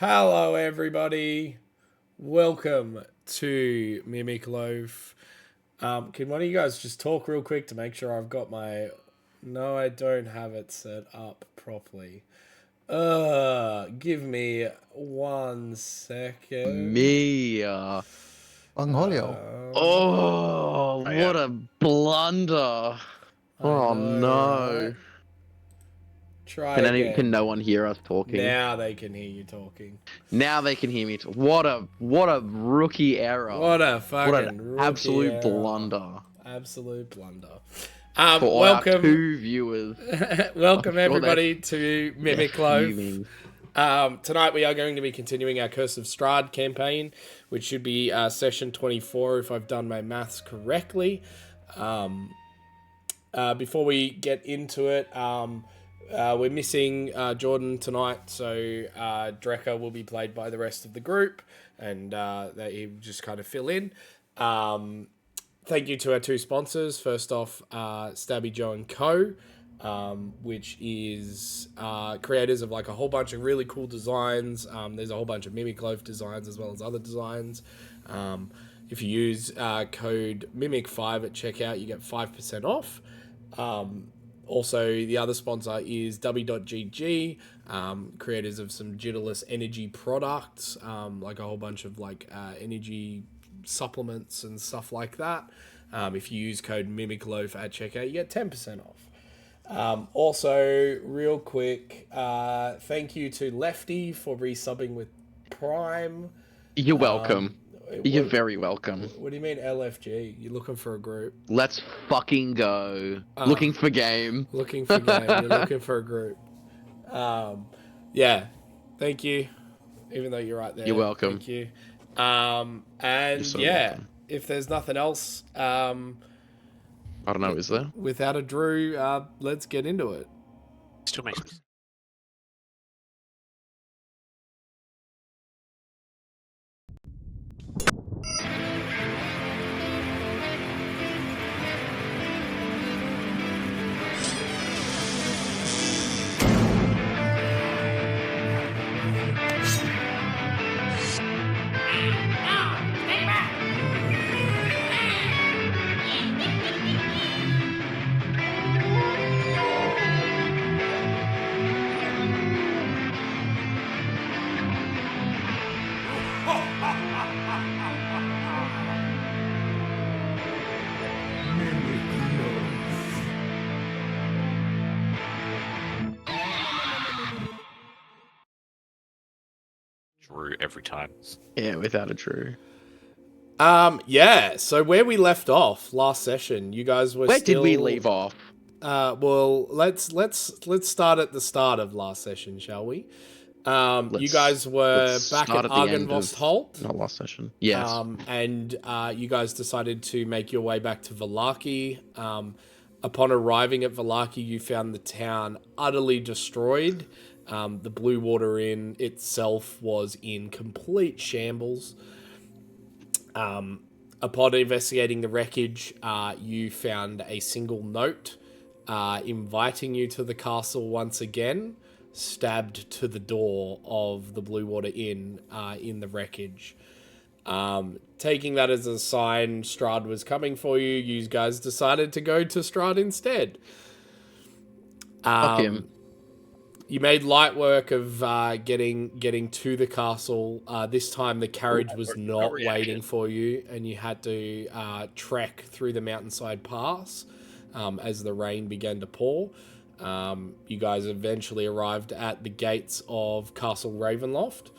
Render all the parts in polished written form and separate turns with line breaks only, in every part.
Hello, everybody. Welcome to Mimic Loaf. Can one of you guys just talk real quick to make sure I've got my... No, I don't have it set up properly. Give me 1 second.
Angolio.
Oh, what a blunder.
I
Oh
know, right?
no.
Try
Can
again.
no one hear us talking?
Now they can hear you talking.
Now they can hear me. What a rookie error.
What a
What an
fucking rookie
absolute
error.
Blunder.
Absolute blunder.
For all
Welcome.
our 2 viewers.
Welcome
sure
everybody to Mimic Loaf. Tonight we are going to be continuing our Curse of Strahd campaign, which should be session 24 if I've done my maths correctly. Before we get into it, we're missing Jordan tonight, so Drecker will be played by the rest of the group, and they just kind of fill in. Thank you to our 2 sponsors. First off, Stabby Joe & Co., which is creators of like a whole bunch of really cool designs. There's a whole bunch of Mimic Loaf designs as well as other designs. If you use code MIMIC5 at checkout, you get 5% off. Also, the other sponsor is W.GG, creators of some Jitterless energy products, like a whole bunch of like energy supplements and stuff like that. If you use code MIMICLOAF at checkout, you get 10% off. Also, real quick, thank you to Lefty for resubbing with Prime.
You're welcome. You're very welcome.
What do you mean LFG? You're looking for a group?
Let's fucking go. Looking for game.
Looking for game. You're looking for a group. Yeah. Thank you. Even though you're right there.
You're welcome.
Thank you. And
so
yeah,
welcome.
If there's nothing else,
I don't know, is there?
Without a Drew, let's get into it.
Still makes sense. Drew every time.
Yeah, without a Drew.
Yeah. So where we left off last session, you guys were.
Where did we leave off?
Well, let's start at the start of last session, shall we? You guys were back at Argynvost Holt.
Not last session. Yes.
And you guys decided to make your way back to Vallaki. Upon arriving at Vallaki, you found the town utterly destroyed. The Blue Water Inn itself was in complete shambles. Upon investigating the wreckage, you found a single note inviting you to the castle once again, stabbed to the door of the Blue Water Inn in the wreckage. Taking that as a sign Strahd was coming for you, you guys decided to go to Strahd instead.
Fuck him.
You made light work of getting to the castle. This time the carriage was not waiting for you, and you had to trek through the mountainside pass as the rain began to pour. You guys eventually arrived at the gates of Castle Ravenloft.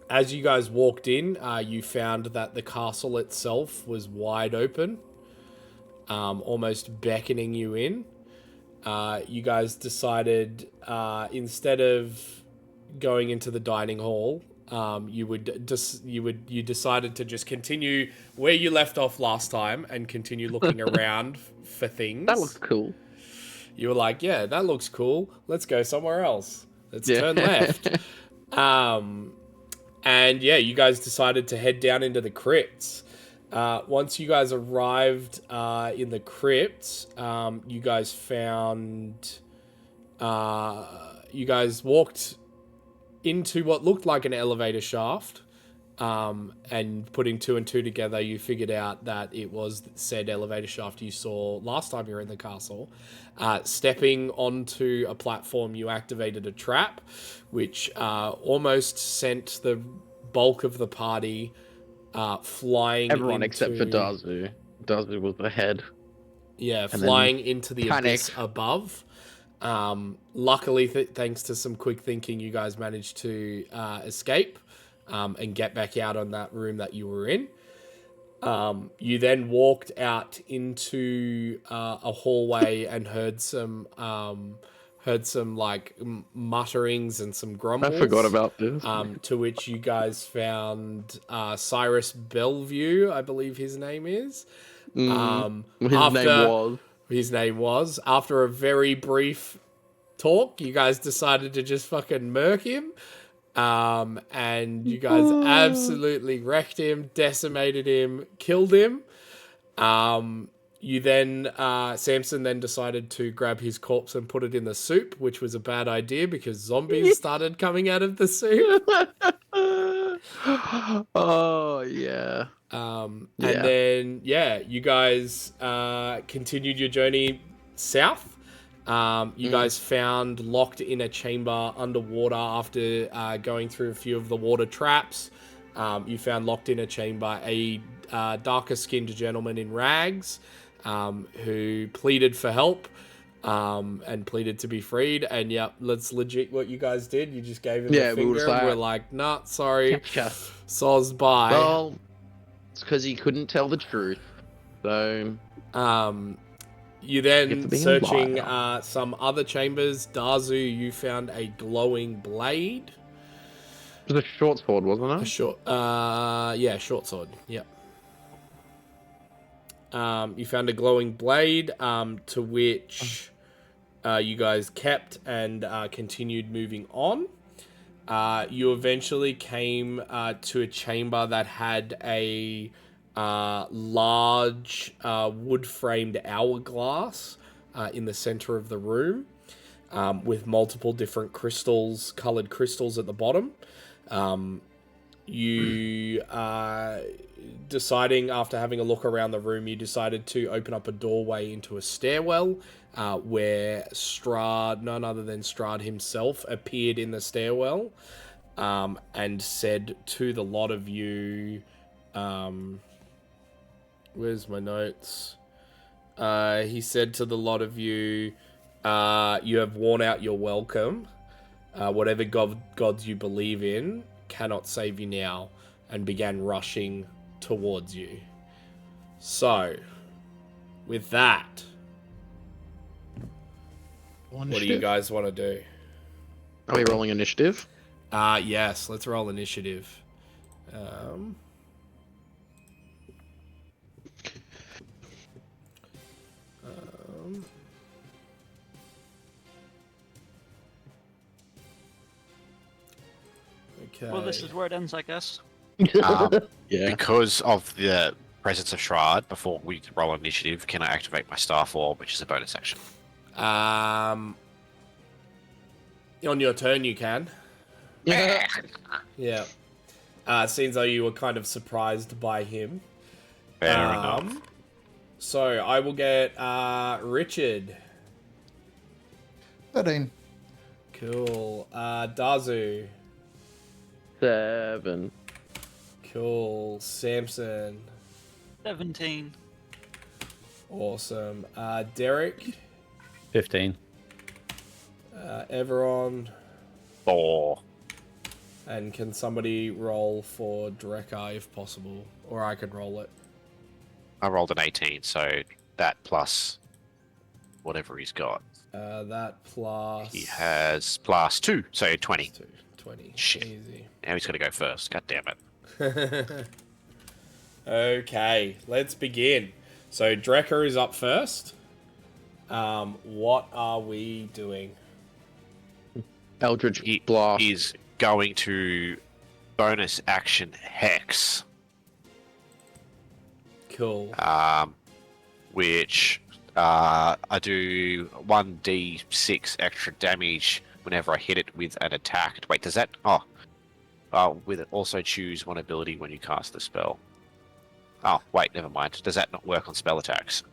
As you guys walked in, you found that the castle itself was wide open, almost beckoning you in. You guys decided instead of going into the dining hall, you decided to just continue where you left off last time and continue looking around for things.
That looks cool.
You were like, yeah, that looks cool. Let's go somewhere else. Let's turn left. And yeah, you guys decided to head down into the crypts. Once you guys arrived in the crypt, you guys found... you guys walked into what looked like an elevator shaft. And putting 2 and 2 together, you figured out that it was said elevator shaft you saw last time you were in the castle. Stepping onto a platform, you activated a trap, which almost sent the bulk of the party flying.
Everyone except for Dazu. Dazu was the head.
Yeah, flying into the
panicked.
abyss above. Luckily, thanks to some quick thinking, you guys managed to escape and get back out on that room that you were in. You then walked out into a hallway and heard some like mutterings and some grumbles.
I forgot about this.
To which you guys found Cyrus Bellevue, I believe his name is. His name was. After a very brief talk, you guys decided to just fucking murk him. And you guys absolutely wrecked him, decimated him, killed him. You then, Samson then decided to grab his corpse and put it in the soup, which was a bad idea because zombies started coming out of the soup.
Oh, yeah.
And then, you guys continued your journey south. You guys found locked in a chamber underwater after going through a few of the water traps. You found locked in a chamber a darker skinned gentleman in rags who pleaded for help and pleaded to be freed. And that's legit what you guys did. You just gave him a finger and we're like, nah, sorry.
Gotcha.
Soz, bye.
Well, it's because he couldn't tell the truth. So...
You then, searching some other chambers, Dazu, you found a glowing blade.
It was a short sword, wasn't it?
Short sword. Yep. You found a glowing blade, to which you guys kept and continued moving on. You eventually came to a chamber that had a large wood-framed hourglass in the center of the room, with multiple different colored crystals at the bottom. You deciding, after having a look around the room, you decided to open up a doorway into a stairwell where Strahd, none other than Strahd himself, appeared in the stairwell and said to the lot of you... where's my notes? He said to the lot of you, you have worn out your welcome. Whatever gods you believe in cannot save you now, and began rushing towards you. So, with that, what do you guys want to do?
Are we rolling initiative?
Yes, let's roll initiative. Okay.
Well, this is where it ends, I guess.
Yeah.
Because of the presence of Strahd, before we roll initiative, can I activate my Staff Orb, which is a bonus action?
On your turn, you can.
Yeah.
Yeah. Seems like you were kind of surprised by him.
Fair enough.
So I will get Richard.
13.
Cool. Dazu.
7.
Cool. Samson.
17.
Awesome. Derek.
15.
Everon.
4.
And can somebody roll for Drekka if possible? Or I can roll it.
I rolled an 18, so that plus whatever he's got.
That plus...
He has plus 2, so 20.
20.
Shit.
Easy.
Now he's got to go first. God damn it.
Okay, let's begin. So Drekka is up first. What are we doing?
Eldritch
He
Blast.
is going to bonus action Hex,
Cool.
which I do 1d6 extra damage whenever I hit it with an attack. Wait, does that? With it also choose one ability when you cast the spell. Oh, wait, never mind. Does that not work on spell attacks?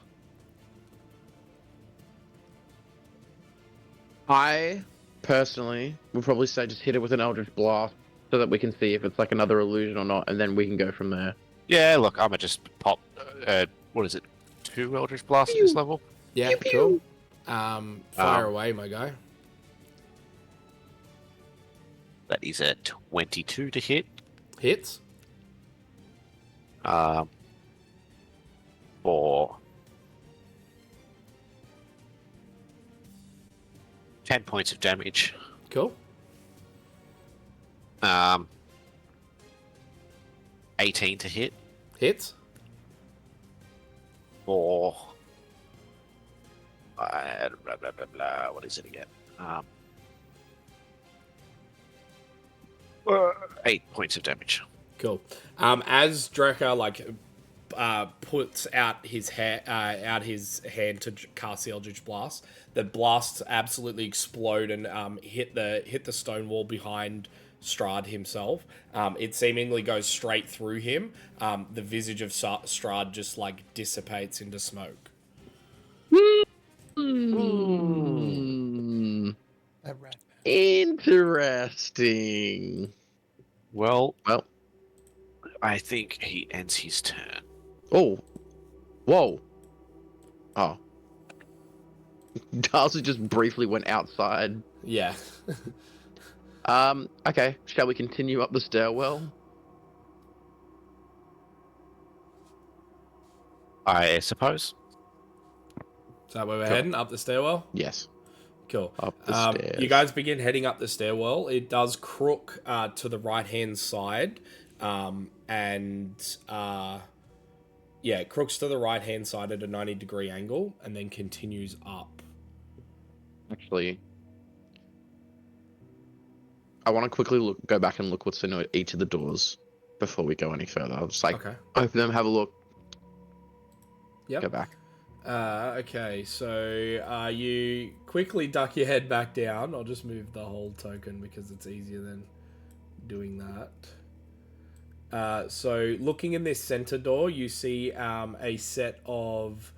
I personally would probably say just hit it with an Eldritch Blast so that we can see if it's like another illusion or not, and then we can go from there.
Yeah, look, I'm gonna just pop. What is it? 2 Eldritch Blasts at this level.
Yeah,
Pew,
cool. Fire
Um,
away, my guy.
That is a 22 to hit.
Hits.
For 10 points of damage.
Cool.
18 to hit
Hits.
for blah, blah, blah, blah. What is it again? 8 points of damage.
Cool. As Drekka puts out his hand to cast the Eldritch Blast, the blasts absolutely explode and hit the stone wall behind Strahd himself. It seemingly goes straight through him. The visage of Strahd just dissipates into smoke.
Interesting.
Well,
Well,
I think he ends his turn.
oh, whoa, oh. Darcy just briefly went outside.
Yeah.
Okay. Shall we continue up the stairwell?
I suppose.
Is that where we're
Cool.
heading? Up the stairwell?
Yes.
Cool.
Up the stairs.
You guys begin heading up the stairwell. It does crook to the right-hand side. It crooks to the right-hand side at a 90-degree angle and then continues up.
Actually, I want to quickly go back and look what's in each of the doors before we go any further. I'll just
Okay.
open them, have a look,
Yep.
go back.
Okay, so you quickly duck your head back down. I'll just move the whole token because it's easier than doing that. So looking in this center door, you see a set of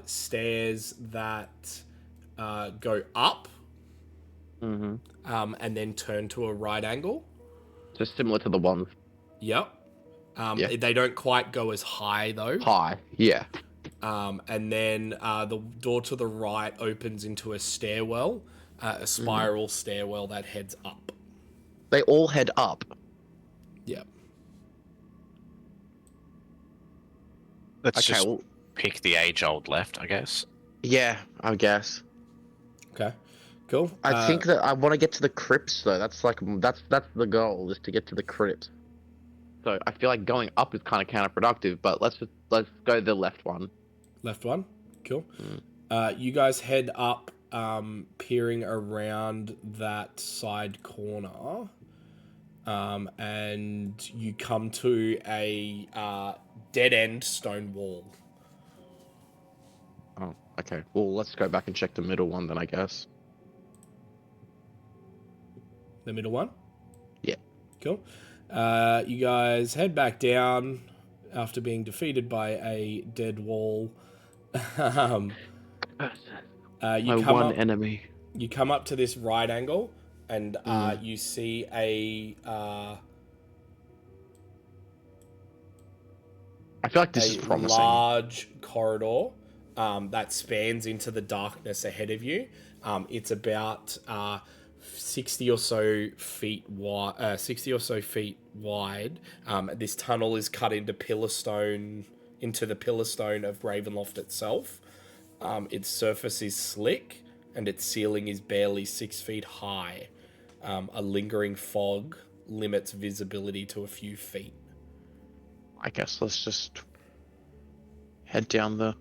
stairs that go up
Mm-hmm.
and then turn to a right angle.
Just similar to the ones.
Yep.
Yeah.
They don't quite go as high though.
High. Yeah.
And then the door to the right opens into a stairwell, a spiral stairwell that heads up.
They all head up.
Yep.
Let's
Okay.
just
Well,
pick the age-old left, I guess.
yeah, I guess.
Okay. Cool.
I think that I want to get to the crypts though. That's the goal, is to get to the crypt. So I feel like going up is kind of counterproductive, but let's go the left one.
Left one. Cool. You guys head up, peering around that side corner, and you come to a dead-end stone wall.
Oh, okay. Well, let's go back and check the middle one then, I guess.
The middle one?
Yeah.
Cool. You guys head back down after being defeated by a dead wall. You
My
come
one
up,
enemy.
You come up to this right angle, and you see a
I feel like this is promising.
large corridor that spans into the darkness ahead of you. It's about 60 or so feet wide. This tunnel is cut into the pillar stone of Ravenloft itself. Its surface is slick, and its ceiling is barely 6 feet high. A lingering fog limits visibility to a few feet.
I guess let's just head down the.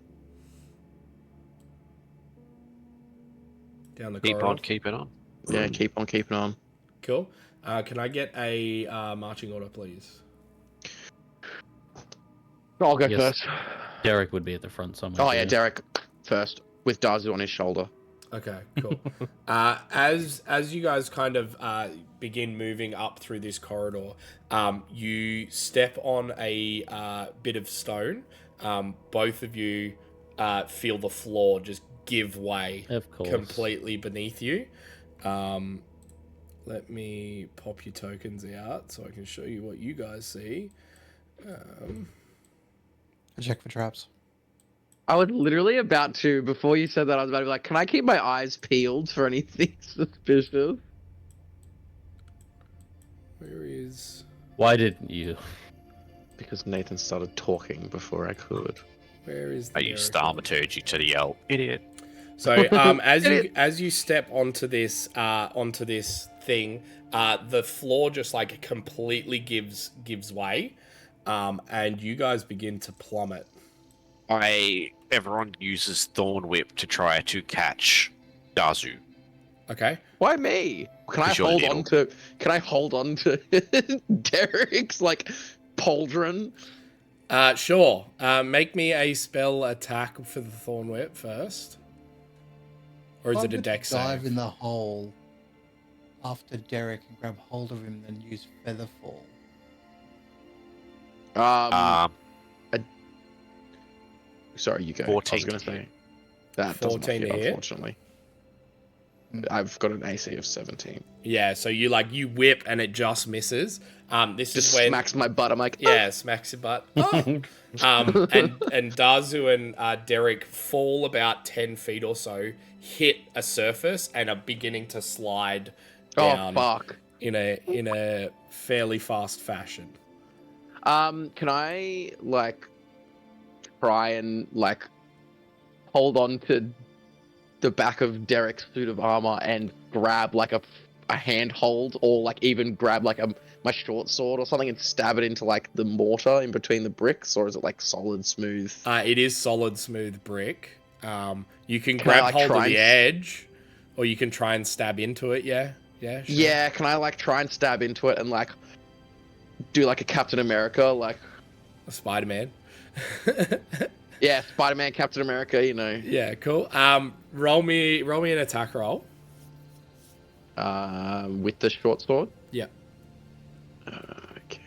Down the
Keep
corridor.
on, keep it on.
Yeah, keep on keeping on.
Cool. Can I get a marching order, please?
I'll go
Yes.
first.
Derek would be at the front somewhere.
Oh yeah,
too.
Derek first with Darzu on his shoulder.
Okay, cool. As you guys kind of begin moving up through this corridor, you step on a bit of stone. Both of you feel the floor just give way
Of course.
completely beneath you. Let me pop your tokens out so I can show you what you guys see.
Check for traps.
I was literally about to, before you said that, I was about to be like, can I keep my eyes peeled for anything suspicious?
Where is...
Why didn't you?
Because Nathan started talking before I could.
Where is the
I used thaumaturgy to yell, idiot.
So as you step onto this thing, the floor just like completely gives way, and you guys begin to plummet.
Everyone uses Thorn Whip to try to catch Dazu.
Okay.
Why me? Can I
'Cause you're
hold
little.
on to? Can I hold on to Derek's like pauldron?
Sure. Make me a spell attack for the Thorn Whip first. Or is
I'm
it a
gonna
dex
dive
save?
in the hole after Derek and grab hold of him, then use Featherfall.
Sorry, you go.
14
I was gonna
to hit.
say that doesn't
14
hit,
to hit?
unfortunately. I've got an AC of 17.
Yeah, so you whip and it just misses. This
Just
is when
smacks my butt. I'm like,
yeah, smacks your butt. Oh. And Dazu and Derek fall about 10 feet or so, hit a surface, and are beginning to slide down
oh fuck.
in a fairly fast fashion.
Can I like try and like hold on to the back of Derek's suit of armor and grab like a handhold, or like even grab like my short sword or something and stab it into like the mortar in between the bricks, or is it like solid smooth?
It is solid, smooth brick. You can
Can I,
grab
like,
hold of
try
the
and
edge, or you can try and stab into it. Yeah, sure.
Yeah, can I like try and stab into it and like do like a Captain America, like
Spider-Man.
yeah, Spider-Man, Captain America, you know.
Yeah, cool. Roll me an attack roll.
With the short sword.
Yeah.
Okay.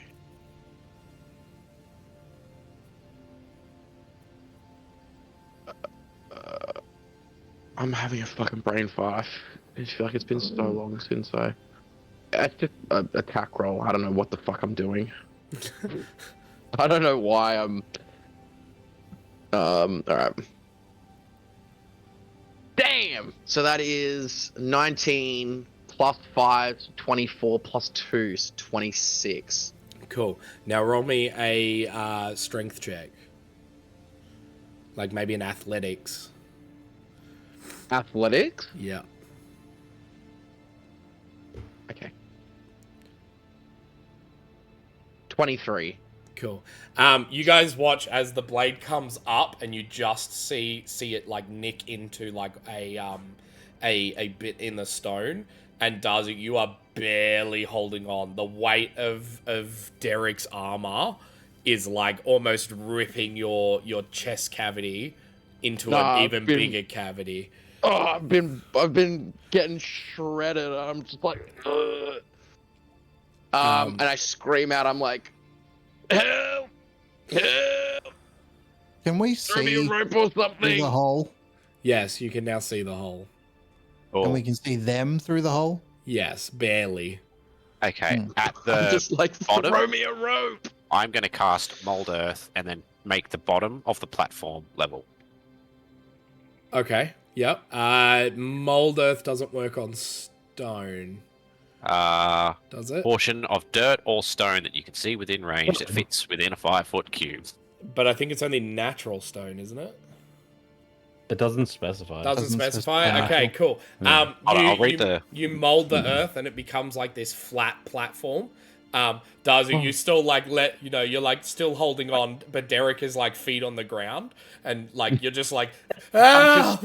I'm having a fucking brain fart. I just feel like it's been so long since it's just an attack roll. I don't know what the fuck I'm doing. I don't know why I'm. Alright. Damn! So that is 19 plus 5, 24 plus 2, so 26.
Cool. Now roll me a strength check. Like maybe an athletics.
Athletics?
Yeah.
Okay. 23.
Cool. You guys watch as the blade comes up, and you just see it like nick into like a bit in the stone, and Dazu, you are barely holding on. The weight of Derek's armor is like almost ripping your chest cavity into an even bigger cavity.
Oh, I've been getting shredded. I'm just like, ugh. And I scream out. I'm like, help! Help!
Can we
Throw me
see
a rope or
through
something.
the hole?
Yes, you can now see the hole.
And
Oh,
we can see them through the hole?
Yes, barely.
okay.
Hmm.
At
I'm
the
just like,
bottom?
throw me a rope.
I'm going to cast Mold Earth and then make the bottom of the platform level.
Okay. Yep. Mold earth doesn't work on stone, does it?
Portion of dirt or stone that you can see within range that fits within a 5-foot cube.
But I think it's only natural stone, isn't it?
It doesn't specify.
Doesn't
Doesn't
specify.
specify.
Okay, cool.
Yeah.
I'll read
you mold the earth and it becomes like this flat platform. Dazu, you still like you're like still holding on, but Derek is like feet on the ground, and like you're just like, ah!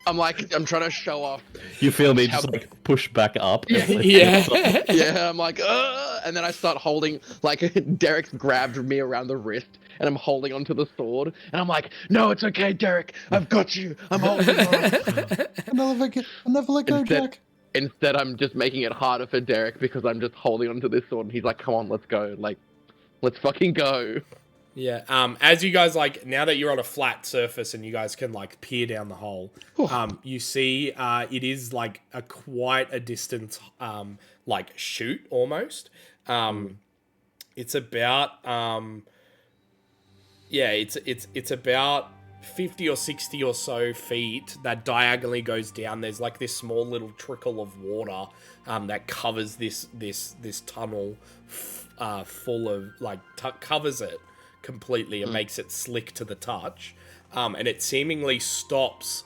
I'm trying to show off.
You feel me just like push back up. and lift
Yeah.
yourself.
Yeah, I'm like, and then I start holding, like, Derek's grabbed me around the wrist, and I'm holding onto the sword, and I'm like, "No, it's okay, Derek. I've got you. I'm holding on."
I'll never let go, Jack.
Instead, I'm just making it harder for Derek because I'm just holding onto this sword, and he's like, "Come on, let's go. Like, let's fucking go."
Yeah. As you guys like now that you're on a flat surface and you guys can like peer down the hole, you see it is like a quite a distance like chute almost. It's about it's about 50 or 60 or so feet that diagonally goes down. There's like this small little trickle of water that covers this tunnel full of like covers it completely and makes it slick to the touch, and it seemingly stops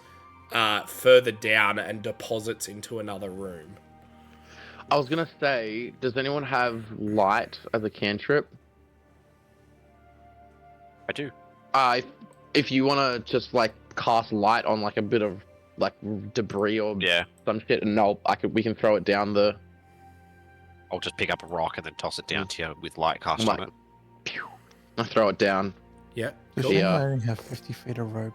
further down and deposits into another room.
I was gonna say, does anyone have light as a cantrip?
I do.
If you want to just like cast light on like a bit of like debris or some shit, and we can throw it down the.
I'll just pick up a rock and then toss it down to you with light cast
Like,
on it.
pew, I throw it down.
Yeah.
Does
Cool.
she
Yeah.
only have 50 feet of rope?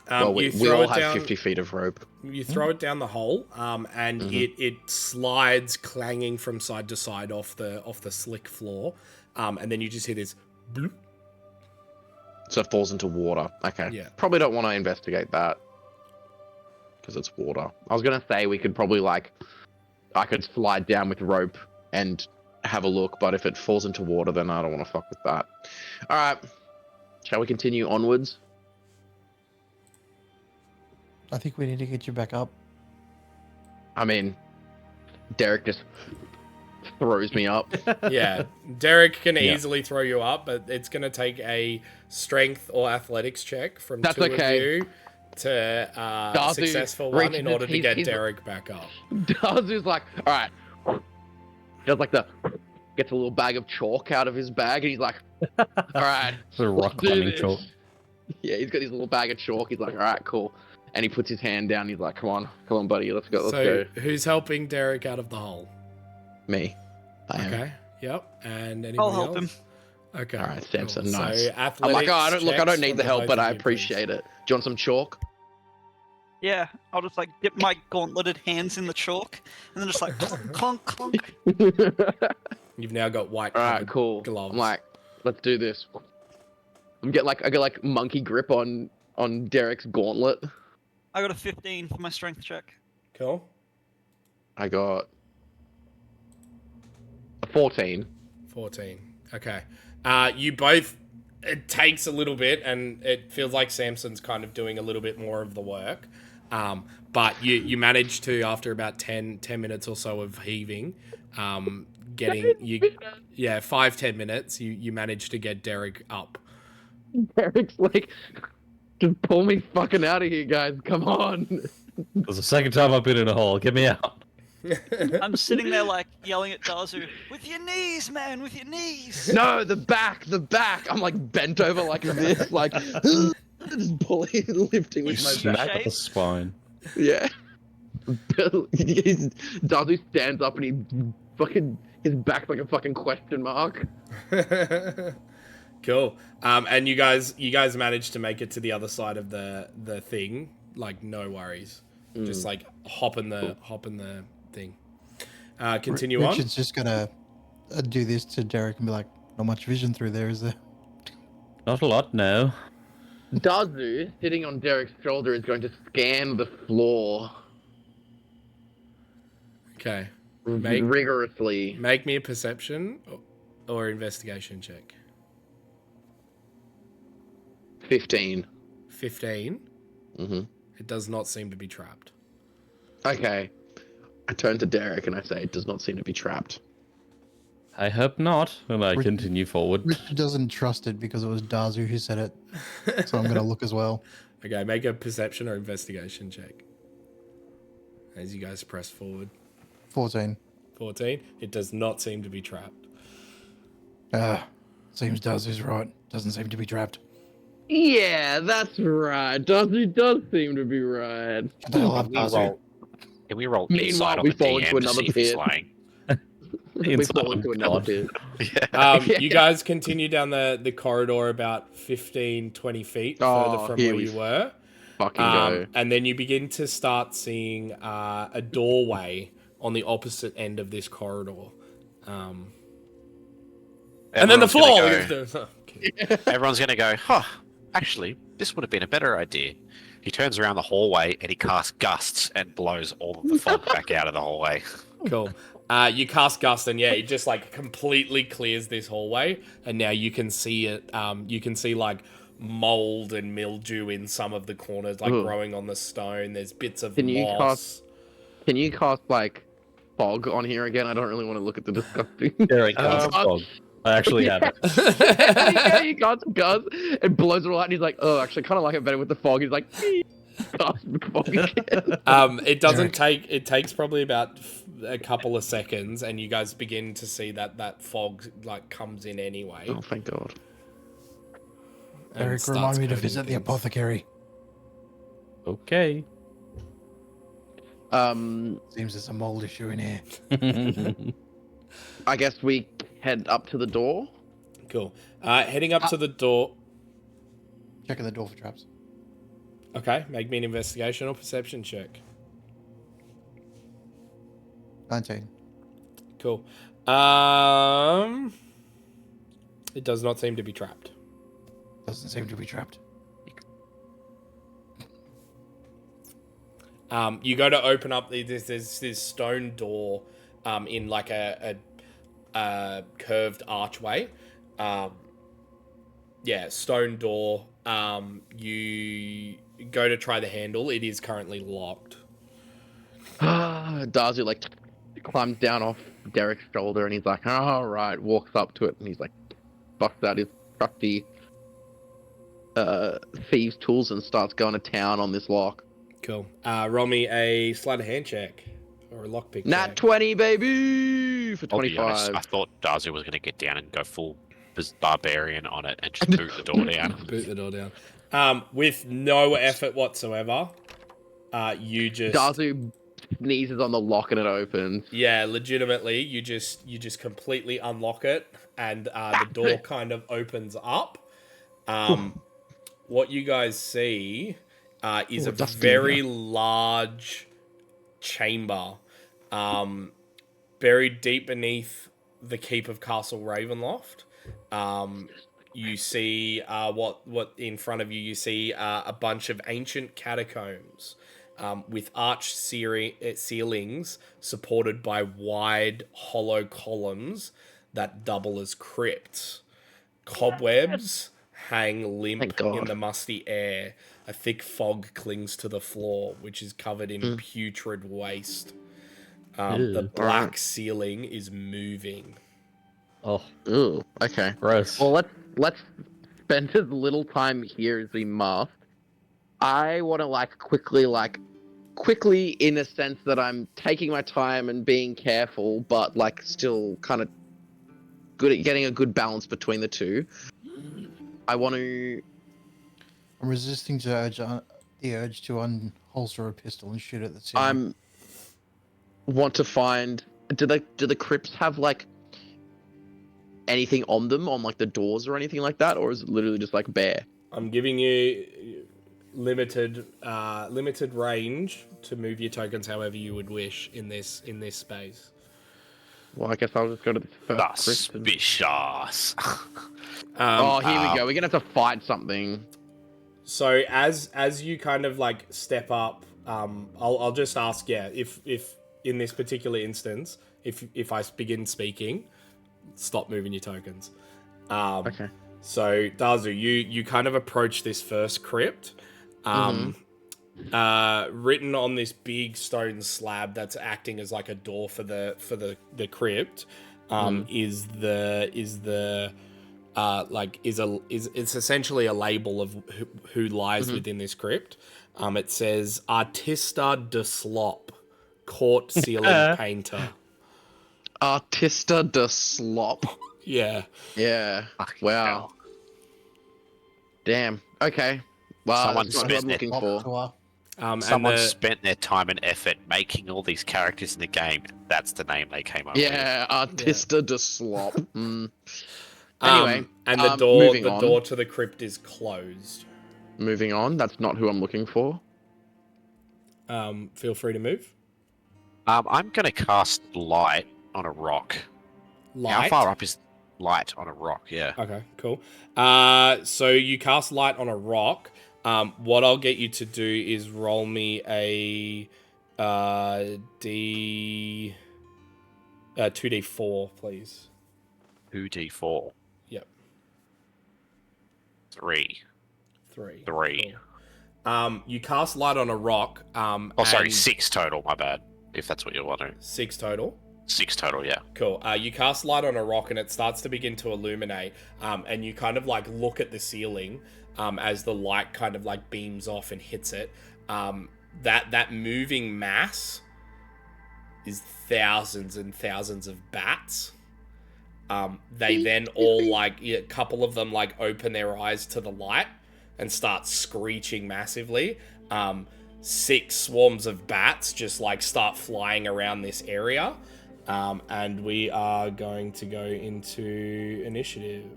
Well, we
throw
all
it
have
down,
50 feet of rope.
You throw it down the hole, and it slides clanging from side to side off the slick floor, and then you just hear this bloop.
So it falls into water. Okay.
Yeah.
Probably don't want to investigate that because it's water. I was gonna say we could probably I could slide down with rope and have a look, but if it falls into water, then I don't want to fuck with that. All right. Shall we continue onwards?
I think we need to get you back up.
I mean, Derek just throws me up.
Yeah, Derek can easily throw you up, but it's going to take a strength or athletics check from
That's
two
okay.
of you to
Darzu
successful one
reaches
in order to
his-
get
he's-
Derek back up.
Darzu's like, all right. Does like gets a little bag of chalk out of his bag, and he's like, all right.
It's a rock
let's do
climbing
this."
chalk.
Yeah, he's got his little bag of chalk. He's like, all right, cool. And he puts his hand down. He's like, come on, buddy, let's go, let's
So
go.
who's helping Derek out of the hole?
Me. I am.
Okay. Yep. And anybody
I'll help
else?
him.
Okay.
All right, Samson,
cool.
nice.
So
I'm
athletics
like, oh, I don't
checks
need
from
the help,
both
but
of
I
you, please.
appreciate it. Do you want some chalk?
Yeah, I'll just like dip my gauntleted hands in the chalk and then just like clunk, clunk.
You've now got white
All right,
covered
cool.
gloves.
I'm like, let's do this. I get like monkey grip on Derek's gauntlet.
I got a 15 for my strength check.
Cool.
I got a 14.
14. Okay. You both, it takes a little bit and it feels like Samson's kind of doing a little bit more of the work. But you manage to, after about 10 minutes or so of heaving, 5-10 minutes, you manage to get Derek up.
Derek's like, just pull me fucking out of here, guys. Come on.
It's the second time I've been in a hole. Get me out.
I'm sitting there like yelling at Darzu, with your knees, man, with your knees.
No, the back. I'm like bent over like this, like just pulling, lifting with my
You
back.
Smack the spine.
Yeah. Darcy stands up and his back's like a fucking question mark.
Cool. And you guys managed to make it to the other side of the thing, like no worries. Just like hop in the thing. Continue on.
Richard's just gonna do this to Derek and be like, "Not much vision through there, is there?"
Not a lot, no.
Dazu, sitting on Derek's shoulder, is going to scan the floor
Okay.
rigorously.
Make me a perception or investigation check.
15.
15.
Mm-hmm.
It does not seem to be trapped.
Okay. I turn to Derek and I say, it does not seem to be trapped.
I hope not. And I continue forward.
Richard doesn't trust it because it was Dazu who said it, so I'm gonna look as well.
Okay, make a perception or investigation check. As you guys press forward.
14.
14. It does not seem to be trapped.
Seems Dazu's right. Doesn't seem to be trapped.
Yeah, that's right. Dazu does seem to be right.
What the hell up, Dazu?
Can we roll
Meanwhile,
inside on
we
the
fall
DM
into
to
another
see if he's
pit.
lying?
We fall into another pit.
You guys continue down the corridor about 15, 20 feet further from
here
where
we
you were.
Fucking go.
And then you begin to start seeing a doorway on the opposite end of this corridor. And then the fall!
Everyone's gonna go, huh, actually, this would have been a better idea. He turns around the hallway and he casts gusts and blows all of the fog back out of the hallway.
Cool. You cast Gust, and yeah, it just like completely clears this hallway, and now you can see it. You can see like mold and mildew in some of the corners, like growing on the stone. There's bits of moss.
Can you cast like fog on here again? I don't really want to look at the disgusting.
Derek casts fog. I actually have it.
Yeah, he casts Gust and blows it all out, and he's like, "Oh, actually, kind of like it better with the fog." He's like, cast fog again.
It doesn't take. It takes probably about a couple of seconds, and you guys begin to see that fog like comes in anyway.
Oh, thank God.
Eric, remind me to visit the apothecary.
Okay.
Seems there's a mold issue in here.
I guess we head up to the door.
Cool. Heading up to the door.
Checking the door for traps.
Okay, make me an investigation or perception check.
19.
Cool. It does not seem to be trapped.
Doesn't seem to be trapped.
You go to open up there's this stone door in like a curved archway. Stone door. You go to try the handle. It is currently locked.
Darzu like climbs down off Derek's shoulder and he's like, "All right," walks up to it and he's like, busts out his trusty thieves' tools and starts going to town on this lock.
Cool. Roll me a sleight of hand check or a lockpick check.
Nat 20, baby, for
I'll be
25.
honest, I thought Darzu was going to get down and go full barbarian on it and just boot the door down.
Boot the door down. With no effort whatsoever, you just...
Darzu sneezes on the lock and it opens.
Yeah, legitimately, you just completely unlock it and the door kind of opens up. What you guys see is a very large chamber buried deep beneath the keep of Castle Ravenloft. You see what in front of you. You see a bunch of ancient catacombs with arched ceilings supported by wide, hollow columns that double as crypts. Cobwebs hang limp in the musty air. A thick fog clings to the floor, which is covered in putrid waste. The black ceiling is moving.
Oh,
Ooh, okay.
gross.
Well, let's spend as little time here as we must. I want to quickly in a sense that I'm taking my time and being careful, but like still kind of good at getting a good balance between the two. I want to.
I'm resisting to the urge to unholster a pistol and shoot at the ceiling.
Want to find. Do the crypts have like anything on them, on like the doors or anything like that, or is it literally just like bare?
I'm giving you limited range to move your tokens however you would wish in this space.
Well, I guess I'll just go to the first crypt.
Suspicious.
Oh, here we go. We're gonna have to fight something.
So as you kind of like step up, I'll just ask, if in this particular instance, if I begin speaking, stop moving your tokens.
Okay.
So Darzu, you kind of approach this first crypt. Written on this big stone slab that's acting as like a door for the crypt, is it's essentially a label of who lies within this crypt. It says Artista de Slop, court ceiling painter.
Artista de Slop.
Yeah.
Yeah.
Fucking
Wow.
hell.
Damn. Okay. Wow.
Someone's
That's what I'm
spitting it.
looking for.
And
Someone
the-
spent their time and effort making all these characters in the game. That's the name they came up with.
Yeah, Artista de Slop. Anyway,
and
moving
the
on.
door to the crypt is closed.
Moving on. That's not who I'm looking for.
Feel free to move.
I'm gonna cast light on a rock.
Light.
How far up is light on a rock? Yeah.
Okay, cool. So you cast light on a rock. What I'll get you to do is roll me a 2d4, please.
2d4.
Yep.
3.
3.
Three.
Cool. You cast light on a rock.
Oh, sorry,
and
6 total. My bad. If that's what you're wondering.
6 total.
6 total. Yeah.
Cool. You cast light on a rock and it starts to begin to illuminate. And you kind of like look at the ceiling as the light kind of like beams off and hits it. That moving mass is thousands and thousands of bats. They then all like a couple of them like open their eyes to the light and start screeching massively. 6 swarms of bats just like start flying around this area. And we are going to go into initiative.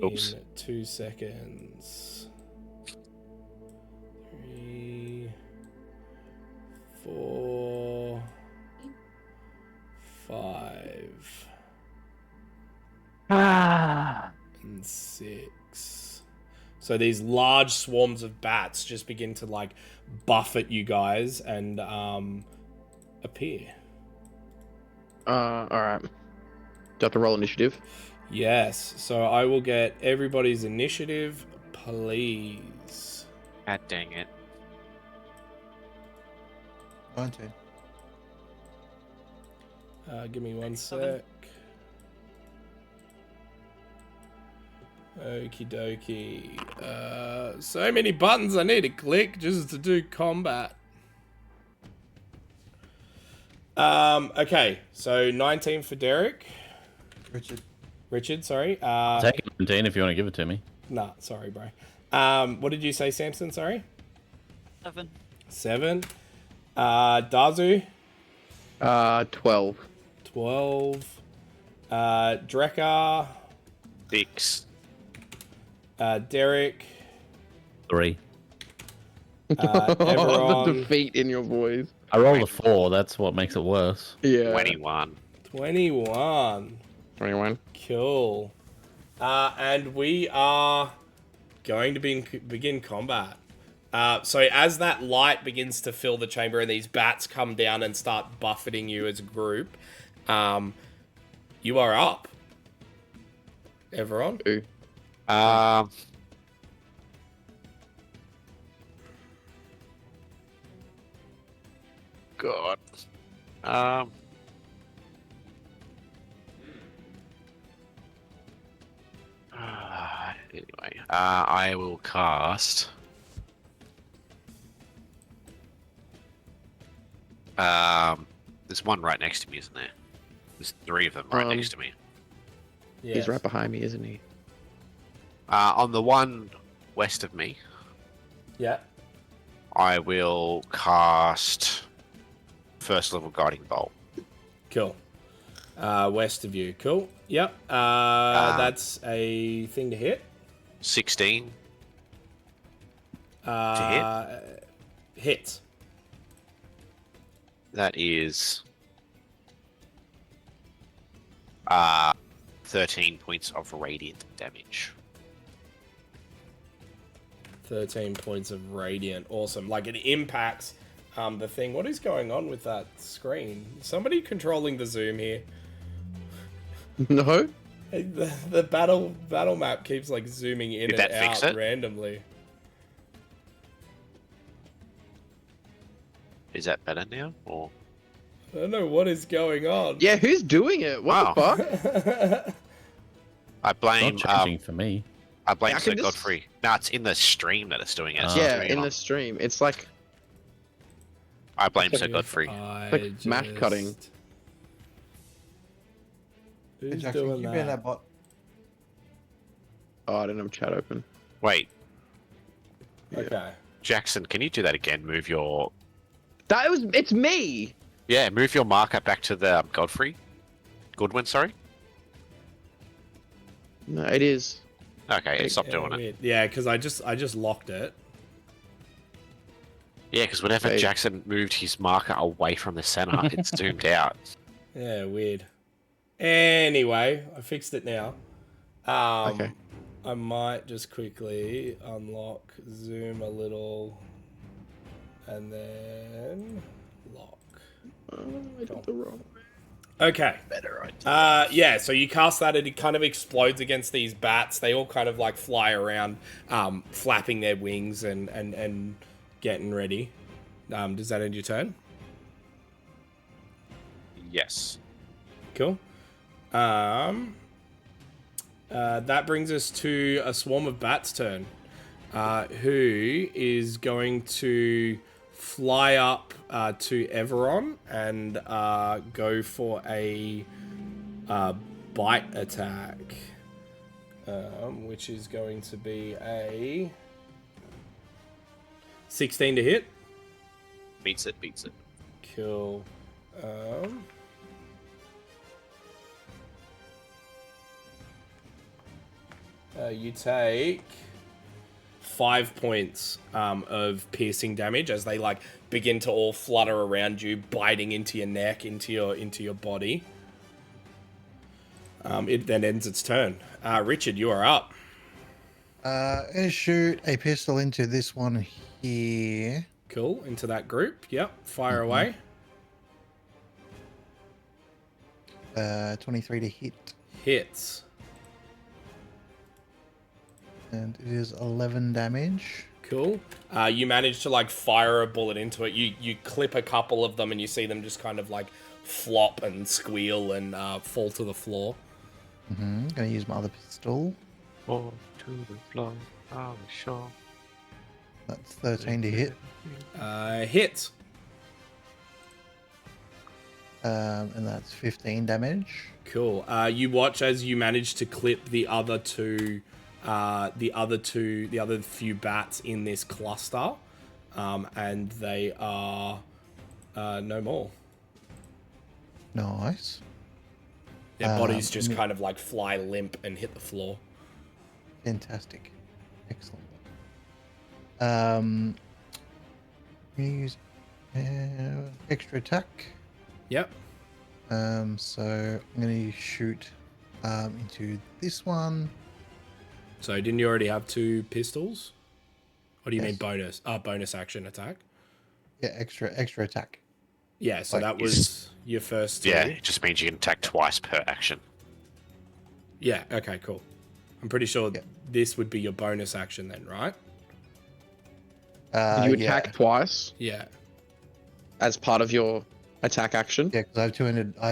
Oops.
In 2 seconds. 3, 4, 5, and 6. So these large swarms of bats just begin to like buffet you guys and appear.
All right. Do I have to roll initiative?
Yes. So I will get everybody's initiative, please.
God dang it.
19.
Give me one
7.
sec. Okie dokie. So many buttons I need to click just to do combat. Okay, so 19 for Derek. Richard, sorry.
Take 17 if you want to give it to me.
Nah, sorry, bro. What did you say, Samson? Sorry?
7.
7. Dazu?
12.
12. Drekar?
6.
Derek?
3.
The
Everon?
defeat in your voice.
I rolled a 4. That's what makes it worse.
Yeah.
21.
21.
21.
Cool. And we are going to begin combat. So as that light begins to fill the chamber and these bats come down and start buffeting you as a group, you are up. Everyone?
Ooh.
God. Anyway, I will cast. There's one right next to me, isn't there? There's 3 of them right next to me.
Yes.
He's right behind me, isn't he?
On the one west of me,
Yeah.
I will cast first level guiding bolt.
Cool. West of you. Cool. Yep. That's a thing to hit.
16.
Hits.
That is 13 points of radiant damage.
13 points of radiant. Awesome. Like it impacts the thing. What is going on with that screen? Somebody controlling the zoom here.
No?
Hey, the battle map keeps like zooming in
Did
and
that fix
out
it?
randomly.
Is that better now? Or
I don't know what is going on.
Yeah, who's doing it? What
Wow.
the fuck?
I blame
Not changing for me.
I blame
I
Sir
can just-
Godfrey. No, it's in the stream that it's doing it. It's not
Yeah,
doing
in
it
the
on-
stream. It's like
I blame Sir
If
Godfrey.
I
Like mash cutting.
Hey,
Who's
Jackson,
doing
you ban
that?
that bot.
oh, I don't have chat open.
Wait.
Okay.
Jackson, can you do that again? Move your
It's me.
move your marker back to the Godfrey. Goodwin, sorry.
No, it is.
Okay, stop
Yeah,
doing it.
weird. Yeah, because I just locked it.
Yeah, because whenever
Wait.
Jackson moved his marker away from the center, it zoomed out.
Yeah, weird. Anyway, I fixed it now.
Okay.
I might just quickly unlock, zoom a little, and then lock.
I did the wrong.
Okay.
Better idea.
Yeah, so you cast that and it kind of explodes against these bats. They all kind of like fly around, flapping their wings and getting ready. Does that end your turn?
Yes.
Cool. That brings us to a swarm of bats' turn, who is going to fly up to Everon and go for a bite attack, which is going to be a 16 to hit.
Beats it.
Cool. You take 5 points of piercing damage as they like begin to all flutter around you, biting into your neck, into your body. It then ends its turn. Richard, you are up.
I'm gonna shoot a pistol into this one here.
Cool. Into that group. Yep. Fire away.
23 to hit,
Hits.
and it is 11 damage.
Cool. You manage to like fire a bullet into it. You clip a couple of them and you see them just kind of like flop and squeal and fall to the floor.
Gonna use my other pistol.
Fall to the floor. Oh, sure.
That's 13 to hit.
Hits.
And that's 15 damage.
Cool. You watch as you manage to clip the other few bats in this cluster, and they are no more.
Nice.
Their bodies just kind of like fly limp and hit the floor.
Fantastic. Excellent. I'm gonna use extra attack.
Yep.
So I'm gonna shoot into this one.
So didn't you already have 2 pistols? What do you mean
Yes.
bonus? Bonus action attack.
Yeah, extra attack.
Yeah, so
Like,
that was your first 2.
Yeah, it just means you can attack twice per action.
Yeah, okay, cool. I'm pretty sure
Yeah.
this would be your bonus action then, right?
Did you attack
Yeah,
twice
Yeah.
as part of your attack action?
yeah, because I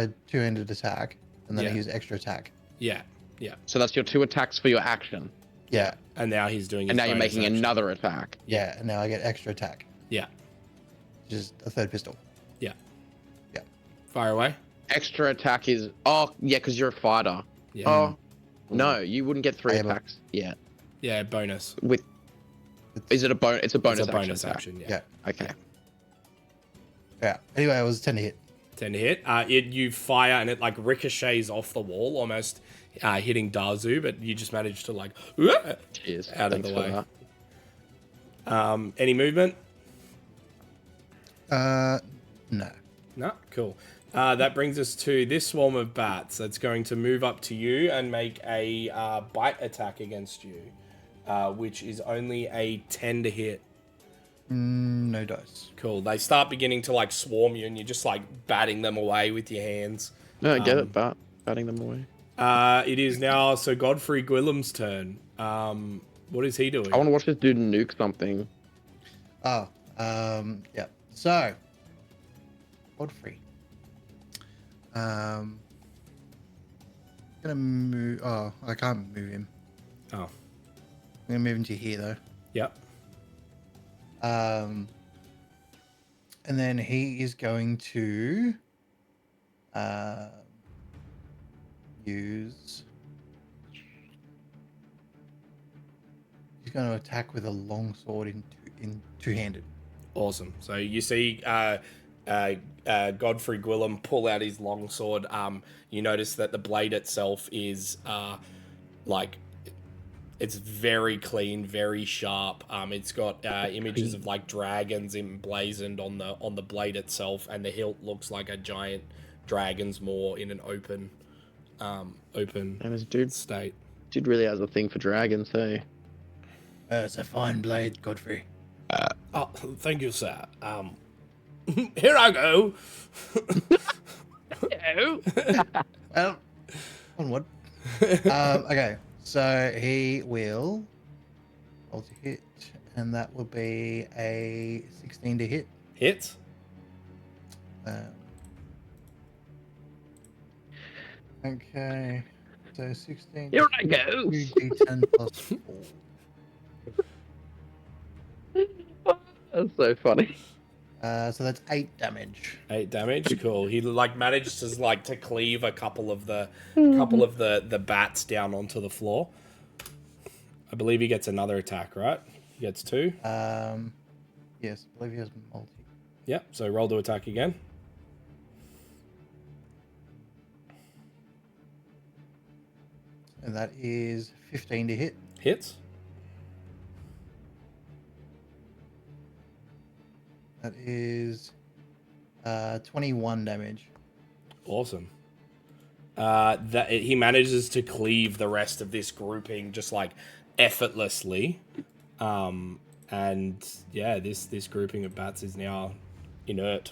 have two-handed attack, and then
Yeah.
I use extra attack.
Yeah. Yeah.
So that's your 2 attacks for your action.
Yeah,
And now he's doing his
And now you're
bonus
making
action.
another attack.
yeah, and now I get extra attack,
Yeah.
which is a third pistol.
Yeah.
Yeah.
Fire away.
Extra attack is because you're a fighter.
Yeah.
Oh no, you wouldn't get 3
I have a-
attacks. Yeah.
Yeah, bonus.
With is it a bonus? It's a bonus,
It's a bonus
action.
action, yeah.
Yeah,
Okay.
yeah. Anyway, it was 10 to hit.
10 to hit. You fire and it like ricochets off the wall, almost hitting Darzu, but you just managed to like
Cheers.
out of
Thanks
the
for
way.
that.
Any movement?
No.
No? Cool. That brings us to this swarm of bats that's going to move up to you and make a bite attack against you, which is only a 10 to hit.
No dice.
Cool. They start beginning to like swarm you and you're just like batting them away with your hands.
No, I get it, but batting them away.
It is now Sir Godfrey Gwillem's turn. What is he doing?
I want to watch this dude nuke something.
Oh, yeah. So, Godfrey. Gonna move. Oh, I can't move him.
Oh,
I'm gonna move him to here though.
yep.
And then he is going to use. He's going to attack with a long sword in two-handed.
Awesome. So you see Godfrey Gwillem pull out his longsword. You notice that the blade itself is like it's very clean, very sharp. It's got images of like dragons emblazoned on the blade itself, and the hilt looks like a giant dragon's maw in an open
And this dude
state.
really has a thing for dragons, hey?
It's a fine blade, Godfrey.
Oh, thank you, sir. Here I go.
Well, onward. Okay, so he will roll to hit, and that will be a 16 to hit.
Hits.
Okay, so 16.
Here I go.
2d10 plus 4.
That's so funny.
So that's 8 damage.
8 damage. Cool. He like managed to cleave a couple of the bats down onto the floor. I believe he gets another attack, right? He gets 2.
Yes, I believe he has multi.
Yep. So roll to attack again.
And that is 15 to hit.
Hits.
That is 21 damage.
Awesome. That he manages to cleave the rest of this grouping just like effortlessly. And yeah, this grouping of bats is now inert.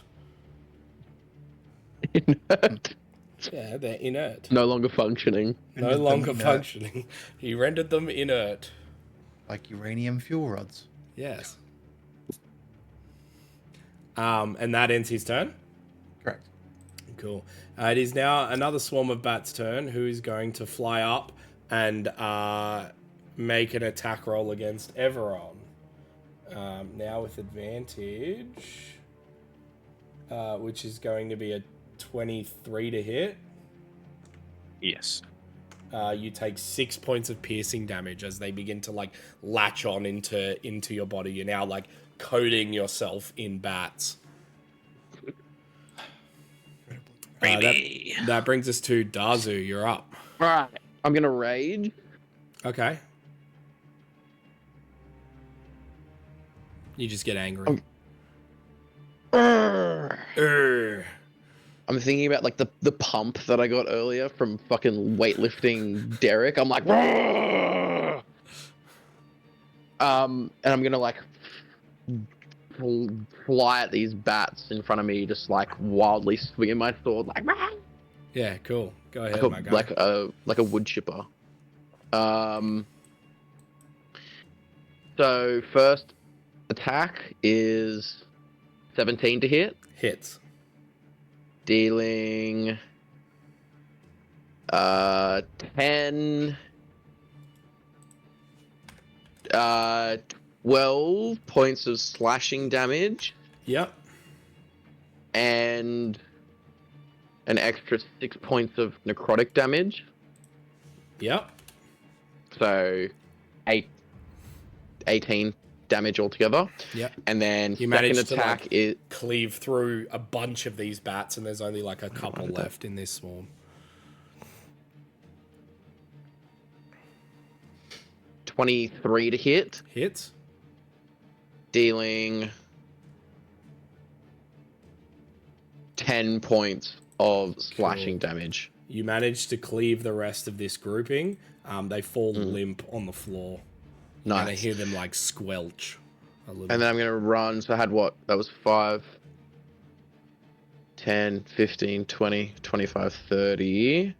Yeah, they're inert.
No longer functioning.
No
Rendered them
longer
inert.
functioning. He rendered them inert.
Like uranium fuel rods.
Yes. And that ends his turn.
Correct.
Cool. It is now another swarm of bats' turn, who is going to fly up and make an attack roll against Everon. Now with advantage, which is going to be a 23 to hit.
Yes.
You take 6 points of piercing damage as they begin to like latch on into your body. You're now like coating yourself in bats. That brings us to Dazu. You're up.
Alright. I'm gonna rage.
Okay. You just get angry. Urgh.
I'm thinking about like the pump that I got earlier from fucking weightlifting Derek. I'm like, and I'm gonna like fly at these bats in front of me, just like wildly swinging my sword, like
Yeah, cool. Go ahead, my guy.
like a wood chipper. So first attack is 17 to hit.
Hits.
Dealing 10 12 points of slashing damage
Yep.
and an extra 6 points of necrotic damage.
Yep.
So 18 damage altogether.
Yep.
And then
You
second
managed to,
attack
like,
is
Cleave through a bunch of these bats, and there's only like a couple left in this swarm.
23 to hit,
Hits.
dealing 10 points of slashing damage.
You managed to cleave the rest of this grouping. They fall limp on the floor. And I
Nice.
hear them like squelch a little.
And then I'm going to run. So I had what? That was 5, 10, 15, 20, 25, 30,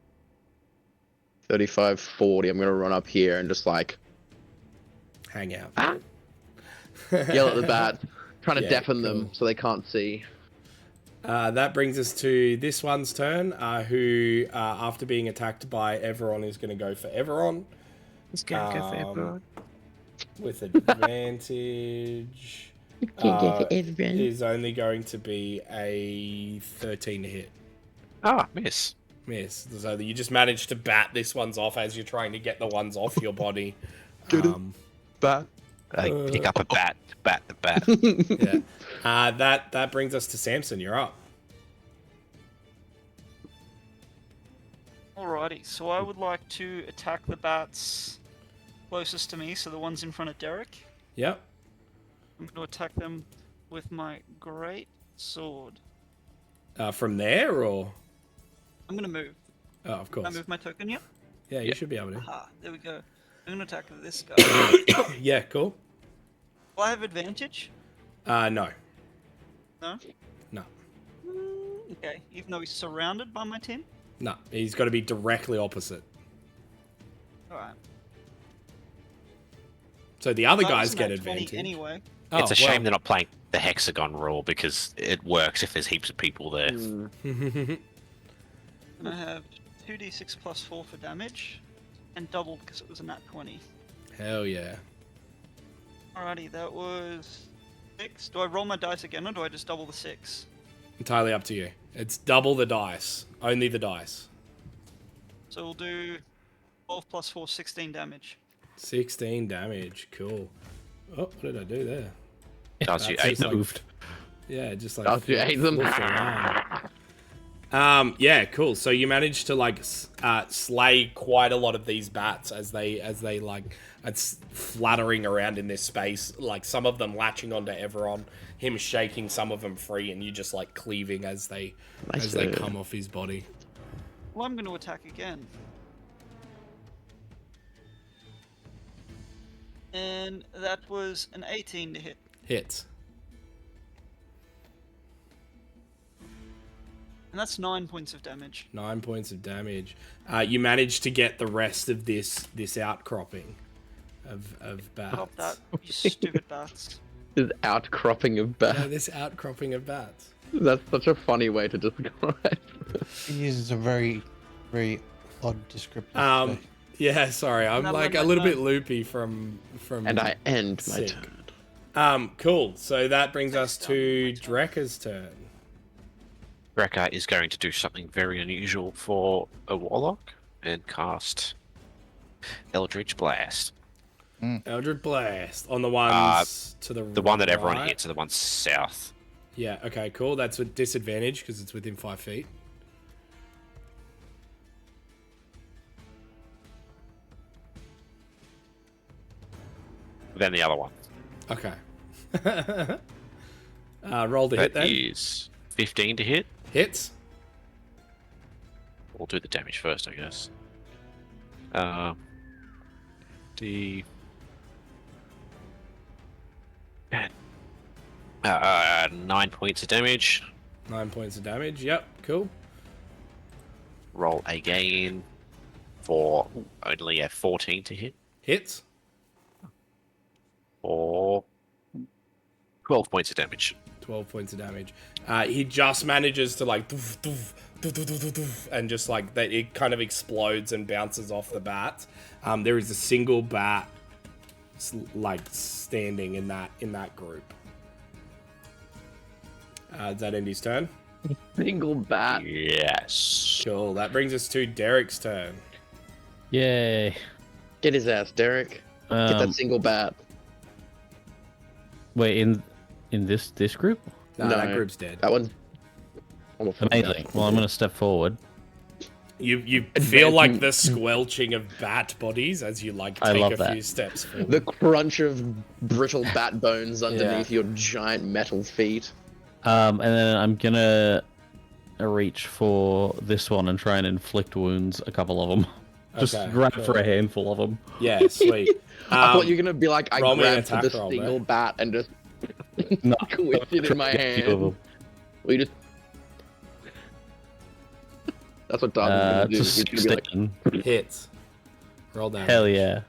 35, 40. I'm going to run up here and just like
hang out.
yell at the bat, trying to
Yeah,
deafen
cool.
them so they can't see.
That brings us to this one's turn, who, after being attacked by Everon, is going to go for Everon.
Let's go for everyone.
With advantage. Is only going to be a 13 to hit.
Ah, miss.
Miss. So you just managed to bat this one's off as you're trying to get the ones off your body.
Get it. bat.
I pick up a bat, bat the bat.
Yeah. That brings us to Samson. You're up.
Alrighty, so I would like to attack the bats closest to me, so the ones in front of Derek.
Yep.
I'm going to attack them with my great sword.
From there, or
I'm going to move.
oh, of
Can I
course.
move my token yet?
Yeah, you should be able to.
Aha, there we go. I'm going to attack this guy.
Yeah, cool.
Will I have advantage?
No,
No?
no,
Okay, even though he's surrounded by my team?
no. He's got to be directly opposite.
Alright.
So the other
That
guys
wasn't
get
at 20
advantage.
Anyway.
Oh,
It's a shame
well.
they're not playing the hexagon rule because it works if there's heaps of people there.
And I have 2d6 plus 4 for damage, and double because it was a nat 20.
Hell yeah.
Alrighty, that was 6. Do I roll my dice again, or do I just double the 6?
Entirely up to you. It's double the dice. Only the dice.
So we'll do 12 plus 4, 16 damage.
16 damage. Cool. Oh, what did I do there?
Does you
That's
8
just like-
Moved.
Yeah, just like
Does you hate them?
flipped around. Yeah, cool. So you managed to like slay quite a lot of these bats as they like it's fluttering around in this space. Like some of them latching onto Everon, him shaking some of them free, and you just like cleaving as they come off his body.
Well, I'm going to attack again. And that was an 18 to hit.
Hits.
And that's 9 points of damage.
9 points of damage. You managed to get the rest of this outcropping of bats.
Stop that, you stupid bats.
This outcropping of
Yeah,
bat.
this outcropping of bats.
That's such a funny way to describe.
He uses a very, very odd descriptor.
Um, Yeah, sorry, I'm
Another
like a
one,
little
no.
bit loopy from.
And I end my
Sick.
turn.
Cool. So that brings us
Thanks,
to
Dom.
Drekka's turn.
Rekka is going to do something very unusual for a warlock and cast Eldritch Blast.
Eldritch Blast on the ones to
The one that everyone
right.
hits are the ones south.
Yeah. Okay. Cool. That's with disadvantage because it's within 5 feet.
Then the other one.
Okay. Roll to hit
That
then.
is 15 to hit.
Hits.
We'll do the damage first, I guess. The 9 points of damage.
9 points of damage. Yep. Cool.
Roll again for only a 14 to hit,
Hits.
or 12 points of damage.
12 points of damage. He just manages to like doof, doof, doof, doof, doof, doof, doof, and just like that it kind of explodes and bounces off the bat. There is a single bat like standing in that group. Does that end his turn?
Single bat.
Yes.
Cool. That brings us to Derek's turn.
Yay.
Get his ass, Derek. Get that single bat.
Wait, in this group?
No,
No.
that group's dead.
That one's almost
Amazing. Well, I'm gonna step forward.
You feel like the squelching of bat bodies as you like
I
take
love
a
that.
few steps forward.
the crunch of brittle bat bones underneath your giant metal feet.
And then I'm gonna reach for this one and try and inflict wounds. A couple of them. Just
Okay,
grab
cool.
for a handful of them.
Yeah, sweet.
I thought you were gonna be like, I
roll me an
grabbed for the
attack roll,
single
mate.
bat and just
No,
squished it in my
a few of
hand.
them.
We just. That's what Darwin's gonna do.
Just
He's gonna be like,
16.
hits. Roll down.
Hell yeah.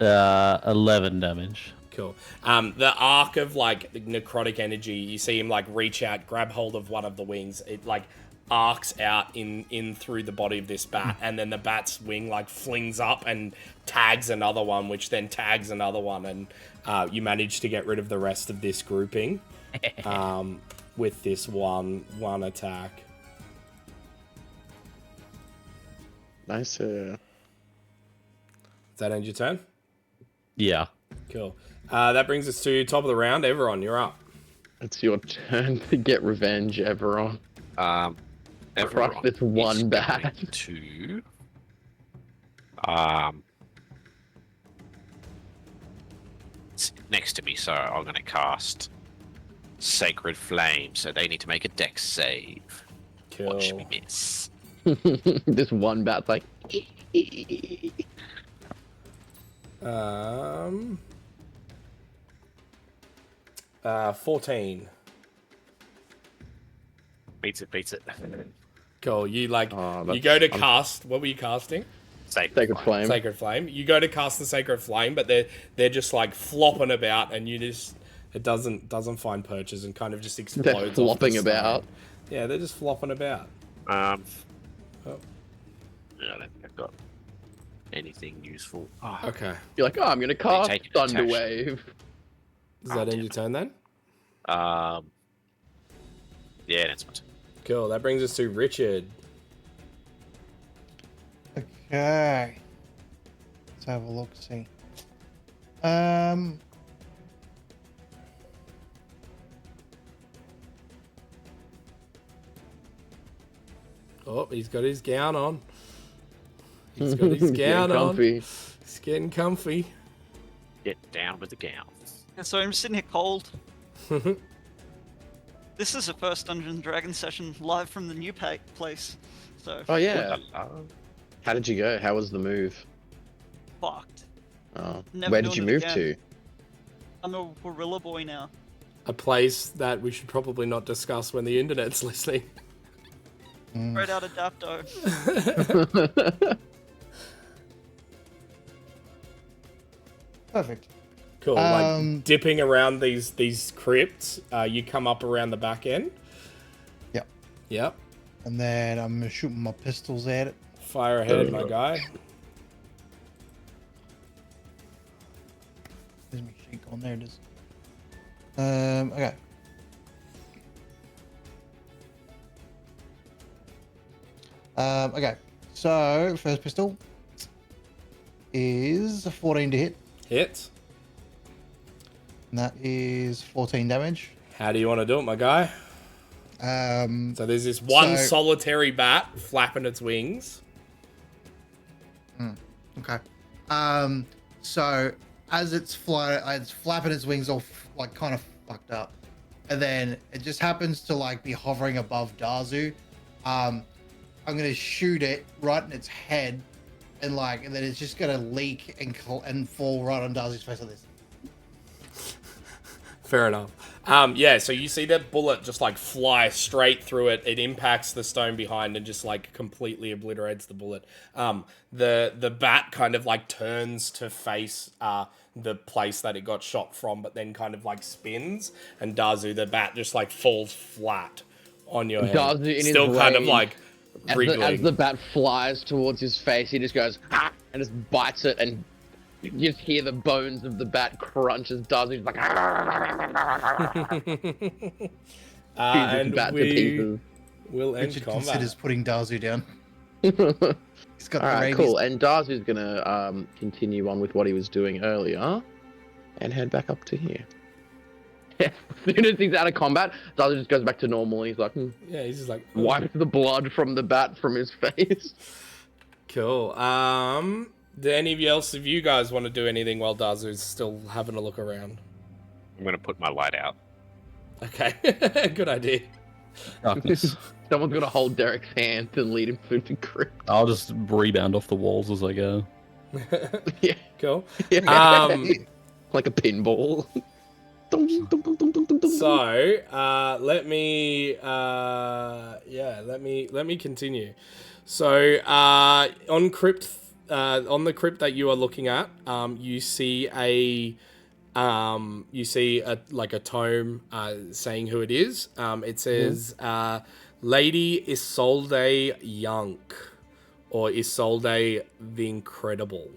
11 damage.
Cool. The arc of like the necrotic energy, you see him like reach out, grab hold of one of the wings. It like arcs out in through the body of this bat, and then the bat's wing like flings up and tags another one, which then tags another one, and you manage to get rid of the rest of this grouping with this one attack.
nice.
Does that end your turn?
Yeah.
Cool. That brings us to top of the round. Everon, you're up.
It's your turn to get revenge, Everon.
Everyone
Crush this one
is
bat.
going to it's next to me, so I'm going to cast Sacred Flame. So they need to make a dex save.
Cool.
Watch me miss.
This one bat's like.
14.
Beats it.
Cool. You like
Oh,
you
that's-
go to
I'm-
cast. What were you casting?
Sacred Flame.
Sacred Flame. You go to cast the Sacred Flame, but they're just like flopping about, and you just it doesn't find purchase and kind of just explodes.
They're
off
flopping
the
about.
stone. Yeah, they're just flopping about.
Oh.
Oh.
I don't think I've got anything useful. Oh,
Okay.
You're like, oh, I'm gonna cast
take it,
Thunder
attach.
Wave.
Does that end your turn then?
yeah, that's my turn.
Cool. That brings us to Richard.
Okay. Let's have a look. See.
Oh, he's got his gown on. He's got his
Getting
gown on.
comfy.
He's getting comfy.
Get down with the gown.
And so I'm sitting here cold. This is the first Dungeons and Dragons session live from the new place. So
Oh yeah. How did you go? How was the move?
fucked.
Oh.
Never
Where did you
doing it
move
again.
to?
I'm a gorilla boy now.
A place that we should probably not discuss when the internet's listening.
Right out of Dapto.
Perfect.
Cool. Like
Um,
dipping around these crypts, you come up around the back end.
Yep.
Yep.
And then I'm shooting my pistols at it.
Fire ahead, my guy.
There's my sheet on there. It is. Okay. Okay. So first pistol is 14 to hit,
Hit.
and that is 14 damage.
How do you want to do it, my guy? So there's this one
So-
solitary bat flapping its wings.
Okay. So as it's flapping its wings off, like kind of fucked up, and then it just happens to like be hovering above Dazu. I'm gonna shoot it right in its head, and then it's just gonna leak and fall right on Dazu's face like this.
Fair enough. Yeah, so you see that bullet just like fly straight through it. It impacts the stone behind and just like completely obliterates the bullet. The bat kind of like turns to face the place that it got shot from, but then kind of like spins, and Dazu, the bat, just like falls flat on your head.
Dazu, in his
Still kind of
rage,
like wriggling.
As the bat flies towards his face, he just goes "Ah!" and just bites it, and you just hear the bones of the bat crunch as Dazu's like
and
bat to
we
pieces.
will end
Richard
combat.
considers putting Dazu down. He's got the
Alright,
rabies.
cool. And Dazu's gonna continue on with what he was doing earlier and head back up to here. As soon as he's out of combat, Dazu just goes back to normal and he's like,
Yeah, he's just like,
wipes the blood from the bat from his face.
Cool. Do any of you guys want to do anything while Dazu's still having a look around?
I'm going to put my light out.
Okay, good idea.
Darkness.
Someone's gonna hold Derek's hand and lead him through the crypt.
I'll just rebound off the walls as I go.
Yeah.
Cool.
Yeah. Like a pinball.
So, let me continue. So, on the crypt that you are looking at, you see a tome saying who it is. It says Lady Isolde Yunk, or Isolde the Incredible,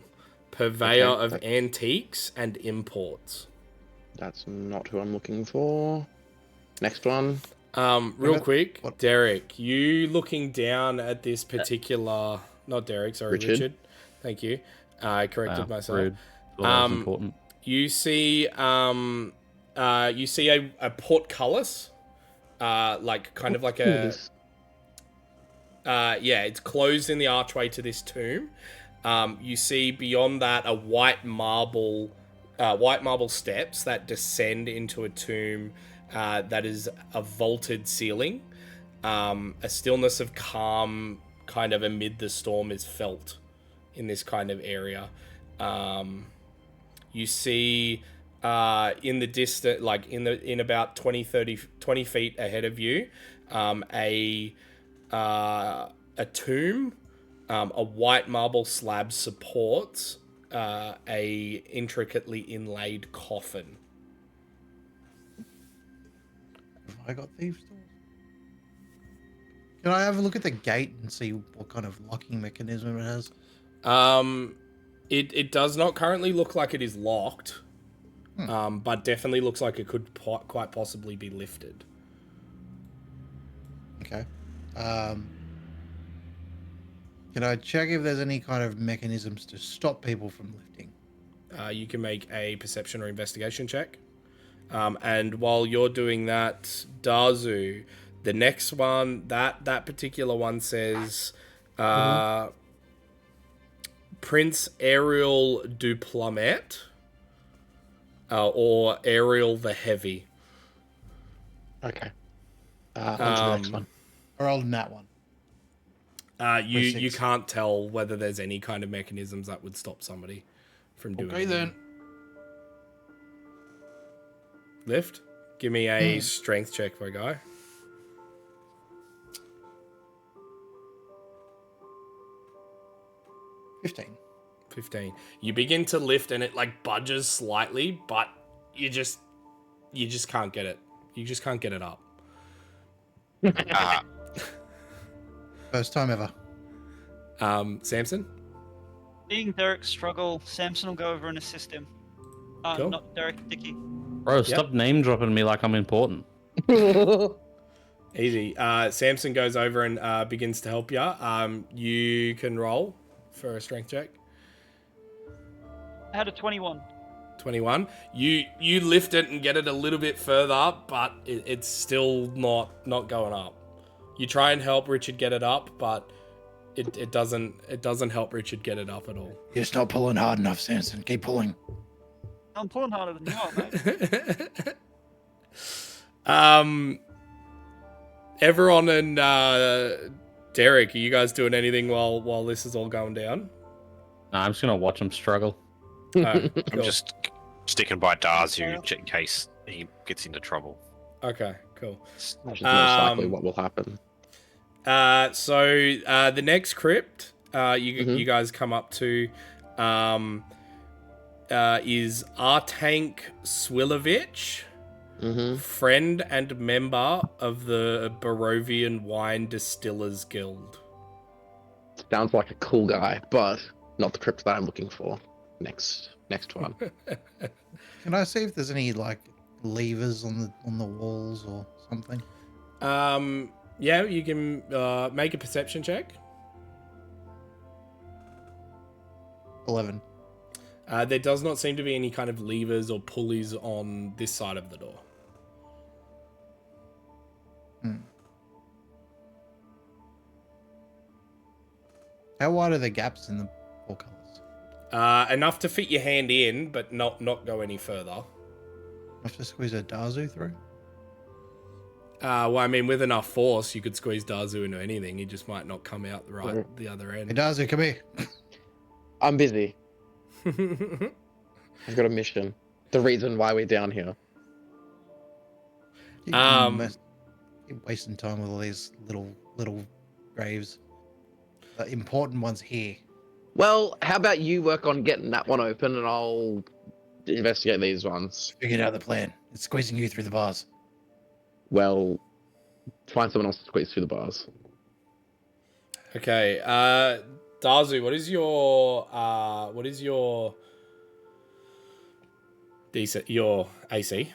purveyor
Okay,
of
that's-
antiques and imports.
That's not who I'm looking for. Next one.
Real
Okay.
quick,
What?
Derek, you looking down at this particular, not Derek, sorry,
Richard.
Richard. Thank you. I corrected
Wow,
myself.
rude. Well, that was important.
You see a portcullis, like kind of like a it's closed in the archway to this tomb. You see beyond that a white marble steps that descend into a tomb that is a vaulted ceiling. A stillness of calm kind of amid the storm is felt in this kind of area. You see in the distance, like in about 20 feet ahead of you, a tomb. A white marble slab supports a intricately inlaid coffin.
Have I got thieves' tools? Can I have a look at the gate and see what kind of locking mechanism it has?
It does not currently look like it is locked, but definitely looks like it could quite possibly be lifted.
Okay. Can I check if there's any kind of mechanisms to stop people from lifting?
You can make a perception or investigation check. And while you're doing that, Dazu, the next one, that particular one says Prince Ariel du Plumet or Ariel the Heavy.
Okay. On to the next one.
I rolled in that one.
You can't tell whether there's any kind of mechanisms that would stop somebody from doing
Okay,
it.
then.
Lift. Give me a strength check for a guy.
$15.
15. You begin to lift and it like budges slightly, but you just can't get it. You just can't get it up.
First time ever.
Samson?
Seeing Derek struggle, Samson will go over and assist him.
Cool.
Not Derek, Dickie.
Bro, stop name dropping me like I'm important.
Easy. Samson goes over and begins to help you. You can roll for a strength check.
I had a 21.
21. You lift it and get it a little bit further up, but it's still not going up. You try and help Richard get it up, but it doesn't help Richard get it up at all.
You're just not pulling hard enough, Samson. Keep pulling.
I'm pulling harder than you are, mate.
Everyone and Derek, are you guys doing anything while this is all going down?
Nah, I'm just gonna watch him struggle.
I'm
Cool.
just sticking by Dazu in case he gets into trouble.
Okay, cool.
That's most likely what will happen.
So the next crypt you guys come up to is Artank Swilovich, friend and member of the Barovian Wine Distillers Guild.
Sounds like a cool guy, but not the crypt that I'm looking for. Next one.
Can I see if there's any like levers on the walls or something?
Yeah, you can make a perception check.
11.
There does not seem to be any kind of levers or pulleys on this side of the door.
How wide are the gaps in the portcullis?
Enough to fit your hand in, but not go any further.
Enough to squeeze a Dazu through?
Well, I mean, with enough force, you could squeeze Dazu into anything. He just might not come out the other
Hey,
end.
Dazu, come here.
I'm busy. I've got a mission. The reason why we're down here.
Keep wasting time with all these little graves. The important ones here.
Well, how about you work on getting that one open and I'll investigate these ones.
Figured out the plan. It's squeezing you through the bars.
Well, find someone else to squeeze through the bars.
Okay, Dazu, what is your DC, your AC?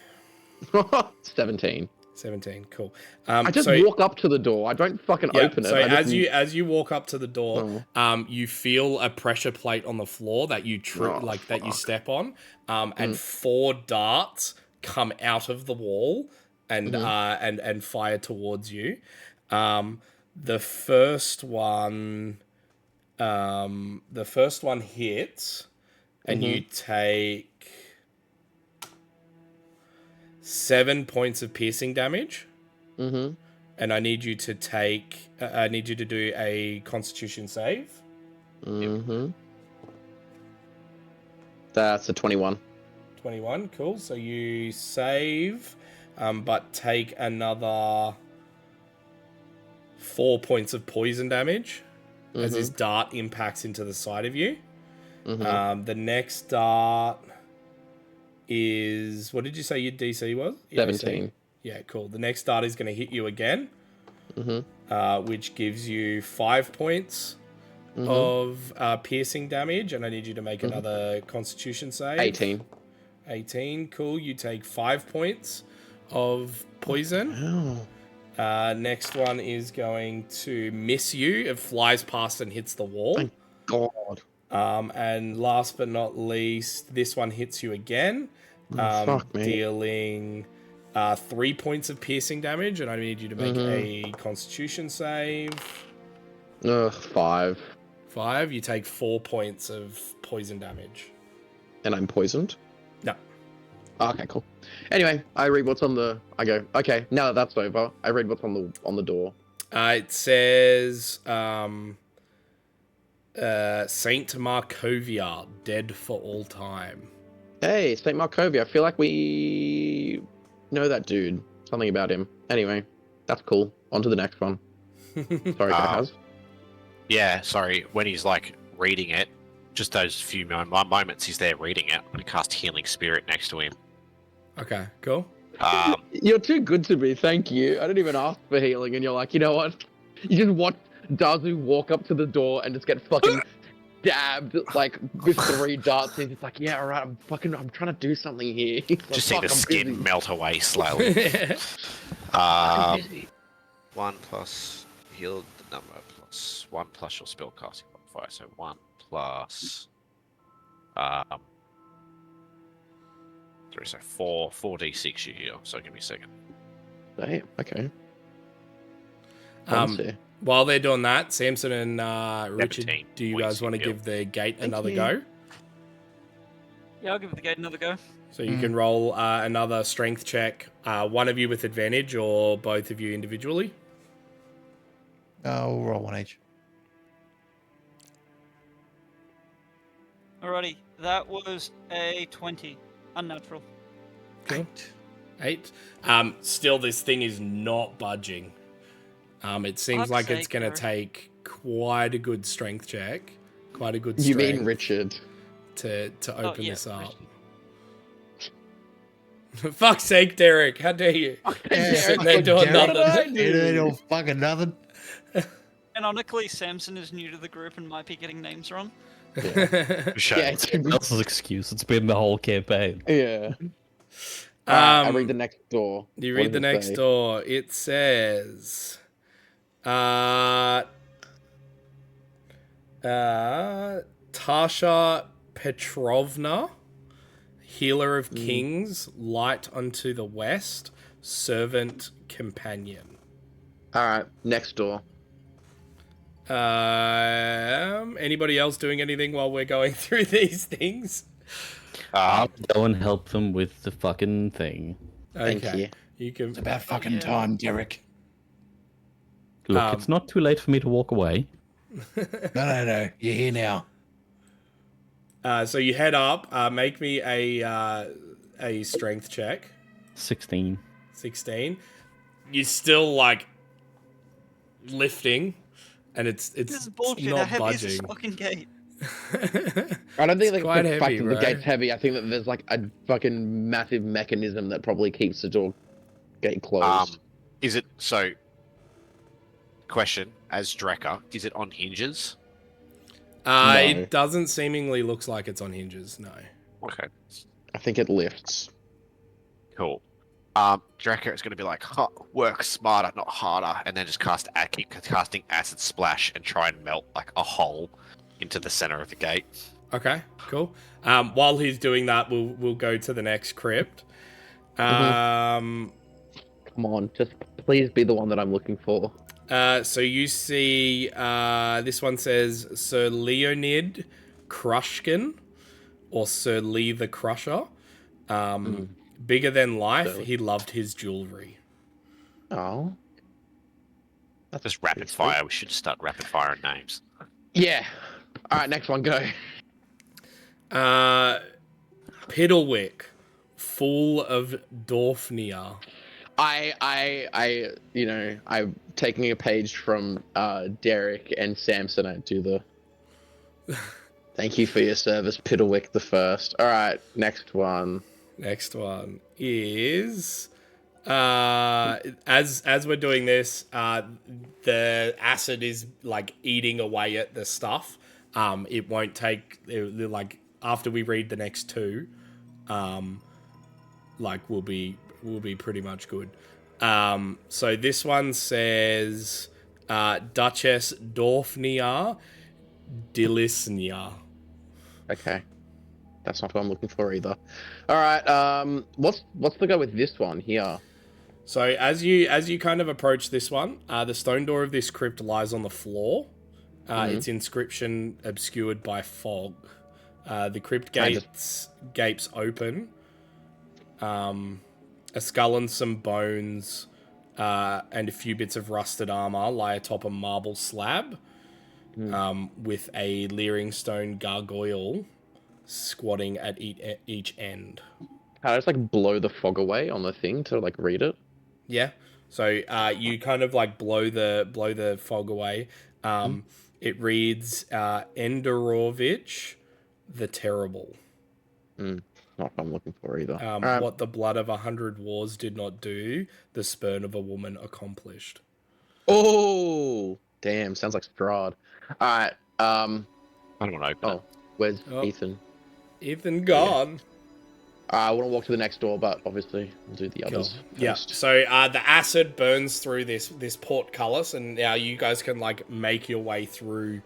17.
17. Cool.
I just
so,
walk up to the door. I don't fucking
yeah,
open it.
so
I just...
as you walk up to the door, you feel a pressure plate on the floor that you that you step on, and 4 darts come out of the wall and and fire towards you. The first one hits, and you take 7 points of piercing damage.
Mm-hmm.
And I need you to do a Constitution save.
Mm-hmm. That's a 21.
21, cool. So you save, but take another 4 points of poison damage as this dart impacts into the side of you. The next dart is... What did you say your DC was?
17.
Yeah, cool. The next dart is going to hit you again, which gives you 5 points of piercing damage, and I need you to make another Constitution save.
18.
18, cool. You take 5 points of poison. Next one is going to miss you. It flies past and hits the wall.
Thank God.
And last but not least, this one hits you again,
Fuck me.
dealing 3 points of piercing damage, and I need you to make a Constitution save.
5.
5. You take 4 points of poison damage.
And I'm poisoned?
No.
Okay, cool. Anyway, I read what's on the... I go, okay, now that that's over, I read what's on the door.
It says Saint Markovia, dead for all time.
Hey, St. Markovia, I feel like we know that dude. Something about him. Anyway, that's cool. On to the next one. Sorry, guys.
Yeah, sorry. When he's like reading it, just those few moments he's there reading it, I'm going to cast Healing Spirit next to him.
Okay, cool.
You're too good to me, thank you. I didn't even ask for healing, and you're like, you know what? You just watch Dazu walk up to the door and just get fucking stabbed, like, with 3 darts. And he's like, yeah, alright, I'm trying to do something here. Like,
Just see the skin
busy.
melt away slowly.
I'm busy.
1 plus healed number plus 1 plus your spell casting modifier. So 1 plus 3, so 4d6 you heal. So give me a second.
Damn, okay.
While they're doing that, Samson and Richard,
17
do you
points
guys want to
you heal.
give the gate another
you.
go?
Yeah, I'll give the gate another go.
So you can roll another strength check, one of you with advantage or both of you individually.
We'll roll 1 each.
Alrighty, that was a 20. Unnatural.
Cool. 8. Still, this thing is not budging. It seems
Fuck's
like it's
sake,
going to
Gary.
take quite a good strength check, quite a good
You
strength
mean Richard?
to open
yeah,
this up.
Richard.
Fuck's sake, Derek! How dare you? You're sitting there doing nothing.
You doing fucking nothing.
Canonically, Samson is new to the group and might be getting names wrong.
Sure.
Yeah, it's
Else's excuse. It's been the whole campaign.
yeah. I read the next door.
You
What
read the
does it
next
say?
door. It says, Tasha Petrovna, healer of kings, light unto the west, servant companion.
All right, next door.
Anybody else doing anything while we're going through these things?
I'll go and help them with the fucking thing.
Thank you.
You can.
It's about fucking
yeah.
time, Derek.
Look, it's not too late for me to walk away.
No. You're here now.
So you head up. Make me a strength check.
16.
16. You're still like lifting, and it's
This is bullshit.
not
How heavy is this
budging.
fucking gate?
I don't think
It's
like
quite
the fact
heavy,
that the
bro.
gate's heavy. I think that there's like a fucking massive mechanism that probably keeps the door gate closed.
Is it so? Question: as Drecker, is it on hinges?
No.
It doesn't seemingly looks like it's on hinges. No.
Okay,
I think it lifts.
cool. Draco is going to be like, huh, work smarter, not harder, and then just keep casting acid splash and try and melt like a hole into the center of the gate.
Okay, cool. While he's doing that, we'll go to the next crypt.
Come on, just please be the one that I'm looking for.
So you see, this one says Sir Leonid Krushkin, or Sir Lee the Crusher. Bigger than life,
So-
he loved his jewelry.
Oh.
Just rapid fire. We should start rapid firing names.
Yeah. All right, next one, go.
Piddlewick, Fool of Dorfnia.
I'm taking a page from Derek and Samson. I do the. Thank you for your service, Piddlewick the First. All right, next one.
Next one is as we're doing this, the acid is like eating away at the stuff. It won't take like after we read the next two, like we'll be pretty much good. So this one says Duchess Dorfnia Dilisnia.
Okay, that's not what I'm looking for either. All right, what's the go with this one here?
So as you kind of approach this one, the stone door of this crypt lies on the
Mm-hmm.
floor. Its inscription obscured by fog. The crypt gapes open. A skull and some bones and a few bits of rusted armor lie atop a marble slab with a leering stone gargoyle squatting at each end.
Can I just like blow the fog away on the thing to like read it?
Yeah. So you kind of like blow the fog away. It reads Enderovich the Terrible.
Not what I'm looking for either. All right.
What the blood of 100 wars did not do, the spurn of a woman accomplished.
Oh, damn! Sounds like Strahd. All right.
I don't want to open it.
Where's
Oh.
Ethan?
Ethan gone.
I want to walk to the next door, but obviously we'll do the others.
Yeah.
First.
So the acid burns through this portcullis, and now you guys can like make your way through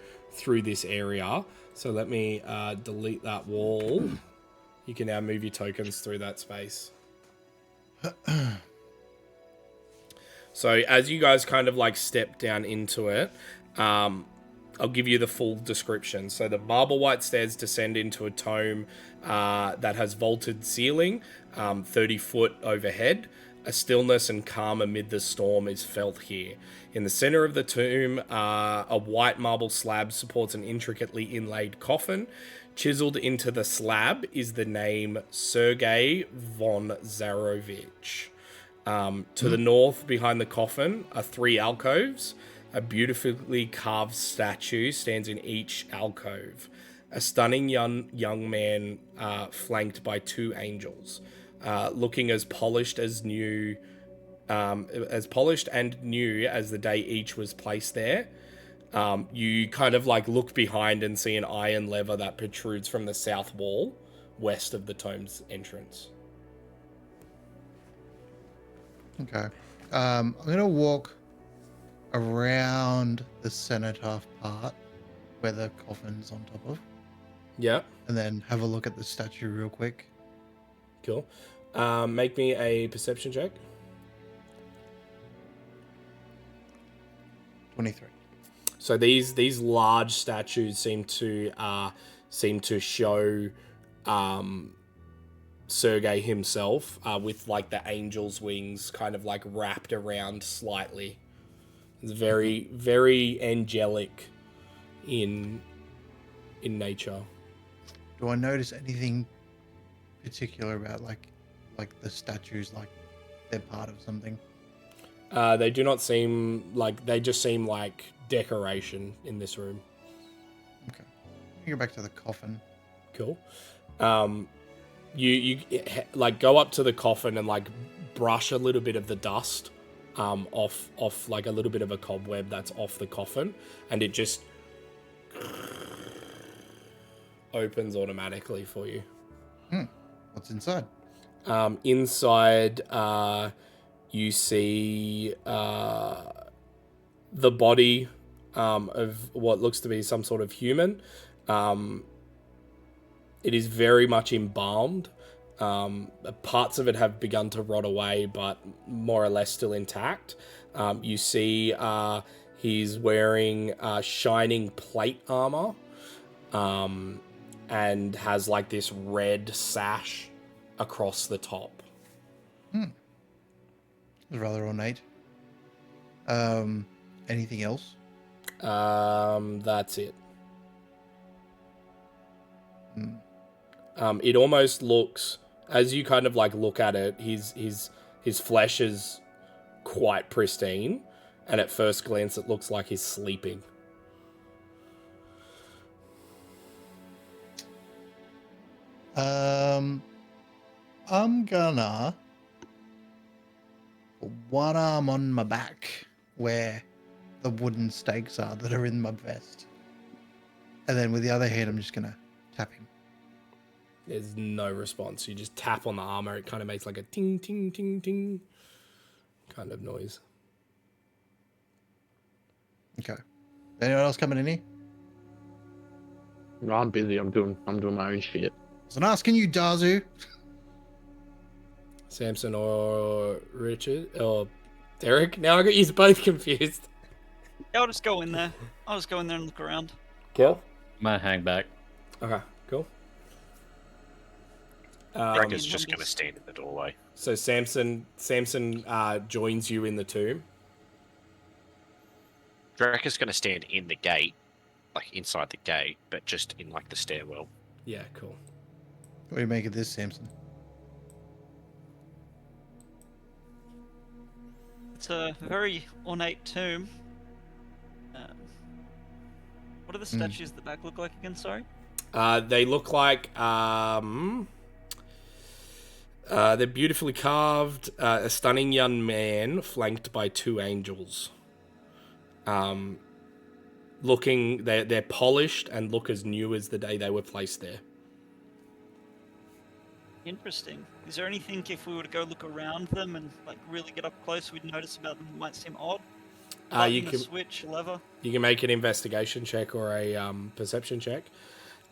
this area. So let me delete that wall. You can now move your tokens through that space. So as you guys kind of like step down into it, I'll give you the full description. So the marble white stairs descend into a tomb that has vaulted ceiling, 30 foot overhead. A stillness and calm amid the storm is felt here. In the center of the tomb, a white marble slab supports an intricately inlaid coffin. Chiseled into the slab is the name Sergei von Zarovich. To the north, behind the coffin, are 3 alcoves. A beautifully carved statue stands in each alcove. A stunning young man flanked by 2 angels, looking as polished and new as the day each was placed there. You kind of like look behind and see an iron lever that protrudes from the south wall, west of the tomb's entrance.
Okay. I'm gonna walk around the cenotaph part where the coffin's on top of,
Yeah,
and then have a look at the statue real quick.
cool. Make me a perception check.
23.
So these large statues seem to show Sergei himself with like the angel's wings kind of like wrapped around slightly. It's very, very angelic in nature.
Do I notice anything particular about like the statues, like they're part of something?
They do not seem like, they just seem like decoration in this room.
Okay. Go back to the coffin.
Cool. You like go up to the coffin and like brush a little bit of the dust off like a little bit of a cobweb that's off the coffin, and it just opens automatically for you.
What's inside?
Inside, you see the body of what looks to be some sort of human. It is very much embalmed. Parts of it have begun to rot away, but more or less still intact. You see he's wearing shining plate armor and has like this red sash across the top.
Rather ornate. Anything else?
That's it. It almost looks, as you kind of like look at it, his flesh is quite pristine, and at first glance it looks like he's sleeping.
I'm gonna put one arm on my back where the wooden stakes are that are in my vest. And then with the other hand, I'm just gonna tap him.
There's no response. You just tap on the armor. It kind of makes like a ting, ting, ting, ting kind of noise.
Okay. Anyone else coming in here?
No, I'm busy. I'm doing my own shit.
I wasn't asking you, Dazu.
Samson or Richard or Derek? Now I got you both confused.
Yeah, I'll just go in there. I'll just go in there and look around.
Kill?
I'm gonna hang back.
Okay, cool.
Dragon's just going to stand in the doorway.
So Samson joins you in the tomb.
Dragon's going to stand in the gate, like inside the gate, but just in like the stairwell.
Yeah, cool.
What do you make of this, Samson?
It's a very ornate tomb. What do the statues at the back look like again? Sorry.
They look like they're beautifully carved. A stunning young man flanked by two angels. They're polished and look as new as the day they were placed there.
Interesting. Is there anything, if we were to go look around them and like really get up close, we'd notice about them that might seem odd?
You
Button,
can
a switch, a lever.
You can make an investigation check or a perception check.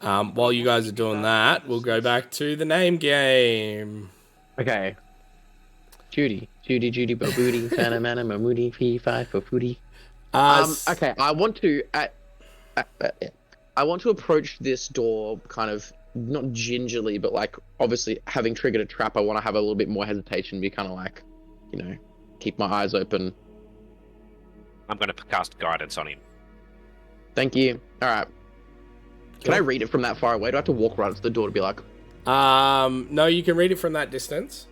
While you guys are doing that, we'll go back to the name game.
Okay. Judy, bo booty, Santa mana, mamoody, fee, five for foodie. Okay, I want to approach this door kind of not gingerly, but like obviously having triggered a trap, I want to have a little bit more hesitation, be kind of like, you know, keep my eyes open.
I'm going to cast guidance on him.
Thank you. All right. Can I read it from that far away? Do I have to walk right up to the door to be like?
No, you can read it from that distance.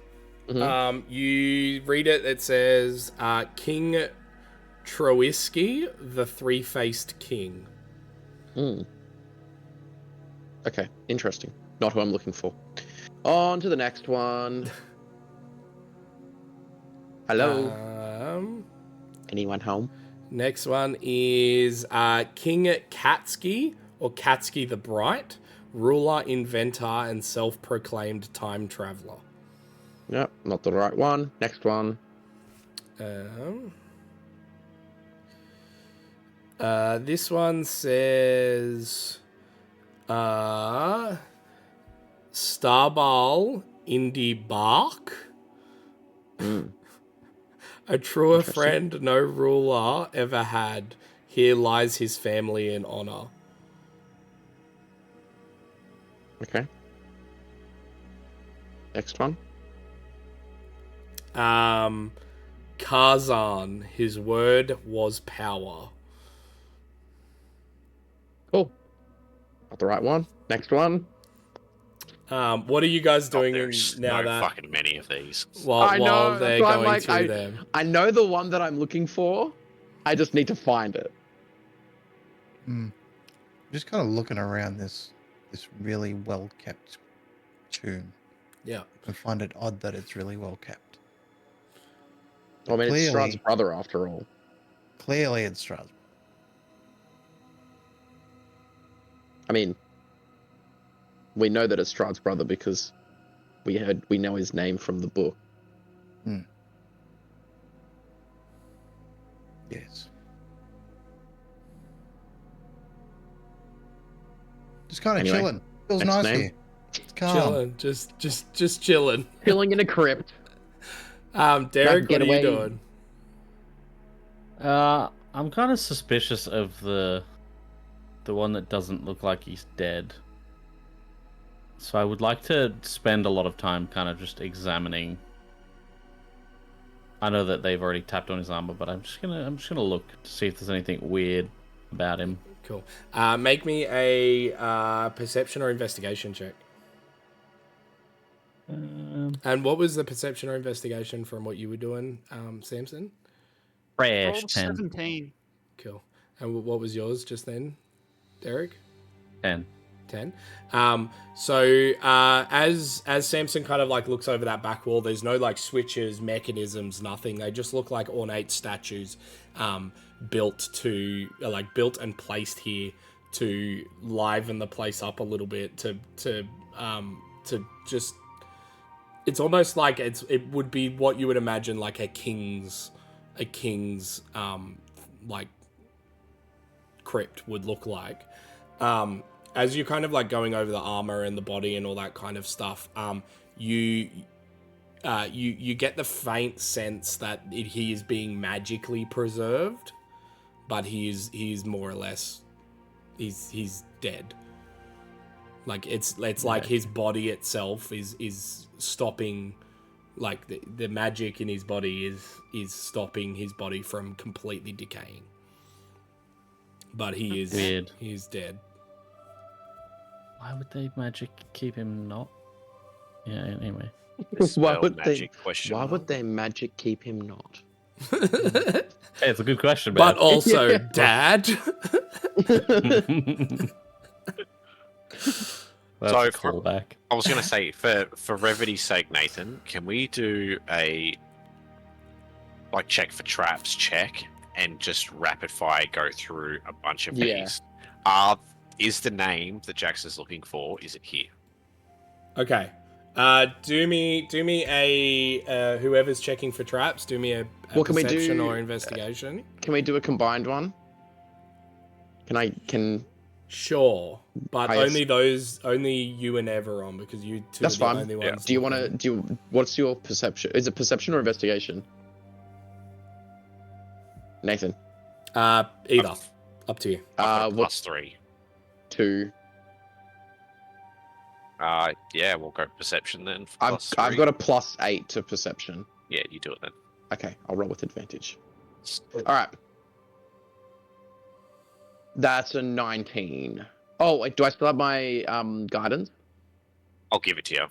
Mhm.
You read it. It says King Troiski, the three-faced king.
Okay, interesting. Not who I'm looking for. On to the next one. Hello. Anyone home?
Next one is King Katsky, or Katsky the Bright, ruler, inventor, and self-proclaimed time traveler.
Yep, not the right one. Next one.
This one says Starbal Indy Bark. A truer friend no ruler ever had. Here lies his family in honor.
Okay. Next one.
Kazan, his word was power.
Cool. Not the right one. Next one.
What are you guys doing
There's
now
no
that
fucking many of these.
while they're going through them?
I know the one that I'm looking for. I just need to find it.
Just kind of looking around this really well kept tomb.
Yeah.
I find it odd that it's really well kept.
I mean, it's
Clearly-
Strahd's brother after all.
Clearly, it's Strahd.
I mean, we know that it's Strahd's brother because we know his name from the book.
Yes. Just kind of
Anyway,
chilling. Feels
next
nice
name.
here. It's calm.
Chilling, just chilling.
Chilling in a crypt.
Derek,
get
what are you
away.
doing?
I'm kind of suspicious of the one that doesn't look like he's dead. So I would like to spend a lot of time kind of just examining. I know that they've already tapped on his armor, but I'm just gonna look to see if there's anything weird about him.
Cool. Make me a perception or investigation check. And what was the perception or investigation from what you were doing, Samson?
Fresh
Rolled
10.
17.
Cool. And what was yours just then, Derek?
10.
10. So as Samson kind of like looks over that back wall, there's no like switches, mechanisms, nothing. They just look like ornate statues built and placed here to liven the place up a little bit to just, it's almost like it would be what you would imagine like a king's like crypt would look like. As you're kind of like going over the armor and the body and all that kind of stuff, you get the faint sense that he is being magically preserved, but he's more or less he's dead. Like it's like his body itself is stopping, like the magic in his body is stopping his body from completely decaying. But he is
Weird.
He is dead.
Why would they magic keep him not? Yeah, anyway.
Why would
magic
they?
question
Why
mark.
would they magic keep him not?
Hey, it's a good question,
But
man.
also,
Yeah.
Dad.
That's
So
a
for-
callback.
I was going to say, for brevity's sake, Nathan, can we do a like check for traps check and just rapid fire go through a bunch of
Yeah.
these? Is the name that Jax is looking for? Is it here?
Okay. Do me a whoever's checking for traps. Do me a
What can we
perception
do?
or investigation.
Can we do a combined one? Can
Sure, but
I guess-
only you and Ever on, because you two
That's
are the
fine.
only
Yeah.
ones.
do you want
looking.
what's your perception? Is it perception or investigation? Nathan.
Either. Up to you.
I've got a
What's
+3.
2?
Yeah, we'll go perception then. For
I've
+3.
got a +8 to perception.
Yeah, you do it then.
Okay, I'll roll with advantage. Alright. That's a 19. Oh, wait, do I still have my guidance?
I'll give it to you.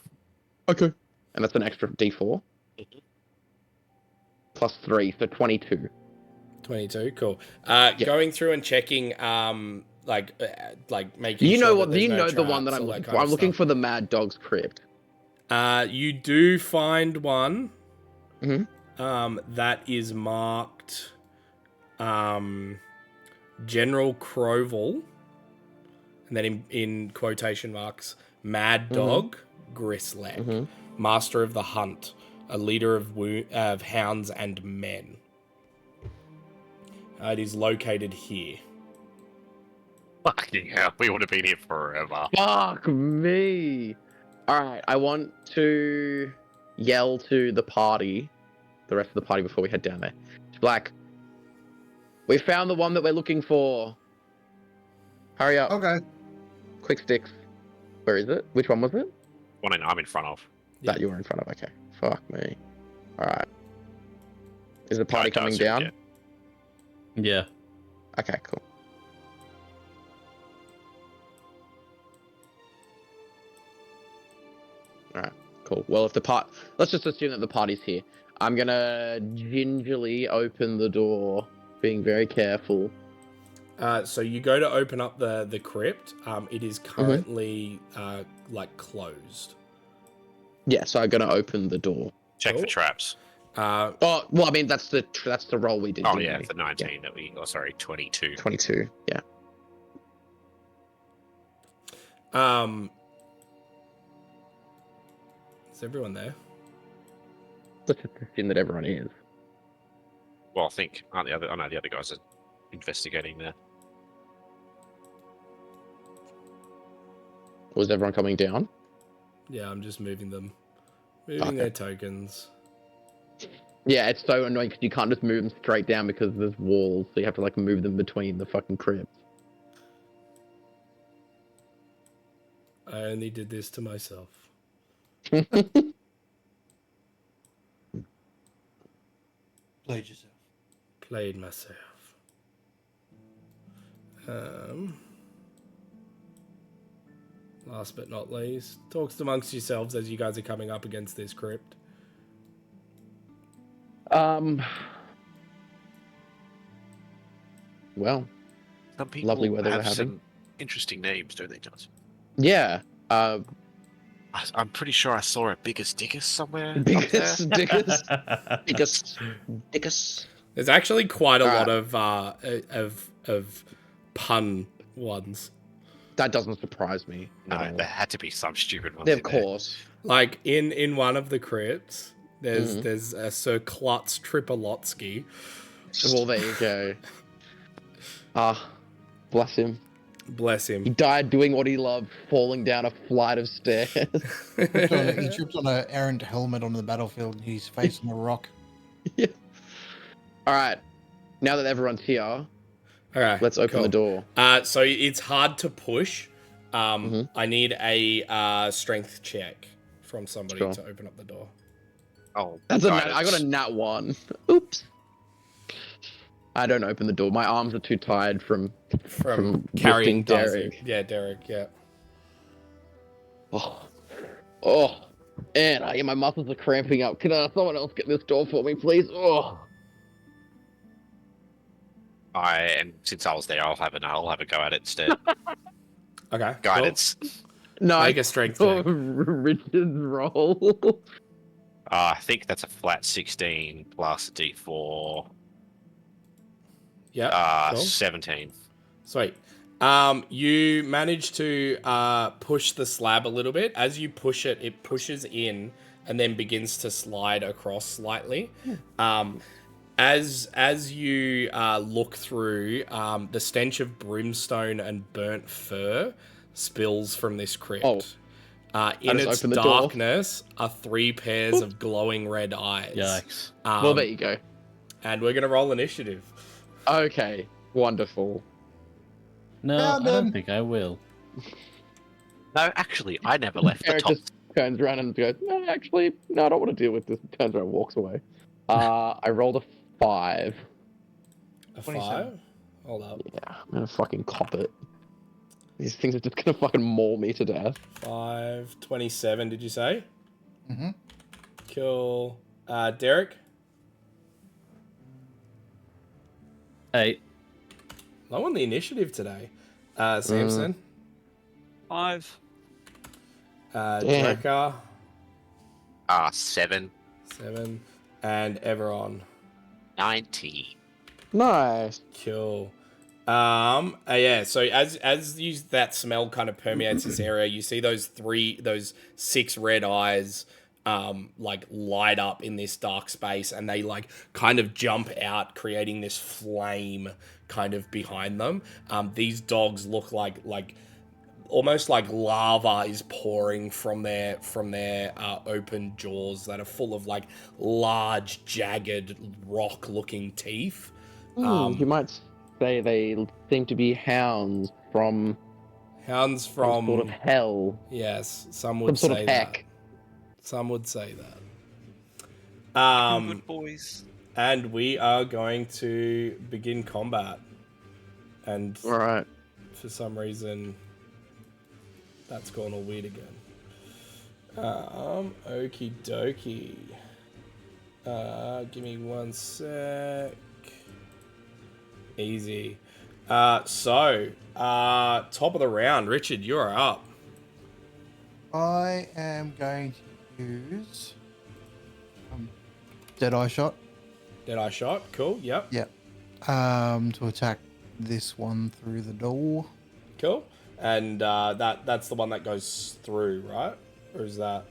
Okay. And that's an extra D4.
Mhm.
+3, so 22.
22. Cool.
Yeah.
Going through and checking, like making.
You know
sure
what?
that
You
there's
know
no
the one that
traps,
I'm
all
looking
kind
for.
of
I'm looking
stuff.
for the Mad Dog's crypt.
You do find one.
Mhm.
That is marked. General Croval, and then in quotation marks, Mad Dog Grisleck,
Mhm.
Master of the Hunt, a leader of hounds and men. It is located here.
Fucking hell, we would have been here forever.
Fuck me. Alright, I want to yell to the party, the rest of the party before we head down there. Just be like, we found the one that we're looking for. Hurry up.
Okay.
Quick sticks. Where is it? Which one was it?
One I'm in front of.
That you were in front of. Okay. Fuck me. Alright. Is the party coming down?
Yeah.
Okay, cool. Alright, cool. Well, if let's just assume that the party's here. I'm gonna gingerly open the door, being very careful.
So you go to open up the crypt. It is
Mm-hmm.
currently like closed.
Yeah, so I'm gonna open the door.
Check for
Cool.
traps.
Uh,
Oh, well, I mean that's the roll we did.
Oh
didn't
yeah,
we?
the 19 that we. Oh, sorry, 22.
22. Yeah.
Is everyone there?
Let's just assume that everyone is.
Well, I think aren't the other? Oh no, the other guys are investigating there.
Was everyone coming down?
Yeah, I'm just moving them. Moving
Okay.
their tokens.
Yeah, it's so annoying because you can't just move them straight down because there's walls, so you have to like move them between the fucking crypts.
I only did this to myself.
Played yourself.
Played myself. Last but not least, talks amongst yourselves as you guys are coming up against this crypt.
Well,
Some people
lovely weather we're
have
having.
some interesting names, don't they, Johnson?
Yeah.
I'm pretty sure I saw a biggest diggers somewhere up there.
Biggest, dickus.
There's actually quite a lot
Alright.
of pun ones.
That doesn't surprise me. at
No,
all.
there had to be some stupid ones.
Of
in there.
course.
Like in one of the crypts, there's a Sir Klutz Tripolotsky.
Well, there you go. Bless him.
Bless
He
him.
died doing what he loved, falling down a flight of stairs.
He tripped on an errant helmet on the battlefield and he's facing a rock.
Yeah. All right. Now that everyone's here,
All right,
let's open the door.
So it's hard to push. I need a strength check from somebody
Sure.
to open up the door.
Oh,
That's
guidance.
I got a nat 1. Oops. I don't open the door. My arms are too tired from
Carrying
lifting Derek.
Darcy. Yeah, Derek. Yeah.
Oh, and my muscles are cramping up. Can someone else get this door for me, please? Oh.
And since I was there, I'll have a go at it instead.
Okay.
Guidance.
No,
Make a strength check.
Richard's roll.
I think that's a flat 16 plus D4.
Yeah. Cool.
17.
Sweet. You manage to push the slab a little bit. As you push it, it pushes in and then begins to slide across slightly. As you look through, the stench of brimstone and burnt fur spills from this crypt. In its
open the door.
darkness are 3 pairs of glowing red eyes.
Yikes.
Well, there you go.
And we're going to roll initiative.
Okay, wonderful.
No,
Found
I don't
him.
think I will.
No, actually, I never left the
Eric
top.
just turns around and goes, no, actually, no, I don't want to deal with this. Turns around and walks away. I rolled a 5.
A
27.
5? Hold up.
Yeah, I'm gonna fucking cop it. These things are just gonna fucking maul me to death.
5, 27, did you say?
Mm-hmm.
Cool. Derek?
8.
Low on the initiative today. Samson?
5.
Drekker?
7.
7. And Everon.
19.
Nice.
Cool. Yeah, so as that smell kind of permeates this area, you see those 6 red eyes like light up in this dark space, and they like kind of jump out, creating this flame kind of behind them. These dogs look like almost like lava is pouring from their open jaws that are full of like large, jagged, rock-looking teeth.
You might say they seem to be hounds from
Hounds
some
from
sort of hell.
yes, some
Some
would
sort
say
of
that.
heck.
Some would say that.
Good boys.
And we are going to begin combat. And
Alright.
for some reason, that's gone all weird again. Okie dokie. Give me 1 sec. Easy. Top of the round, Richard, you're up.
I am going to use Deadeye Shot.
Deadeye shot, cool. Yep,
To attack this one through the door.
cool. And that's the one that goes through, right? Or is that?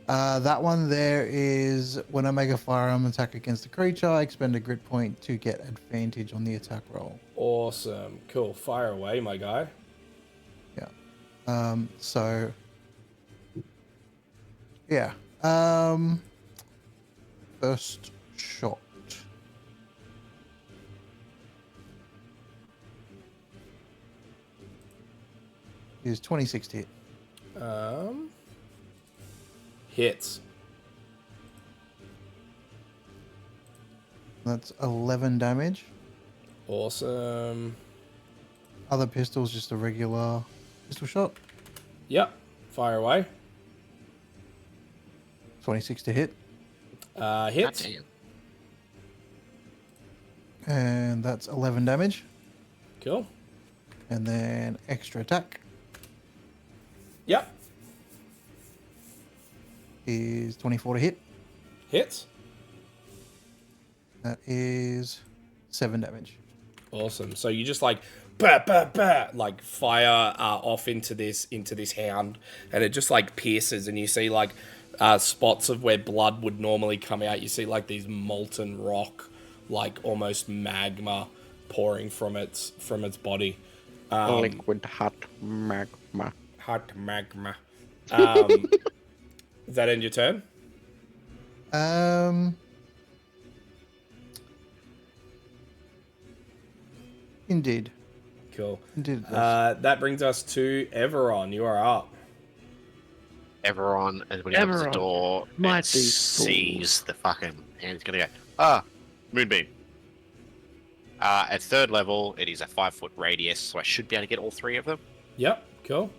That one there is when I make a firearm attack against a creature, I expend a grit point to get advantage on the attack roll.
Awesome. Cool. Fire away, my guy.
So yeah. First shot. Is 26 to hit.
Hits.
That's 11 damage.
Awesome.
Other pistol's just a regular pistol shot.
Yep. Fire away.
26 to hit.
Hits.
Goddamn.
And that's 11 damage.
Cool.
And then extra attack
Yep.
is 24 to hit.
Hits.
That is 7 damage.
Awesome. So you just like bah, bah, bah, like fire off into this hound, and it just like pierces, and you see like spots of where blood would normally come out. You see like these molten rock, like almost magma pouring from its body.
Liquid hot magma.
Hot magma. Does that end your turn?
Indeed.
Cool.
Indeed. it does.
That brings us to Everon. You are up.
Everyone, and when he opens the
Everyone
door,
might
and
be
sees the fucking, and he's gonna go, moonbeam. At third level, it is a 5-foot radius, so I should be able to get all 3 of them.
Yep. Cool.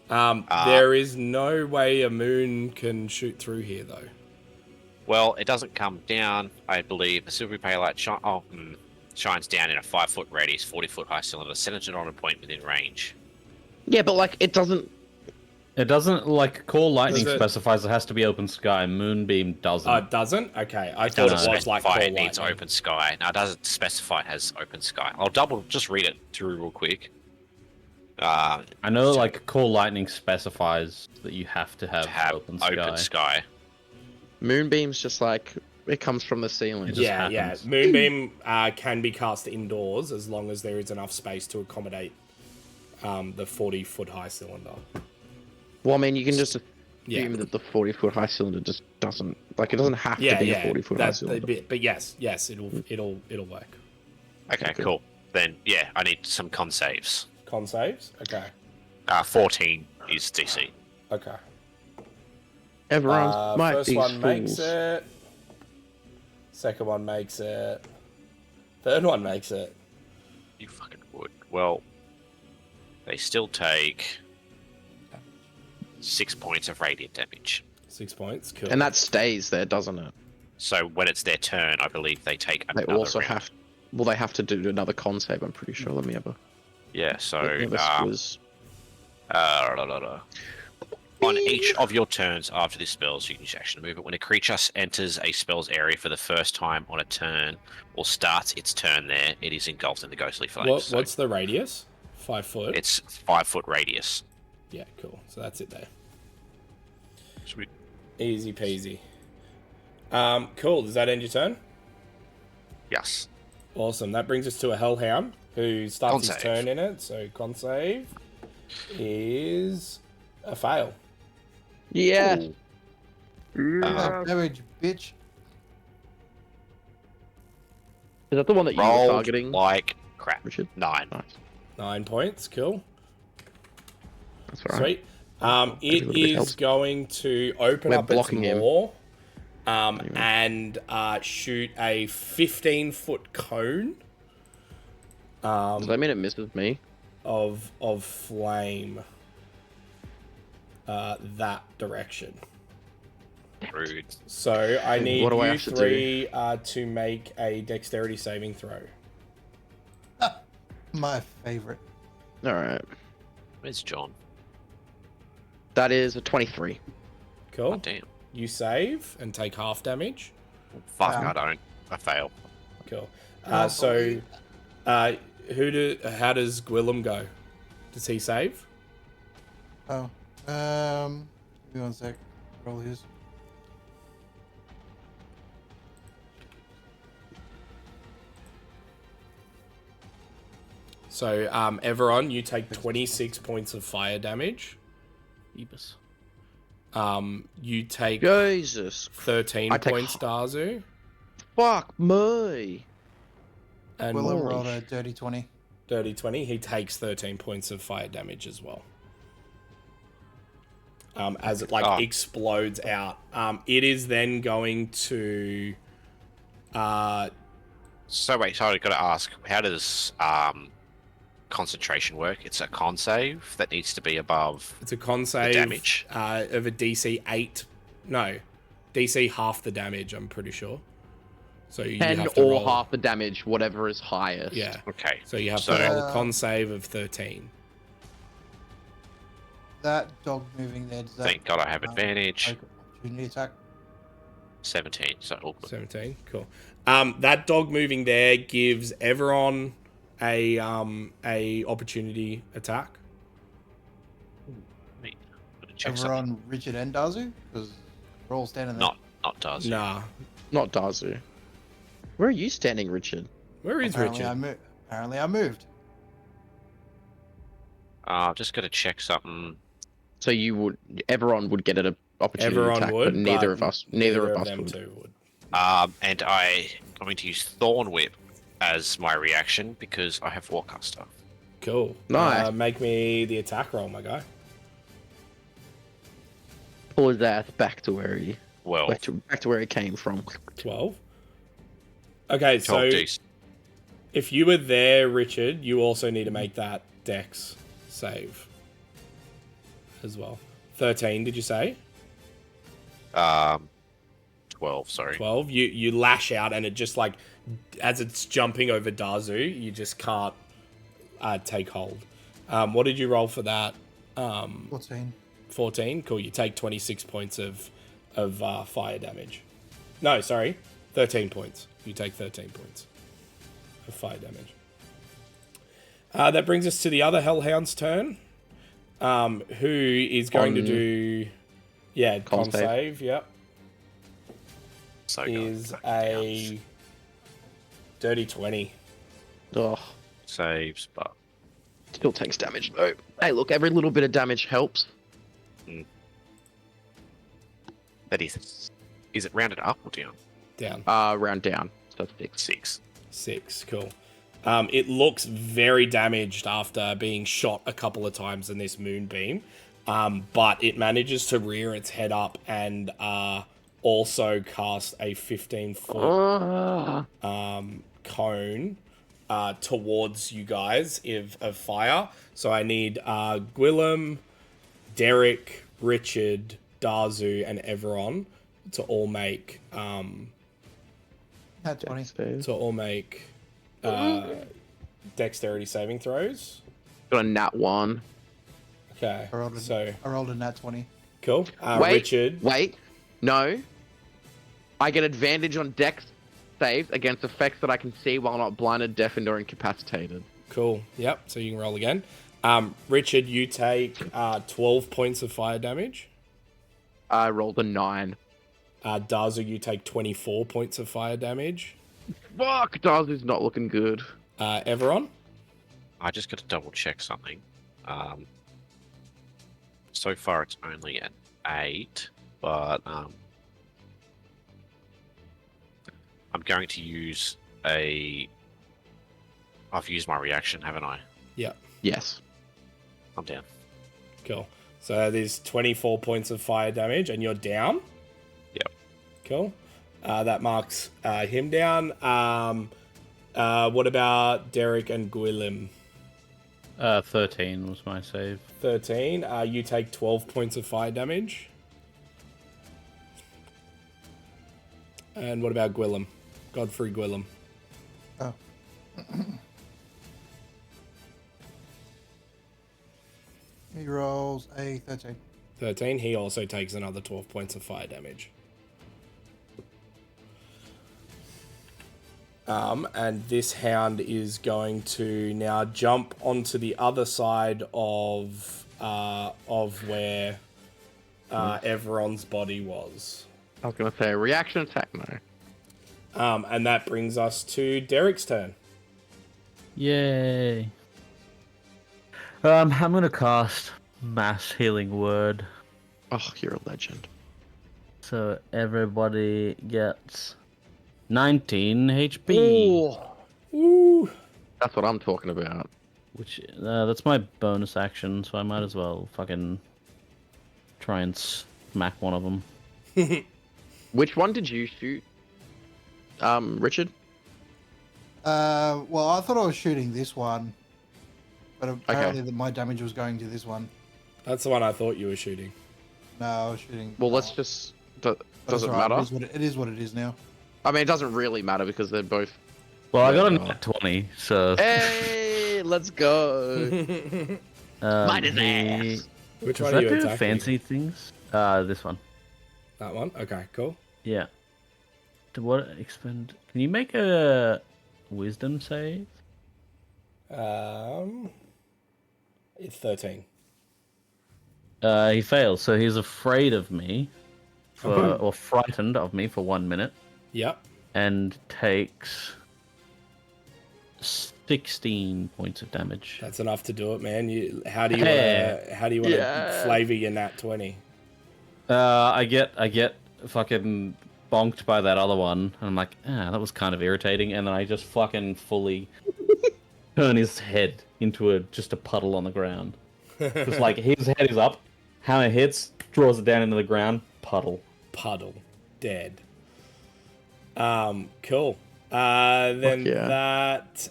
There is no way a moon can shoot through here, though.
Well, it doesn't come down, I believe. The silvery pale light shines down in a 5-foot radius, 40-foot high cylinder, centered on a point within range.
Yeah, but like it doesn't.
It doesn't, like, core lightning
Does it-
specifies it has to be open sky. Moonbeam doesn't.
It doesn't? Okay. I
It
thought
doesn't
it was like
specify
core
it needs
lightning.
open sky. Now, it doesn't specify it has open sky. I'll just read it through real quick.
I know,
so-
like, core lightning specifies that you have to have,
To have
open sky.
Moonbeam's just like it comes from the ceiling.
just
Yeah.
happens.
Moonbeam can be cast indoors as long as there is enough space to accommodate the 40-foot high cylinder.
Well, I mean, you can just assume
Yeah.
that the 40-foot high cylinder just doesn't like it doesn't have to be a 40-foot high
That's
cylinder.
but yes, it'll work.
Okay, cool. Then, yeah, I need some con saves.
Con saves? Okay.
14 is DC.
Okay.
Everyone's might
First
be
one
fools.
makes it. Second one makes it. Third one makes it.
You fucking would. Well, they still take 6 points of radiant damage.
6 points. Cool.
And that stays there, doesn't it?
So when it's their turn, I believe they take
They
another
also
round.
have. Well, they have to do another con save. I'm pretty sure. Let me have a.
Yeah, so
Let me have a squiz.
On each of your turns after this spell, so you can use action to move it. When a creature enters a spell's area for the first time on a turn, or starts its turn there, it is engulfed in the ghostly flames. So
What's the radius? 5 foot.
it's 5-foot radius.
Yeah, cool. So that's it there.
Sweet.
Easy peasy. Cool. Does that end your turn?
Yes.
Awesome. That brings us to a Hellhound who starts
Con
his
save.
turn in it. So con save is a fail.
Yeah.
Damage, bitch.
Is that the one that you were
Rolled
targeting,
like crap.
Richard?
9.
Nice.
9 points. Cool.
That's all right.
Sweet.
a
It
little bit
is
helps.
going to open
We're
up its
blocking him.
maw and shoot a 15-foot cone
Does that mean it misses me?
of flame that direction.
Rude.
So I need
What do I
you
have to do?
three to make a dexterity saving throw.
My favorite.
All right.
Where's John?
That is a 23.
Cool.
Oh, damn.
You save and take half damage.
Fuck,
Wow.
I don't. I fail.
Cool.
Can't
So,
believe
how does Gwillem go? Does he save?
Oh. Give me one sec. Roll his.
So, Everon, you take 26 points of fire damage.
Ebus.
You take
Jesus.
13
I take
points, Dazu.
Fuck me.
And
Willem
Holy
rolled a dirty 20.
dirty 20, he takes 13 points of fire damage as well. As it explodes out. It is then going to
So wait, sorry, I got to ask, how does concentration work? It's a con save that needs to be above
it's a con save
damage.
Of a DC 8. No. DC half the damage, I'm pretty sure. So you
10
have to
or
roll
half the damage, whatever is highest.
Yeah.
Okay.
So you have
So-
to roll a con save of 13.
That dog moving there, does that
Thank God I have advantage.
take opportunity attack?
17, so all good.
17. Cool. That dog moving there gives Everon a opportunity attack.
Wait, gotta check
Over
something.
on Richard and Dazu? Because we're all standing there.
Not does.
Nah.
Not Dazu. Where are you standing, Richard?
Where is Richard?
Apparently I moved.
I've just got to check something.
So everyone would get an opportunity
Everon
attack,
would,
but neither of us would.
them two would.
And I'm going to use Thorn Whip as my reaction because I have Warcaster.
Cool.
Nice.
Make me the attack roll, my guy.
Pull his ass back to where he
Well,
back to where he came from.
12. Okay,
12
so
Ds.
if you were there, Richard, you also need to make that dex save as well. 13, did you say?
12, sorry.
12. You lash out and it just like, as it's jumping over Dazu, you just can't take hold. What did you roll for that?
14.
14. Cool. You take 26 points of fire damage. No, sorry, 13 points. You take 13 points of fire damage. That brings us to the other Hellhound's turn, who is going to do, con save. Yep,
So
is a dirty 20.
Oh,
saves, but
still takes damage though. Hey, look, every little bit of damage helps.
that is it rounded up or down?
Down.
Round down. So 6.
6.
6. Cool. It looks very damaged after being shot a couple of times in this moonbeam, but it manages to rear its head up and also cast a 15-foot cone towards you guys of fire. So I need Gwillem, Derek, Richard, Dazu, and Everon to all make
At 20.
Dexterity saving throws.
Got a nat 1.
Okay,
I rolled a nat 20.
cool. Richard.
Wait. No. I get advantage on dex saves against effects that I can see while not blinded, deafened, or incapacitated.
Cool. Yep. So you can roll again. Richard, you take 12 points of fire damage.
I rolled a 9.
Dazu, you take 24 points of fire damage.
Fuck, Dazu's not looking good.
Everon.
I just got to double check something. So far it's only an 8, but I'm going to use I've used my reaction, haven't I?
Yep.
Yes.
I'm down.
Cool. So there's 24 points of fire damage, and you're down.
Yep.
Cool. That marks him down. What about Derek and Gwillem?
13 was my save.
13. You take 12 points of fire damage. And what about Gwillem? Godfrey Gwillem.
Oh. He rolls a 13.
13. He also takes another 12 points of fire damage. And this hound is going to now jump onto the other side of where Everon's body was.
I was going to say a reaction attack, no.
And that brings us to Derek's turn.
Yay. I'm gonna cast Mass Healing Word.
Oh, you're a legend.
So everybody gets 19 HP.
Oh,
Woo!
that's what I'm talking about.
Which, that's my bonus action, so I might as well fucking try and smack one of them.
Which one did you shoot, Richard?
Well, I thought I was shooting this one, but apparently my damage was going to this one.
That's the one I thought you were shooting.
No, I was shooting.
Well, let's just.
but
Does
it's
it
alright,
matter?
It is what it is now.
I mean, it doesn't really matter because they're both.
Well, I got a
no.
nat 20, so.
Hey, let's go. Might his ass.
Which
Does
one
that
are you
do
attacking?
fancy things? This one.
That one? Okay, cool.
Yeah. To what expend? Can you make a wisdom save?
It's 13.
He fails, so he's afraid of me, or frightened of me for 1 minute,
Yep.
and takes 16 points of damage.
That's enough to do it, man. How do you want to flavor your nat 20?
I get fucking bonked by that other one, and I'm like, that was kind of irritating, and then I just fucking fully turn his head into just a puddle on the ground. Just like his head is up, hammer hits, draws it down into the ground, puddle.
Dead. Cool. Then
yeah.
that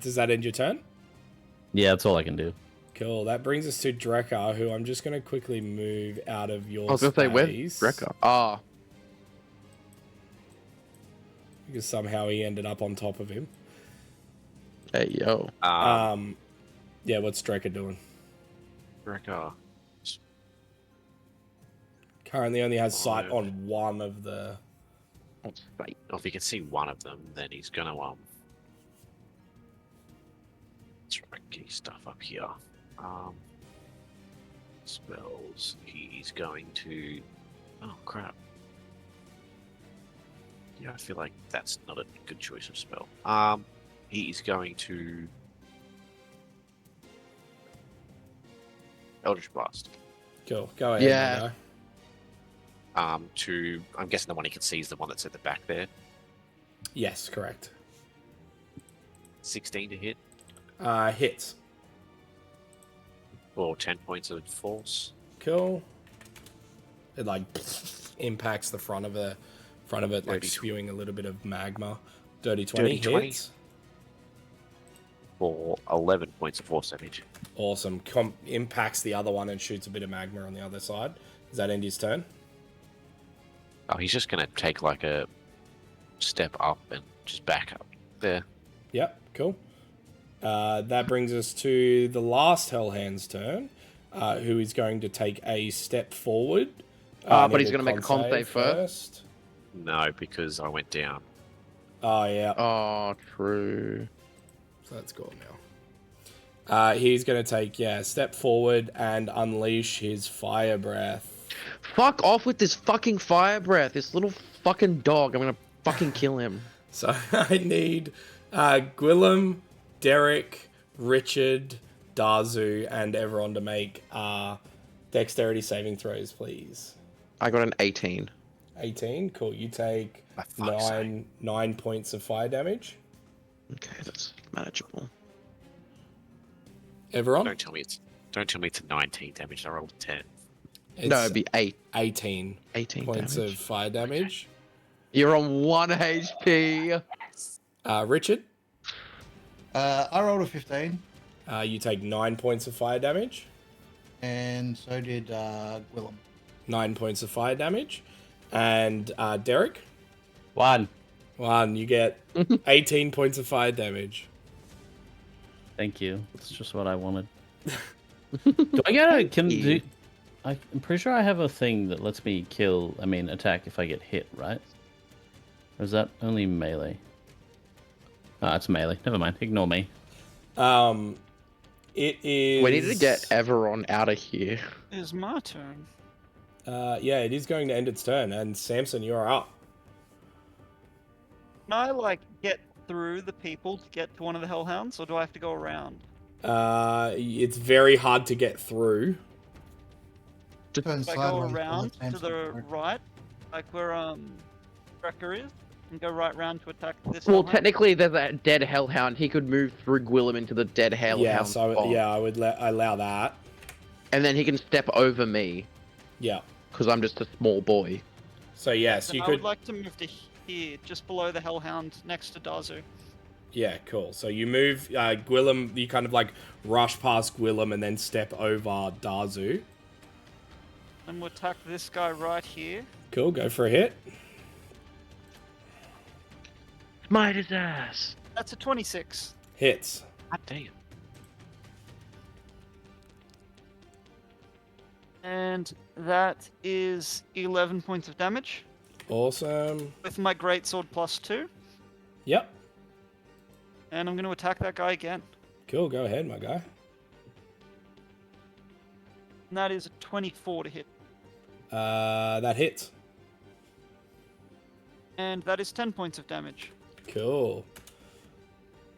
does that end your turn?
Yeah, that's all I can do.
Cool. That brings us to Drekka, who I'm just going to quickly move out of your
I was gonna say, where's Drekka? Ah,
because somehow he ended up on top of him.
hey yo.
Yeah, what's Drekka doing?
Drekka.
Currently only has sight on one of the...
Right. If he can see one of them, then he's gonna let's try and get his stuff up here. Spells. He's going to. Oh crap. Yeah, I feel like that's not a good choice of spell. He is going to Eldritch Blast.
Cool. Go ahead.
Yeah.
Nico.
I'm guessing the one he can see is the one that's at the back there.
Yes, correct.
16 to hit,
Hits.
or 10 points of force.
Cool. It like impacts the front of it, like
Dirty
spewing a little bit of magma. Dirty 20
Dirty 20.
hits.
For 11 points of force damage.
Awesome. Impacts the other one and shoots a bit of magma on the other side. Does that end his turn?
Oh, he's just gonna take like a step up and just back up there.
Yep, cool. That brings us to the last Hellhand's turn, who is going to take a step forward.
But he's going to make a con save first.
No, because I went down.
Oh, yeah.
Oh, true.
So that's gone now. He's going to take, a step forward and unleash his fire breath.
Fuck off with this fucking fire breath. This little fucking dog. I'm going to fucking kill him.
So I need Gwillem, Derek, Richard, Darzu, and everyone to make dexterity saving throws, please.
I got an 18.
18, cool. You take
For fuck's sake.
9 points of fire damage.
Okay, that's manageable.
Everyone?
Don't tell me it's 19 damage. I rolled a 10.
No, it'd be
18
18
points
damage.
of fire damage.
You're on 1 HP.
Richard,
I rolled a 15,
you take 9 points of fire damage.
and so did Gwillem.
9 points of fire damage. And Derek,
1.
you get 18 points of fire damage.
Thank you. That's just what I wanted. Do I get a... I'm pretty sure I have a thing that lets me attack if I get hit, right? Or is that only melee? It's melee. Never mind. Ignore me.
It is...
We need to get Everon out of here.
It's my turn.
Yeah, it is going to end its turn. And Samson, you're up.
Can I, like, get through the people to get to one of the Hellhounds, or do I have to go around?
It's very hard to get through.
Turn
If I go
sideways for
around
left-hand
to the
side.
right, like where Wrecker is, and go right round to attack this.
Well,
hellhound.
technically, there's a dead hellhound. He could move through Gwillem into the dead hellhound
So
spot.
I would allow that.
And then he can step over me,
Yeah.
because I'm just a small boy.
So yes,
Then
you
I
could.
would like to move to here, just below the hellhound, next to Dazu.
Yeah, cool. So you move Gwillem. You kind of like rush past Gwillem and then step over Dazu.
And we'll attack this guy right here.
Cool. Go for a hit.
Smite his ass.
That's a 26.
Hits.
God damn.
And that is 11 points of damage
Awesome.
with my greatsword +2.
Yep.
And I'm going to attack that guy again.
Cool. Go ahead, my guy.
And that is a 24 to hit.
That hits.
And that is 10 points of damage.
Cool.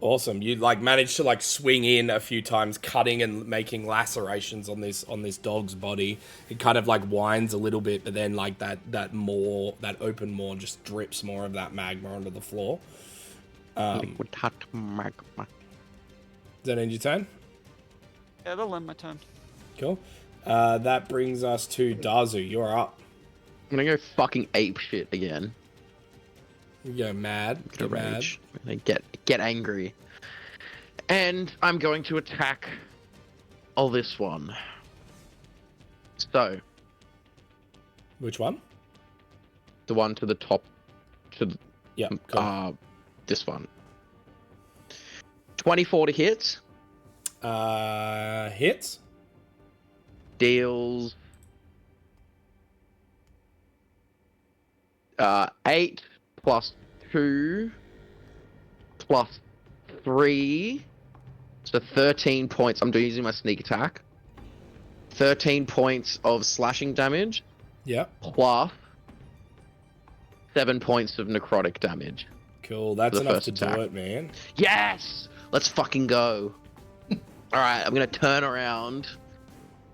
Awesome. You like managed to like swing in a few times, cutting and making lacerations on this dog's body. It kind of like whines a little bit, but then like that open maw just drips more of that magma onto the floor.
Liquid hot magma.
Does that end your turn?
Yeah, that'll end my turn.
Cool. That brings us to Dazu. You're up.
I'm gonna go fucking ape shit again.
You go mad.
Get
Get mad.
rage. I'm gonna get angry. And I'm going to attack this one. So,
Which one?
the one to the top, to the,
Yeah. Cool.
this one. 24 to hit.
Hits.
Deals 8 plus 2 plus 3, so 13 points. I'm using my sneak attack. 13 points of slashing damage
Yep.
plus 7 points of necrotic damage.
Cool. That's
The
enough
first
to
attack.
do it, man.
Yes! Let's fucking go. Alright, I'm gonna turn around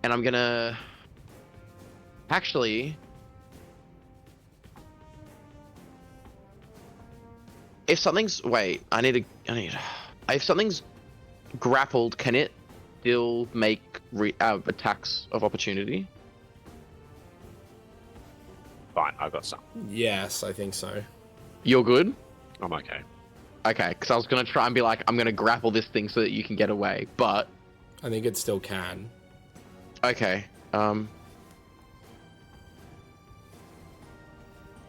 and I'm gonna actually, if something's if something's grappled, can it still make attacks of opportunity?
Fine, I got some.
Yes, I think so.
You're good?
I'm okay.
Okay, because I was gonna try and be like, I'm gonna grapple this thing so that you can get away, but
I think it still can.
okay.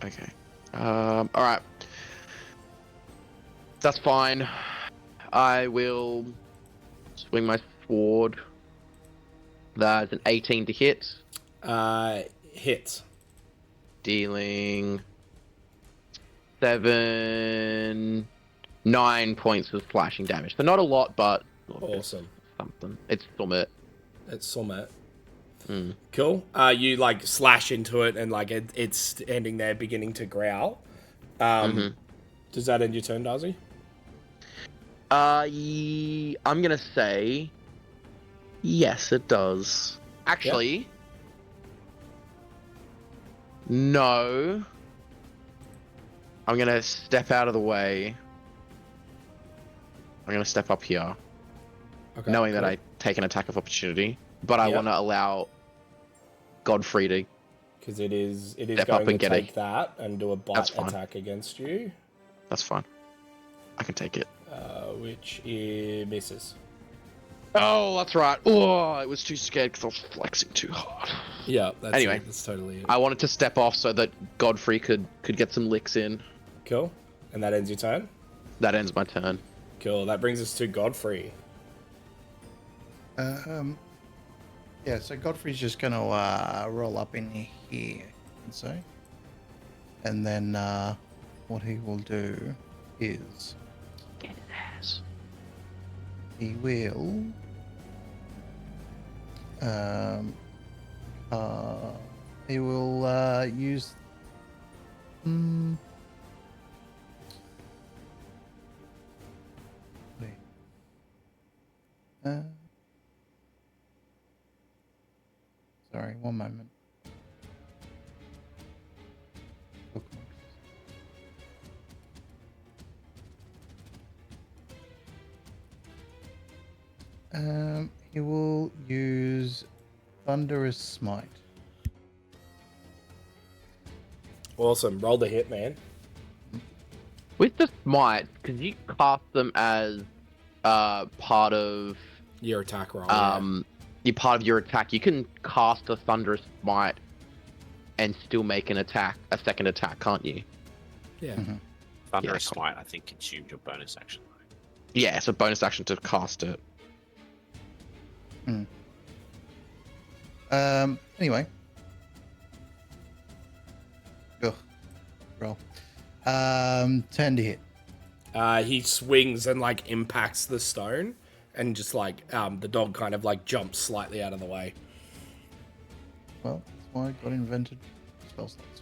Okay. Alright. That's fine. I will swing my sword. That's an 18 to hit.
Hits.
Dealing 9 points of slashing damage. So not a lot, but
Awesome.
something. It's summit.
It's Summit.
Mm.
Cool. You like slash into it and like it's standing there beginning to growl. Does that end your turn, Darcy?
I'm gonna say yes, it does. Actually, no. I'm gonna step out of the way. I'm gonna step up here,
Okay.
knowing that
cool.
I take an attack of opportunity, but I
Yep.
want to allow Godfrey to.
Because it is
Step up
going
and
to
get
take
it.
that and do a
That's
bite
fine.
attack against you,
That's fine. I can take it.
which misses.
Oh, that's right. Oh, I was too scared because I was flexing too hard.
Yeah. That's
Anyway.
it. That's totally it.
I wanted to step off so that Godfrey could get some licks in.
Cool. And that ends your turn.
That ends my turn.
Cool. That brings us to Godfrey.
Yeah, so Godfrey's just going to roll up in here, and so. And then what he will do is
Get his ass.
he will use wait. Sorry, one moment. He will use Thunderous Smite.
Awesome. Roll the hit, man.
With the smite, could you cast them as part of
Your attack roll.
you're part of your attack? You can cast a thunderous smite and still make a second attack, can't you?
Yeah.
Mhm.
Thunderous
cool.
Smite, I think, consumed your bonus action.
Yeah, it's a bonus action to cast it.
Anyway. Ugh. Roll. 10 to hit.
He swings and like impacts the stone, and just like the dog kind of like jumps slightly out of the way.
Well, that's why I got invented spell slots.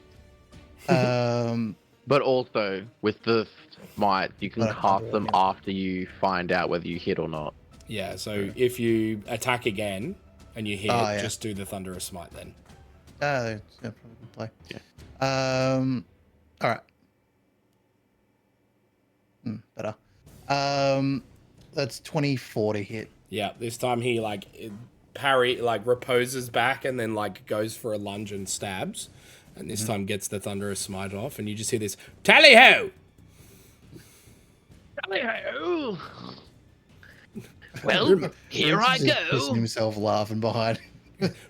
But also, with the smite, you can
But I can't do
cast
it,
them
yeah.
after you find out whether you hit or not.
Yeah. So if you attack again and you hit,
Oh, yeah.
just do the thunderous smite then.
That's probably a good play.
Yeah.
All right. Better. That's 24 to hit.
Yeah. This time he like reposes back and then like goes for a lunge and stabs, and this time gets the thunderous smite off, and you just hear this tally ho.
Tally-ho! Well, here I
He's just pissing
go.
himself laughing behind.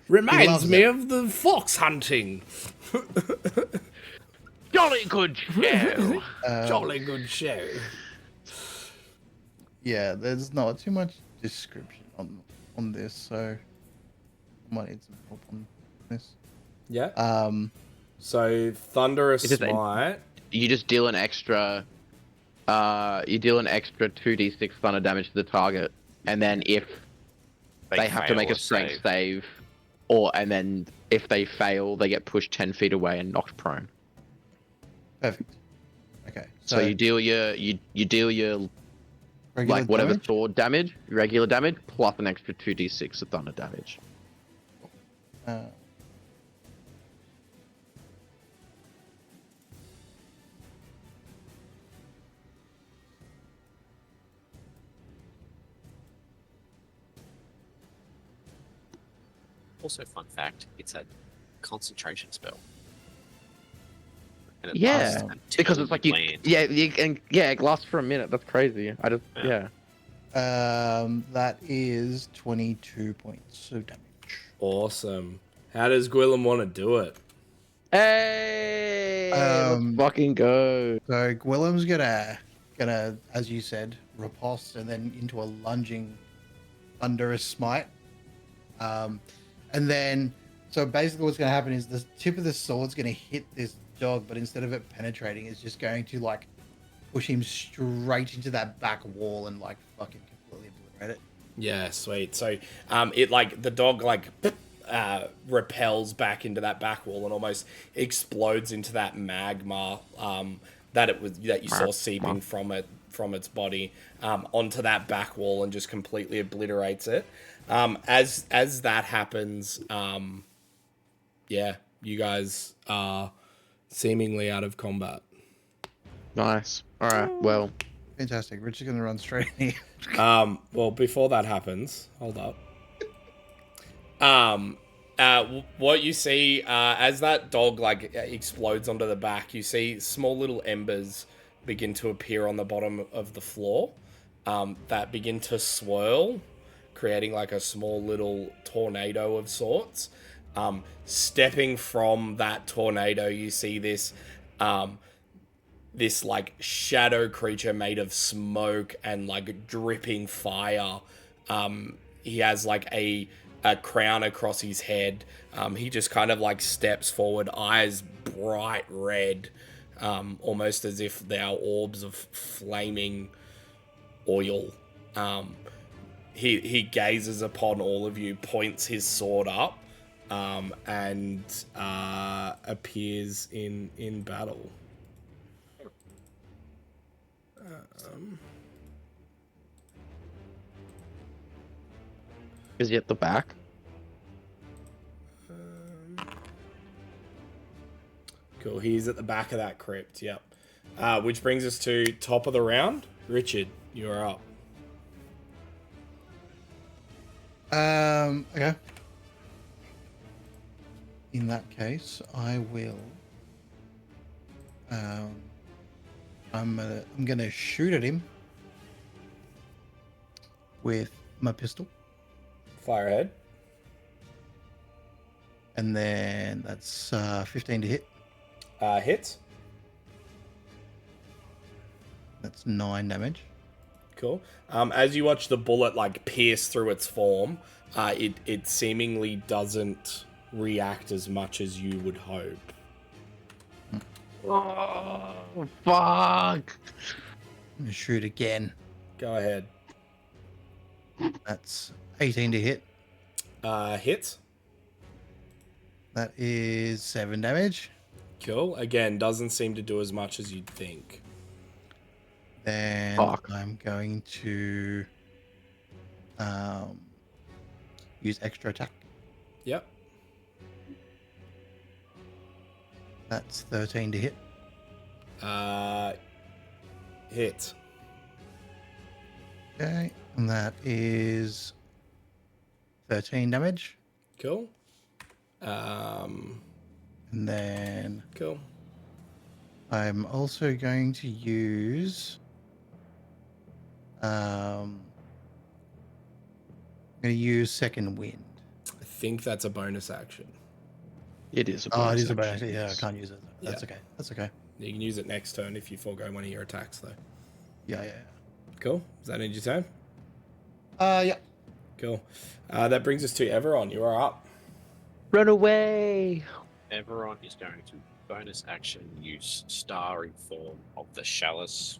Reminds
loves
me
it.
of the fox hunting.
Jolly good show.
Jolly good show.
Yeah, there's not too much description on this, so I might need some help on this.
Yeah. So thunderous
It's just
smite.
You just deal an extra. You deal an extra 2d6 thunder damage to the target, and then if they have to
fail
make a
or
strength save, and then if they fail, they get pushed 10 feet away and knocked prone.
Perfect. Okay.
So you deal your
regular
like whatever
damage?
sword damage, regular damage, plus an extra 2d6 of thunder damage.
Also, fun fact, it's a concentration spell. And it
Yeah,
lasts until
because it's like you,
land.
it lasts for a minute. That's crazy.
Yeah.
That is 22 points of damage.
Awesome. How does Gwillem want to do it?
Hey,
Um,
let's fucking go.
So Gwillem's gonna, as you said, riposte and then into a lunging thunderous smite. And then, so basically what's gonna happen is the tip of the sword's gonna hit this dog, but instead of it penetrating, it's just going to like push him straight into that back wall and like fucking completely obliterate it.
Yeah, sweet. So, it like the dog like repels back into that back wall and almost explodes into that magma that you saw seeping from its body onto that back wall and just completely obliterates it. As that happens, yeah, you guys are seemingly out of combat.
Nice. All right. Well,
Fantastic. Rich is gonna run straight in here.
Well, before that happens, hold up. What you see as that dog like explodes onto the back, you see small little embers begin to appear on the bottom of the floor that begin to swirl, creating like a small little tornado of sorts. Stepping from that tornado, you see this this like shadow creature made of smoke and like dripping fire. He has like a crown across his head. He just kind of like steps forward, eyes bright red, almost as if they are orbs of flaming oil. He gazes upon all of you, points his sword up, and appears in battle.
Is he at the back?
Cool. He's at the back of that crypt. Yep. Which brings us to top of the round. Richard, you are up.
Okay. In that case, I will. I'm gonna shoot at him with my pistol,
Fire ahead.
and then that's 15 to hit.
Hits.
That's 9 damage.
Cool. As you watch the bullet like pierce through its form, it seemingly doesn't react as much as you would hope.
Oh, fuck!
I'm gonna shoot again.
Go ahead.
That's 18 to hit.
Hits.
That is 7 damage.
Cool. Again, doesn't seem to do as much as you'd think.
Then
Fuck.
I'm going to use extra attack.
Yep.
That's 13 to hit.
Hit.
Okay, and that is 13 damage.
Cool.
And then
Cool.
I'm also going to use I'm going to use second wind.
I think that's a bonus action.
It is a
Oh, it
bonus
is a bonus.
action,
Yeah, I
yes.
can't use it. That's okay. That's okay.
You can use it next turn if you forego one of your attacks, though.
Yeah.
Cool. Does that end your turn?
Yeah.
Cool. That brings us to Everon. You are up.
Run away!
Everyone is going to bonus action use starry form of the chalice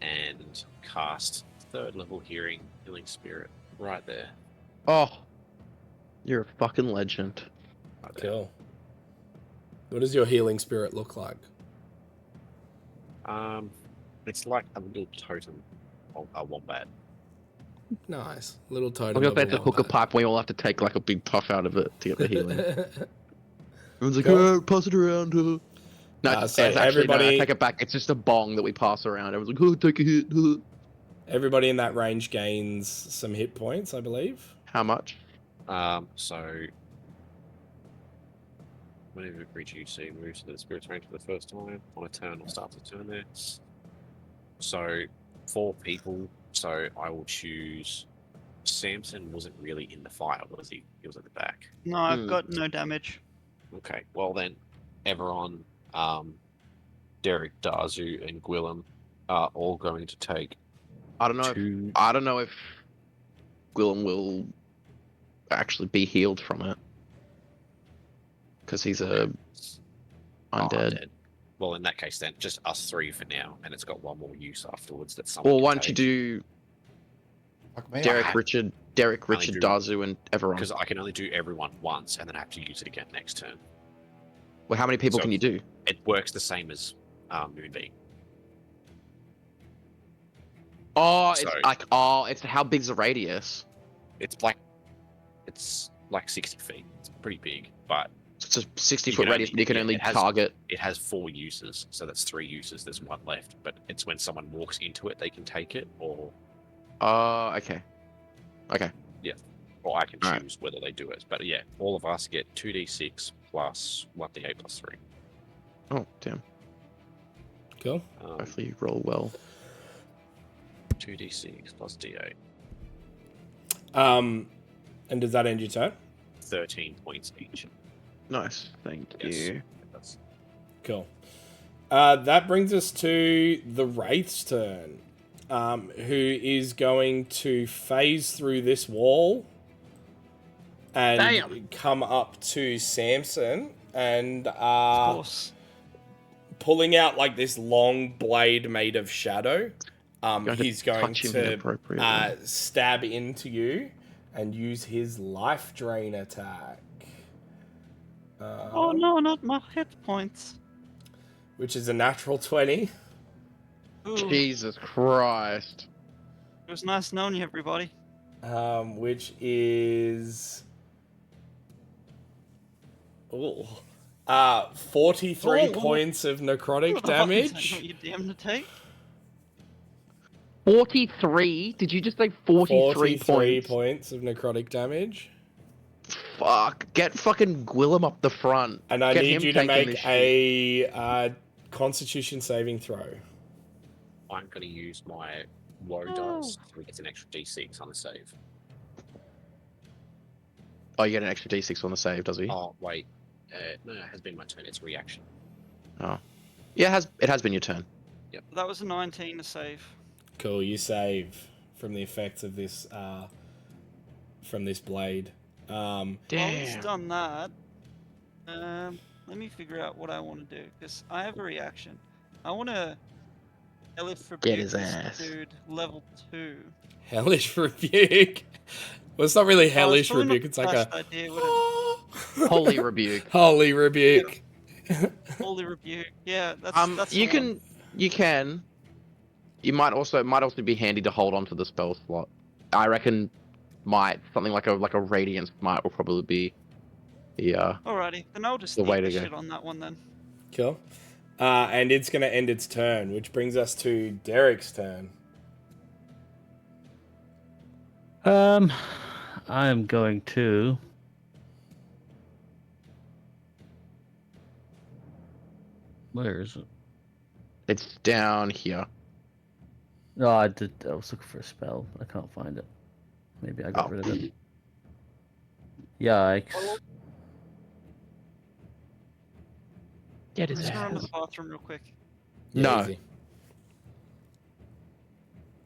and cast third level healing spirit right there.
Oh, you're a fucking legend.
Right there.
Cool. What does your healing spirit look like?
It's like a little totem of a wombat.
Nice. Little
I'm
totem.
gonna
of a
bet the hookah
wombat.
pipe. We all have to take like a big puff out of it to get the healing. Everyone's like,
Cool.
oh, pass it around. No,
So
it's actually,
everybody-
no, I take it back. It's just a bong that we pass around. Everyone's like, oh, take a hit.
Everybody in that range gains some hit points, I believe.
How much?
So whenever a creature you see moves to the spirit's range for the first time on a turn or starts a turn there. So 4 people. So I will choose. Samson wasn't really in the fire, was he? He was at the back.
No, I've got no damage.
Okay, well then, Everon, Derek, Darzu, and Gwillem are all going to take
I don't know. I don't know if Gwillem will actually be healed from it because he's a undead.
Well, in that case, then just us 3 for now, and it's got one more use afterwards. That someone.
Well,
can
why don't you
take.
do
Fuck me.
Derek,
I-
Richard,
do-
Darzu, and everyone?
Because I can only do everyone once, and then I have to use it again next turn.
Well, how many people
So-
can you do?
It works the same as Moonbeam.
Oh, it's
Sorry.
like it's how big's the radius?
It's like 60 feet. It's pretty big, but
It's a 60
You
foot
can
radius,
only-
but you can
yeah,
only
it has-
target.
it has 4 uses. So that's 3 uses. There's 1 left, but it's when someone walks into it, they can take it, or
Okay. Okay.
I can
Alright.
choose whether they do it. But yeah, all of us get 2d6 plus 1d8 plus 3.
Oh, damn.
Cool.
Hopefully you roll well.
2d6 plus d8.
And does that end your turn?
13 points each.
Nice. Thank
Yes.
you.
That's-
Cool. That brings us to the Wraith's turn, who is going to phase through this wall and
Damn.
come up to Samson and
Of course.
pulling out like this long blade made of shadow.
Going to
He's going
touch him
to
inappropriately.
stab into you and use his life drain attack.
Oh no, not my hit points.
Which is a natural 20.
Ooh,
Jesus Christ.
it was nice knowing you, everybody.
which is 43
Oh.
points of necrotic
Is that what
damage.
you're damned to take?
43? Did you just say 43 points?
points of necrotic damage.
Fuck. Get fucking Gwillem up the front.
And I
Get
need
him
you to
tanking this
make
shit.
a Constitution saving throw.
I'm going to use my woe dice so we get an extra d6 on the save.
Oh, you get an extra d6 on the save, does he?
Oh, wait. No, it has been my turn. It's a reaction.
Oh. Yeah, it has been your turn.
That was a 19 to save.
Cool, you save from the effects of this from this blade.
While he's
Damn.
done that, let me figure out what I want to do, because I have a reaction. I want to Elif
Get
rebuke
his
this
ass.
dude level 2.
Hellish rebuke. Well, it's not really hellish
probably not
rebuke. It's
the
like
best
a
idea, would it?
Holy rebuke.
holy rebuke.
Holy rebuke. Yeah, that's the
You
one.
can. You might also be handy to hold on to the spell slot. I reckon something like a radiant smite will probably be the
Alrighty, then I'll just
the
eat
way
the
to go.
shit on that one then.
Cool. And it's going to end its turn, which brings us to Derek's turn.
I'm going to. Where is it?
It's down here.
No, I was looking for a spell. I can't find it. Maybe I got
Oh.
rid of it. Yikes.
Get
I'm
his
just gonna run to
ass.
the bathroom real quick.
No.
Easy.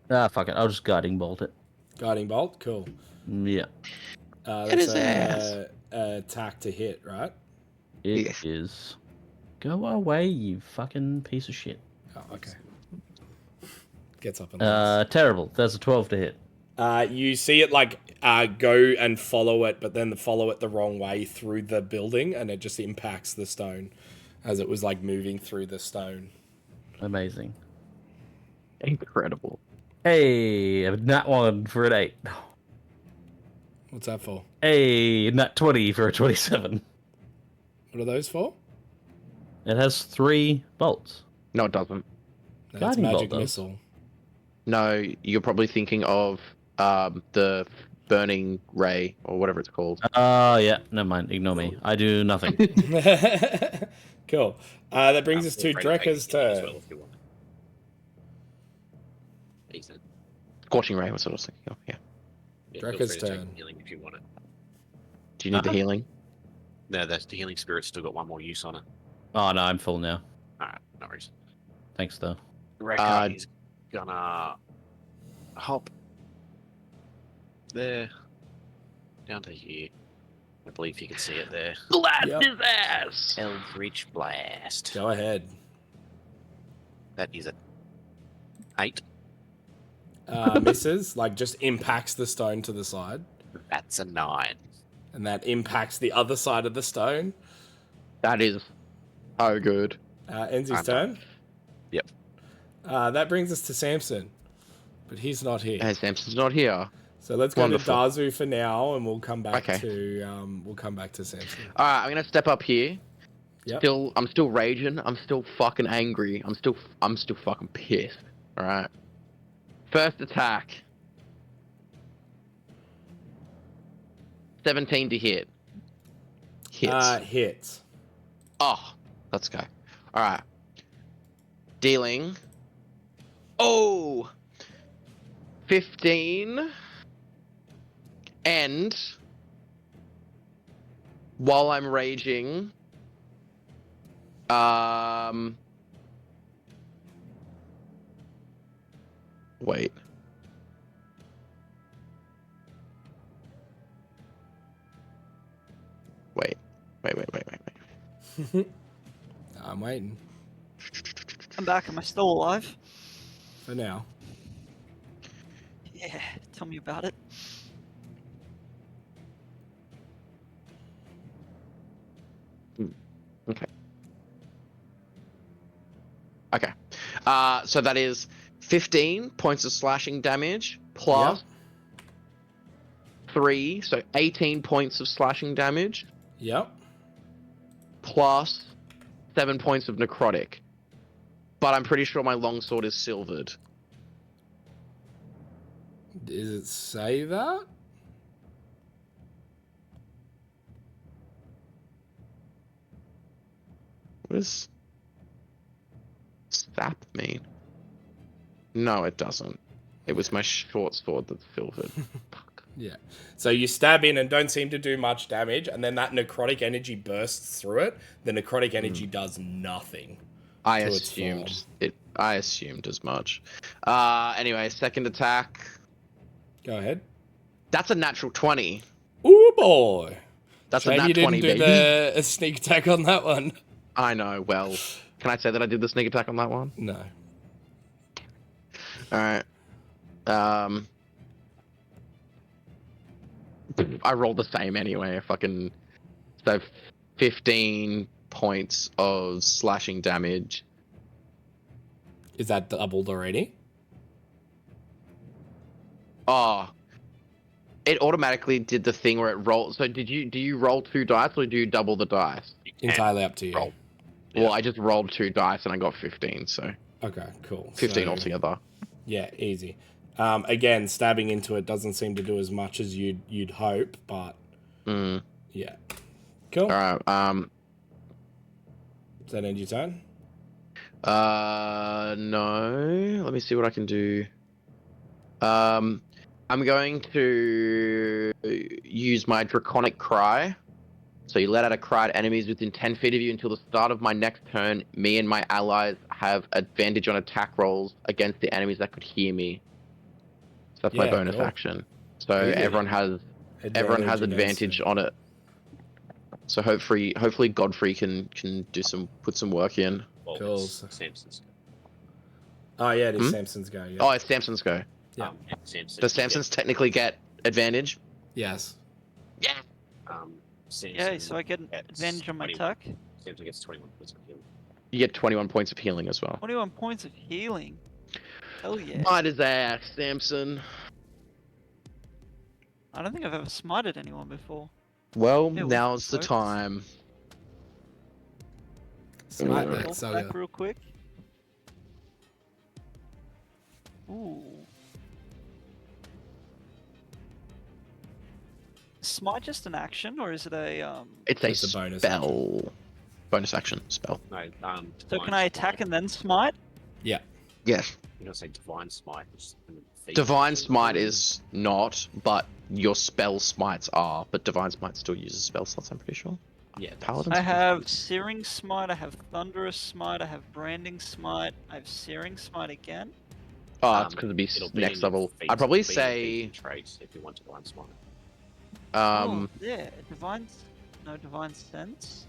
Fuck it. I'll just guiding bolt it.
Guiding bolt, cool.
Yeah.
That's
Get his ass.
a attack to hit, right?
It
Yes.
is. Go away, you fucking piece of shit.
Oh, okay. Gets up and leaves.
Terrible. That's a 12 to hit.
You see it like go and follow it, but then follow it the wrong way through the building, and it just impacts the stone as it was like moving through the stone.
Amazing.
Incredible.
Hey, a nat 1 for an 8.
What's that for?
Hey, nat 20 for a 27.
What are those for?
It has 3 bolts.
No, it doesn't.
That's
Guiding bolt
magic
does.
missile.
No, you're probably thinking of the burning ray or whatever it's called.
Yeah, never mind. Ignore me. I do nothing.
Cool. That brings us to
Feel free to take
Drekka's
the healing as
turn.
well if you want. Decent.
Scorching ray was what I was thinking of. Yeah.
Yeah, feel
Drekka's
free to take
turn.
healing if you want it.
Do you need the healing?
No, the healing spirit's still got one more use on it.
Oh, no, I'm full now.
Alright, no worries.
Thanks, though.
Rekka is gonna hop there down to here. I believe you can see it there.
Blast
Yep.
his ass!
Eldritch Blast.
Go ahead.
That is a 8.
Misses, like just impacts the stone to the side,
That's a 9.
and that impacts the other side of the stone.
That is so good.
Ends his
I'm
turn.
done. Yep.
That brings us to Samson, but he's not here.
And Samson's not here.
So let's go
Wonderful.
to Dazu for now, and we'll come back
Okay.
to Samson.
All right, I'm gonna step up here.
Yep.
I'm still raging. I'm still fucking angry. I'm still fucking pissed. All right. First attack. 17 to hit. Hits.
Hits.
Oh, let's go. All right. Dealing. Oh. 15. And while I'm raging, wait. Wait.
I'm waiting
I'm back. Am I still alive?
for now.
Yeah, tell me about it.
Okay. So that is 15 points of slashing damage plus 3, so 18 points of slashing damage,
Yep.
plus 7 points of necrotic. But I'm pretty sure my longsword is silvered.
Does it say that?
What does sap mean? No, it doesn't. It was my short sword that's silvered. Fuck.
Yeah. So you stab in and don't seem to do much damage, and then that necrotic energy bursts through it. The necrotic energy does nothing.
I
to its
assumed
form.
it. I assumed as much. Anyway, second attack.
Go ahead.
That's a natural 20.
Ooh, boy.
That's
Shame
a nat
you
20,
didn't do
baby.
the sneak attack on that one.
I know. Well, can I say that I did the sneak attack on that one?
No.
All right. I rolled the same anyway. Fucking so 15 points of slashing damage.
Is that doubled already?
Oh, it automatically did the thing where it rolled. So do you roll 2 dice or do you double the dice?
You can
Entirely up to you.
roll.
Yeah.
Well, I just rolled 2 dice and I got 15, so
Okay, cool.
15
So,
altogether.
Yeah, easy. Again, stabbing into it doesn't seem to do as much as you'd hope, but
Mm.
yeah. Cool.
All right.
Does that end your turn?
No. Let me see what I can do. I'm going to use my Draconic Cry. So you let out a cry at enemies within 10 feet of you until the start of my next turn. Me and my allies have advantage on attack rolls against the enemies that could hear me. So that's my
Yeah,
bonus
cool.
action. So
Easy.
everyone has
against
advantage
it.
on it. So hopefully Godfrey can put some work in.
Well,
Cool.
it's Samson's.
Oh, yeah, it is
Hmm?
Samson's go. Yeah.
Oh, it's Samson's go.
Yeah.
Samson.
Does Samson's technically get advantage?
Yes.
Yeah.
Samson
Yeah, so I get an
gets
advantage on my
21
attack.
Samson gets 21 points of healing.
You get 21 points of healing as well.
21 points of healing. Hell yeah.
Bite his ass, Samson.
I don't think I've ever smited anyone before.
Well,
Yeah,
now's the
folks.
time.
Smart
Yeah.
that
Roll
saga.
back real quick. Ooh. Smite just an action, or is it a
It's
It's
a
a bonus
spell. Bonus action spell.
No,
So
Divine
can I attack
Smite.
and then smite?
Yeah.
Yes.
You're gonna say Divine Smite. It's kind of thief
Divine
action.
Smite is not, but your spell smites are. But Divine Smite still uses spell slots, I'm pretty sure.
Yeah.
Paladins?
I have Searing Smite, I have Thunderous Smite, I have Branding Smite, I have Searing Smite again.
Oh, it's because it'd be
It'll be
next
in your
level.
feat-
I'd probably
it'll be in your
say,
feat trace if you want to Divine Smite.
Oh, yeah, Divine Sense.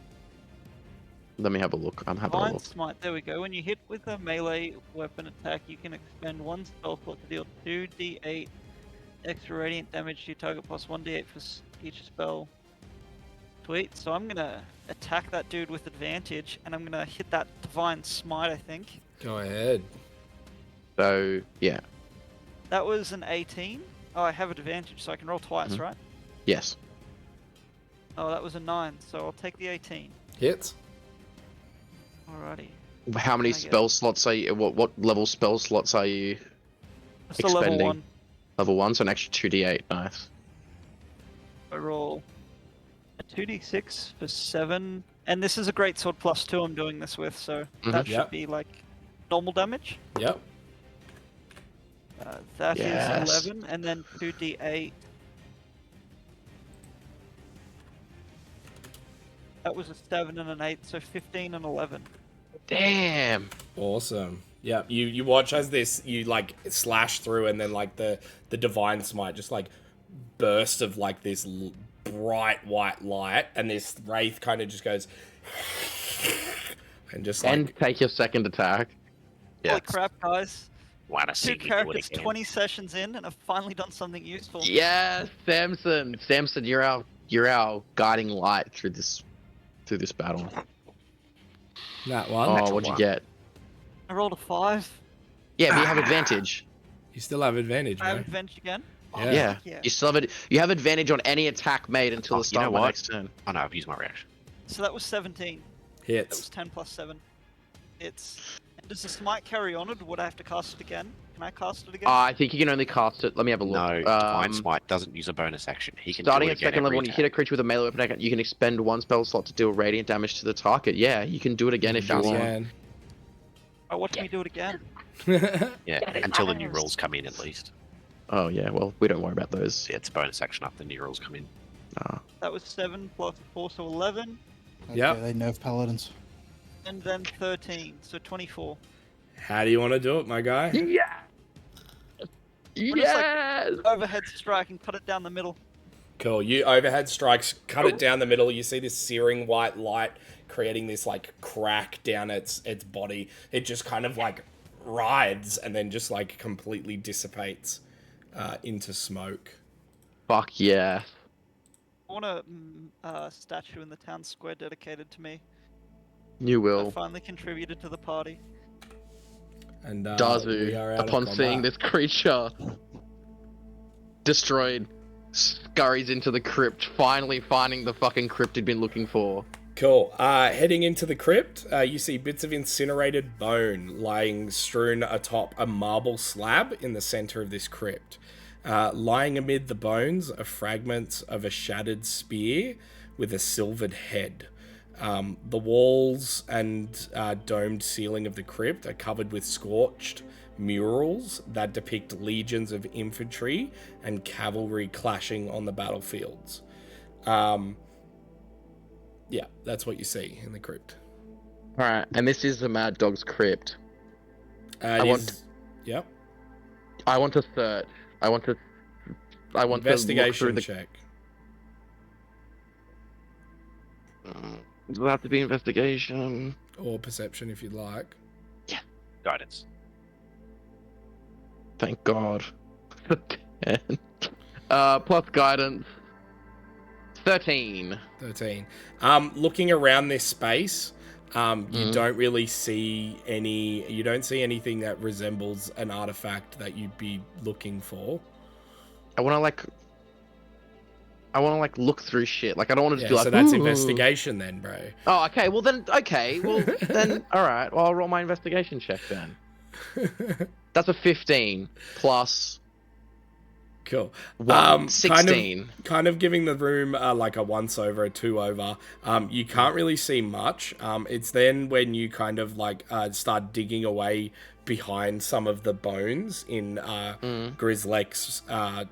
let me have a look. I'm having a
Divine
look.
Smite, there we go. When you hit with a melee weapon attack, you can expend 1 spell slot to deal 2d8 extra radiant damage to your target plus 1d8 for each spell. Sweet, so I'm gonna attack that dude with advantage, and I'm gonna hit that Divine Smite, I think.
Go ahead.
So, yeah.
That was an 18. Oh, I have advantage, so I can roll twice,
Mhm.
right?
Yes.
Oh, that was a 9, so I'll take the 18.
Hits.
Alrighty.
How many
I get it.
spell slots are you? What level spell slots are you?
It's a level
Expending.
1.
Level 1, so an extra 2d8. Nice.
I roll a 2d6 for 7. And this is a great sword plus 2 I'm doing this with, so that should
Yep.
be like normal damage.
Yep.
That is
Yes.
11, and then 2d8. That was a 7 and an 8, so 15 and 11.
Damn.
Awesome. Yeah, you watch as this, you like slash through, and then like the divine smite just like burst of like this bright white light, and this wraith kind of just goes and just like
And take your second attack.
Holy crap, guys.
Why to see
2
me do it
characters,
again.
20 sessions in, and I've finally done something useful.
Yes, Samson. Samson, you're our guiding light through this battle.
that one.
Oh, what'd you get?
I rolled a 5.
Yeah, but you have advantage.
You still have advantage,
I have
man.
advantage again.
Yeah.
Yeah. You still have it. You have advantage on any attack made until
Oh,
the
you
start
know
of the
what?
next turn.
Oh no, I've used my reaction.
So that was 17. That was
Hits.
10 plus 7. Does the smite carry on, or would I have to cast it again? Can I cast it again?
I think you can only cast it. Let me have a look.
No, Divine Smite doesn't use a bonus action. He can
Starting
do it
at
again
second level,
every
when you hit a creature with a melee weapon attack, you can expend one spell slot to deal radiant damage to the target. Yeah, you can do it again if you
do it
want.
Again.
Oh, watch me do it again.
Yeah, until the new rules come in at least.
Oh yeah, well we don't worry about those.
Yeah, it's a bonus action after the new rules come in.
That was 7 plus 4, so 11.
Yep.
Okay, they nerf paladins.
And then 13, so 24.
How do you want to do it, my guy?
Yeah.
just like-
Yes.
Overhead strike and cut it down the middle.
Cool. You overhead strikes, cut it down the middle. You see this searing white light creating this like crack down its body. It just kind of like rides and then just like completely dissipates into smoke.
Fuck yeah.
I want a statue in the town square dedicated to me.
You
I
will.
finally contributed to the party.
And we
Dazu,
are out of
upon seeing
combat.
this creature destroyed, scurries into the crypt, finally finding the fucking crypt he'd been looking for.
Cool. Heading into the crypt, you see bits of incinerated bone lying strewn atop a marble slab in the center of this crypt. Lying amid the bones are fragments of a shattered spear with a silvered head. The walls and domed ceiling of the crypt are covered with scorched murals that depict legions of infantry and cavalry clashing on the battlefields. Yeah, that's what you see in the crypt.
Alright, and this is the Mad Dog's crypt.
Yep.
I want to search. I want to look
Investigation
through the...
check.
Does it have to be investigation?
Or perception if you'd like.
Guidance.
Thank God. 10. Plus guidance. 13.
13. Looking around this space, you don't really see you don't see anything that resembles an artifact that you'd be looking for.
I want to look through shit. Like I don't want to just be like,
so that's
"Ooh."
investigation then, bro.
Oh, okay. Well then, all right. Well, I'll roll my investigation check then. That's a 15 plus
Cool.
16.
Kind of giving the room like a once over, a two over. You can't really see much. It's then when you kind of like start digging away behind some of the bones in Grizzlek's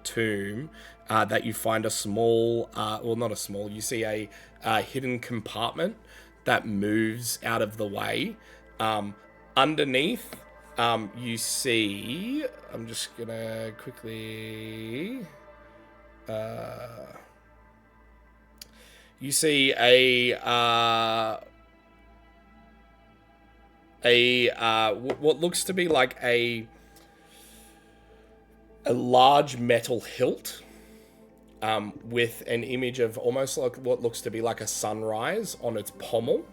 tomb that you find a small, well, not a small. You see a hidden compartment that moves out of the way. Underneath. You see, I'm just gonna quickly, you see what looks to be like a large metal hilt, with an image of almost like what looks to be like a sunrise on its pommel.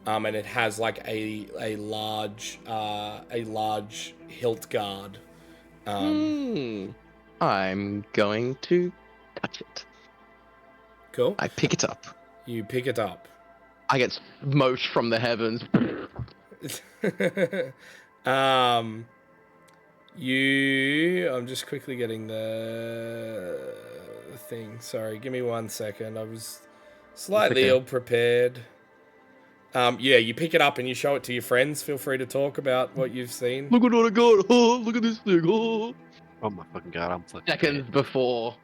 And it has like a large hilt guard.
I'm going to touch it.
Cool.
I pick it up.
You pick it up.
I get smote from the heavens.
I'm just quickly getting the thing. Sorry, give me 1 second. I was slightly
okay.
ill prepared. You pick it up and you show it to your friends. Feel free to talk about what you've seen.
Look at what I got. Oh, look at this thing. Oh.
Oh my fucking god, I'm fucking
Seconds
dead.
before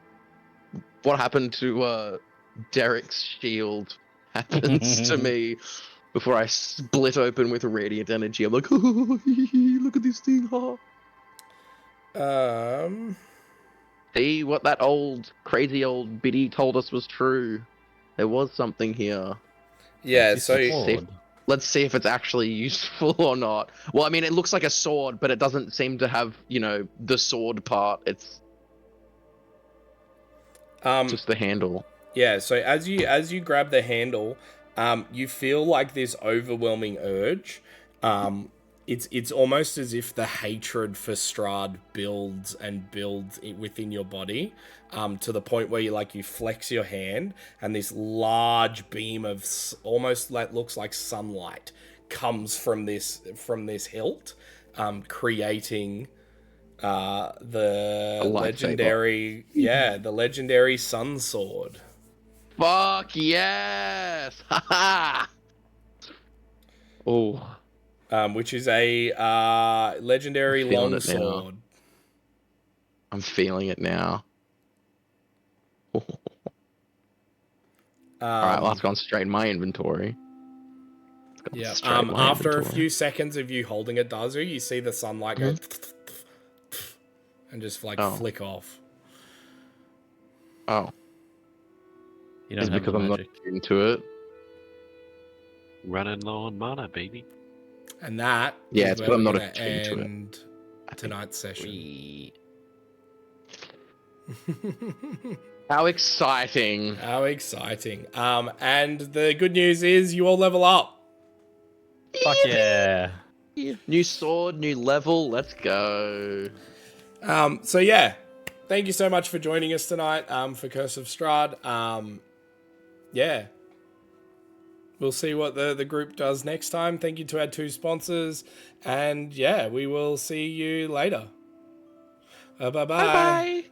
what happened to Derek's shield happens to me. Before I split open with radiant energy, I'm like, oh, look at this thing. Oh. See what that crazy old biddy told us was true. There was something here.
Yeah,
It's
so
a sword.
Let's see if it's actually useful or not. Well, I mean, it looks like a sword, but it doesn't seem to have, the sword part. It's just the handle.
yeah, so as you grab the handle, you feel like this overwhelming urge it's almost as if the hatred for Strahd builds within your body, to the point where you flex your hand and this large beam of almost like looks like sunlight comes from this hilt, creating the legendary the legendary sun sword.
Fuck yes! Haha! Oh,
Which is a legendary
I'm feeling
long
it now.
sword.
I'm feeling it now. All right, well, that's gone straight in my inventory.
Yeah.
Straight in my
After a
inventory.
few seconds of you holding it, Dazu, you see the sunlight go and just flick off.
Oh,
You
it's
don't have
because
the
I'm not
magic.
into it.
Running low on mana, baby.
And that
Yeah,
is
it's
where
because I'm
we're
not
going to
attuned to it.
end tonight's session.
How exciting!
How exciting. And the good news is you all level up.
Fuck yeah.
New sword, new level. Let's go.
So yeah, thank you so much for joining us tonight for Curse of Strahd. Yeah. We'll see what the group does next time. Thank you to our 2 sponsors. And yeah, we will see you later. Bye-bye.
Bye bye.